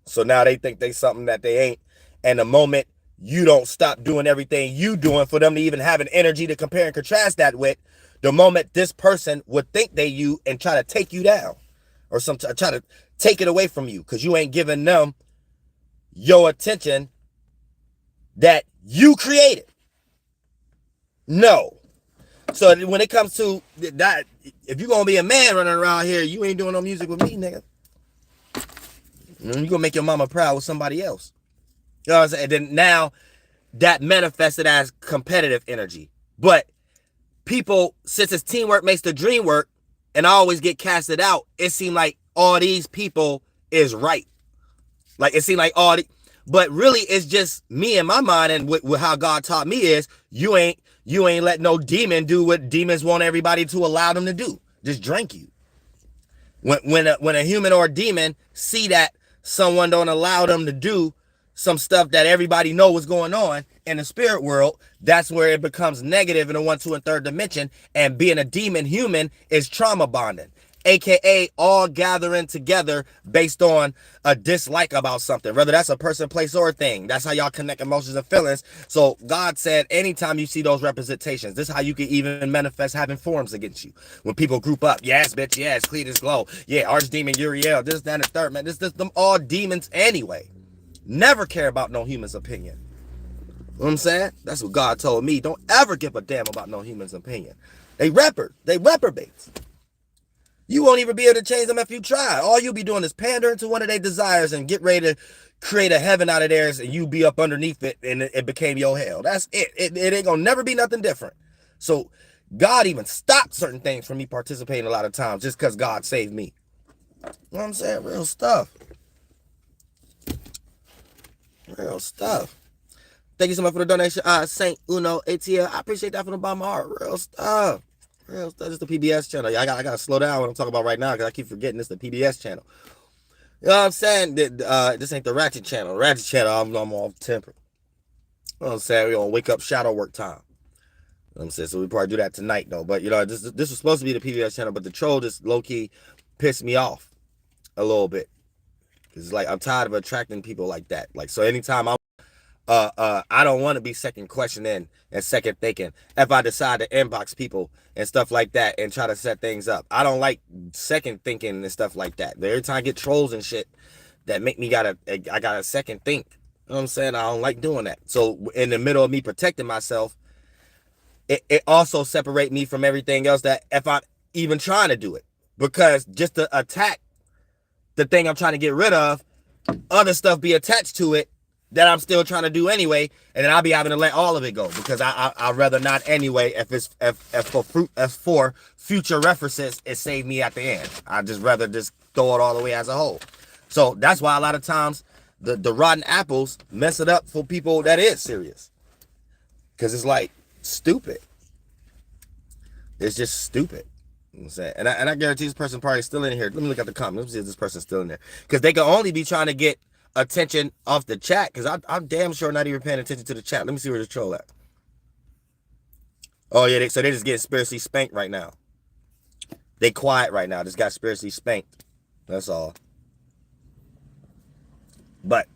So now they think they something that they ain't. And the moment you don't stop doing everything you doing for them to even have an energy to compare and contrast that with, the moment this person would think they you and try to take you down or try to take it away from you because you ain't giving them your attention that you created. No. So when it comes to that, if you're going to be a man running around here, you ain't doing no music with me, nigga. You're going to make your mama proud with somebody else. You know what I'm saying? And then now that manifested as competitive energy. But people, since it's teamwork makes the dream work, and I always get casted out, it seemed like all these people is right. Like it seemed like but really it's just me in my mind, and with how God taught me is you ain't let no demon do what demons want everybody to allow them to do. Just drink you. When a human or a demon see that someone don't allow them to do some stuff that everybody know what's going on in the spirit world, that's where it becomes negative in the 1, 2, and 3rd dimension. And being a demon human is trauma bonding, aka all gathering together based on a dislike about something, whether that's a person, place, or a thing. That's how y'all connect emotions and feelings. So God said anytime you see those representations, this is how you can even manifest having forms against you. When people group up, yes bitch, yes Cletus Glow, yeah Archdemon Uriel, this, that, and the third, man, this them all demons anyway. Never care about no human's opinion. You know what I'm saying? That's what God told me. Don't ever give a damn about no human's opinion. They reprobates. You won't even be able to change them if you try. All you'll be doing is pandering to one of their desires and get ready to create a heaven out of theirs, and you be up underneath it, and it became your hell. That's it. It ain't gonna never be nothing different. So God even stopped certain things from me participating a lot of times just because God saved me. You know what I'm saying? Real stuff. Real stuff. Thank you so much for the donation. Saint Uno ATL. I appreciate that from the bottom of my heart. Real stuff. Real stuff. This is the PBS channel. I gotta slow down what I'm talking about right now because I keep forgetting this is the PBS channel. You know what I'm saying? This ain't the Ratchet channel. Ratchet channel, I'm off temper. You know what I'm saying? We're gonna wake up shadow work time. You know what I'm saying? So we probably do that tonight though. But you know, this was supposed to be the PBS channel, but the troll just low-key pissed me off a little bit. It's like I'm tired of attracting people like that. Like, so anytime I don't want to be second questioning and second thinking if I decide to inbox people and stuff like that and try to set things up. I don't like second thinking and stuff like that. Every time I get trolls and shit that make me I gotta second think. You know what I'm saying? I don't like doing that. So in the middle of me protecting myself, it also separate me from everything else that if I'm even trying to do it. Because just to attack the thing I'm trying to get rid of, other stuff be attached to it that I'm still trying to do anyway, and then I'll be having to let all of it go because I'd rather not anyway. If for future references, it saved me at the end. I'd just rather just throw it all away as a whole. So that's why a lot of times the rotten apples mess it up for people that is serious, because it's like stupid. It's just stupid. You know what I'm saying? And I guarantee this person probably still in here. Let me look at the comments. Let me see if this person's still in there, because they can only be trying to get attention off the chat, because I'm damn sure not even paying attention to the chat. Let me see where the troll at. Oh yeah, so they just getting spiritually spanked right now. They quiet right now. Just got spiritually spanked. That's all. But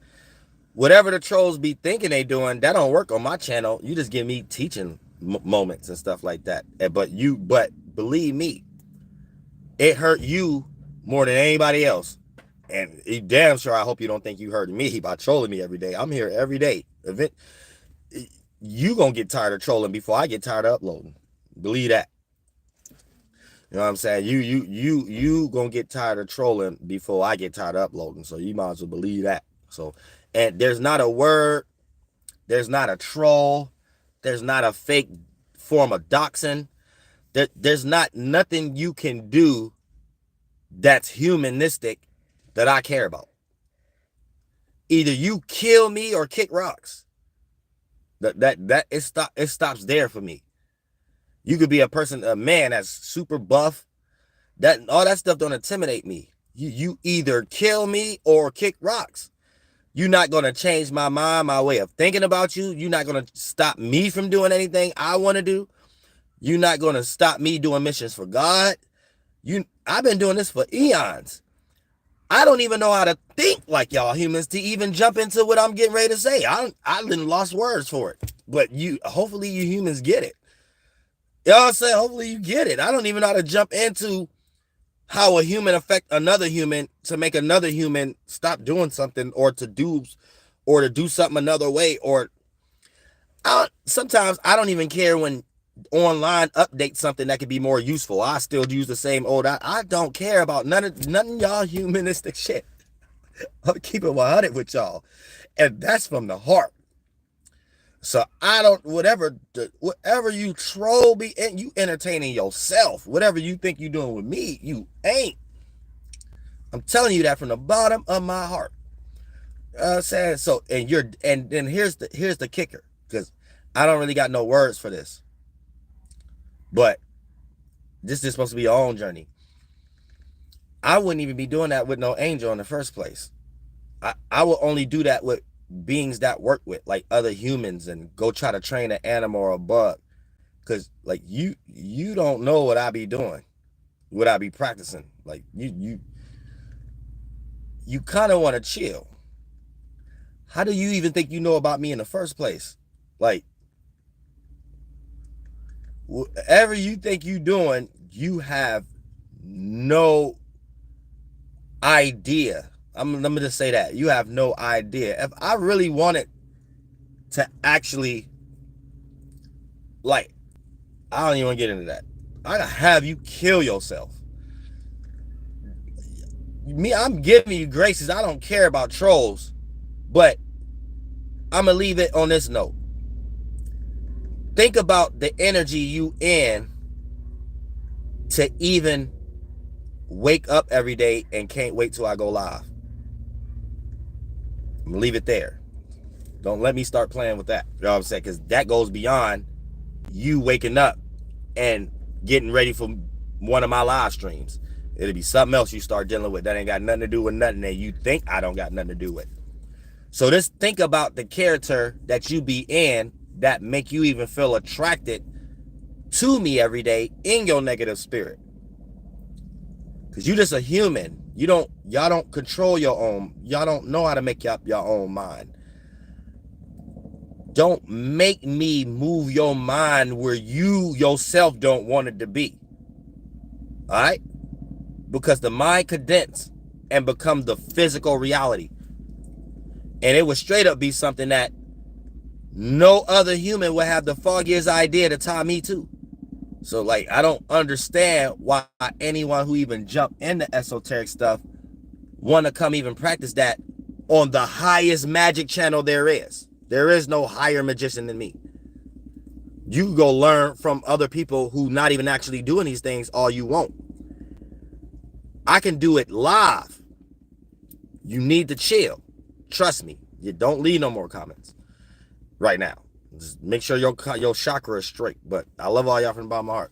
whatever the trolls be thinking they doing, that don't work on my channel. You just give me teaching moments and stuff like that. But believe me, it hurt you more than anybody else. And damn sure I hope you don't think you hurt me by trolling me every day. I'm here every day. You gonna get tired of trolling before I get tired of uploading. Believe that. You know what I'm saying? You gonna get tired of trolling before I get tired of uploading. So you might as well believe that. So, and there's not a word, there's not a troll, there's not a fake form of doxing. There's not nothing you can do that's humanistic that I care about. Either you kill me or kick rocks. It stops there for me. You could be a man that's super buff. That all that stuff don't intimidate me. You either kill me or kick rocks. You're not going to change my mind, my way of thinking about you. You're not going to stop me from doing anything I want to do. You're not going to stop me doing missions for God. I've been doing this for eons. I don't even know how to think like y'all humans to even jump into what I'm getting ready to say. I done lost words for it. But hopefully you humans get it. Y'all say, hopefully you get it. I don't even know how to jump into how a human affect another human to make another human stop doing something or to do something another way. Or sometimes I don't even care when online update something that could be more useful. I still use the same old. I don't care about none of y'all humanistic shit. I'll keep it 100 with y'all, and that's from the heart. So I don't, whatever you troll be, and you entertaining yourself. Whatever you think you doing with me, you ain't. I'm telling you that from the bottom of my heart. Saying so, and then here's the kicker, because I don't really got no words for this, but this is supposed to be your own journey. I wouldn't even be doing that with no angel in the first place. I will only do that with beings that work with, like other humans, and go try to train an animal or a bug, because like you don't know what I be doing, what I be practicing. Like you kind of want to chill. How do you even think you know about me in the first place? Like, whatever you think you doing, you have no idea. Let me just say that. You have no idea. If I really wanted to actually, like, I don't even want to get into that. I gotta have you kill yourself. I'm giving you graces. I don't care about trolls. But I'm gonna leave it on this note. Think about the energy you in to even wake up every day and can't wait till I go live. I'm gonna leave it there. Don't let me start playing with that. You know what I'm saying? Because that goes beyond you waking up and getting ready for one of my live streams. It'll be something else you start dealing with that ain't got nothing to do with nothing that you think I don't got nothing to do with. So just think about the character that you be in that make you even feel attracted to me every day in your negative spirit. Because you just a human. Y'all don't control your own. Y'all don't know how to make up your own mind. Don't make me move your mind where you yourself don't want it to be. All right? Because the mind condense and become the physical reality. And it would straight up be something that no other human would have the foggiest idea to tie me to. So, like, I don't understand why anyone who even jump into esoteric stuff want to come even practice that on the highest magic channel there is. There is no higher magician than me. You go learn from other people who not even actually doing these things all you want. I can do it live. You need to chill. Trust me. You don't leave no more comments right now. Just make sure your chakra is straight. But I love all y'all from the bottom of my heart.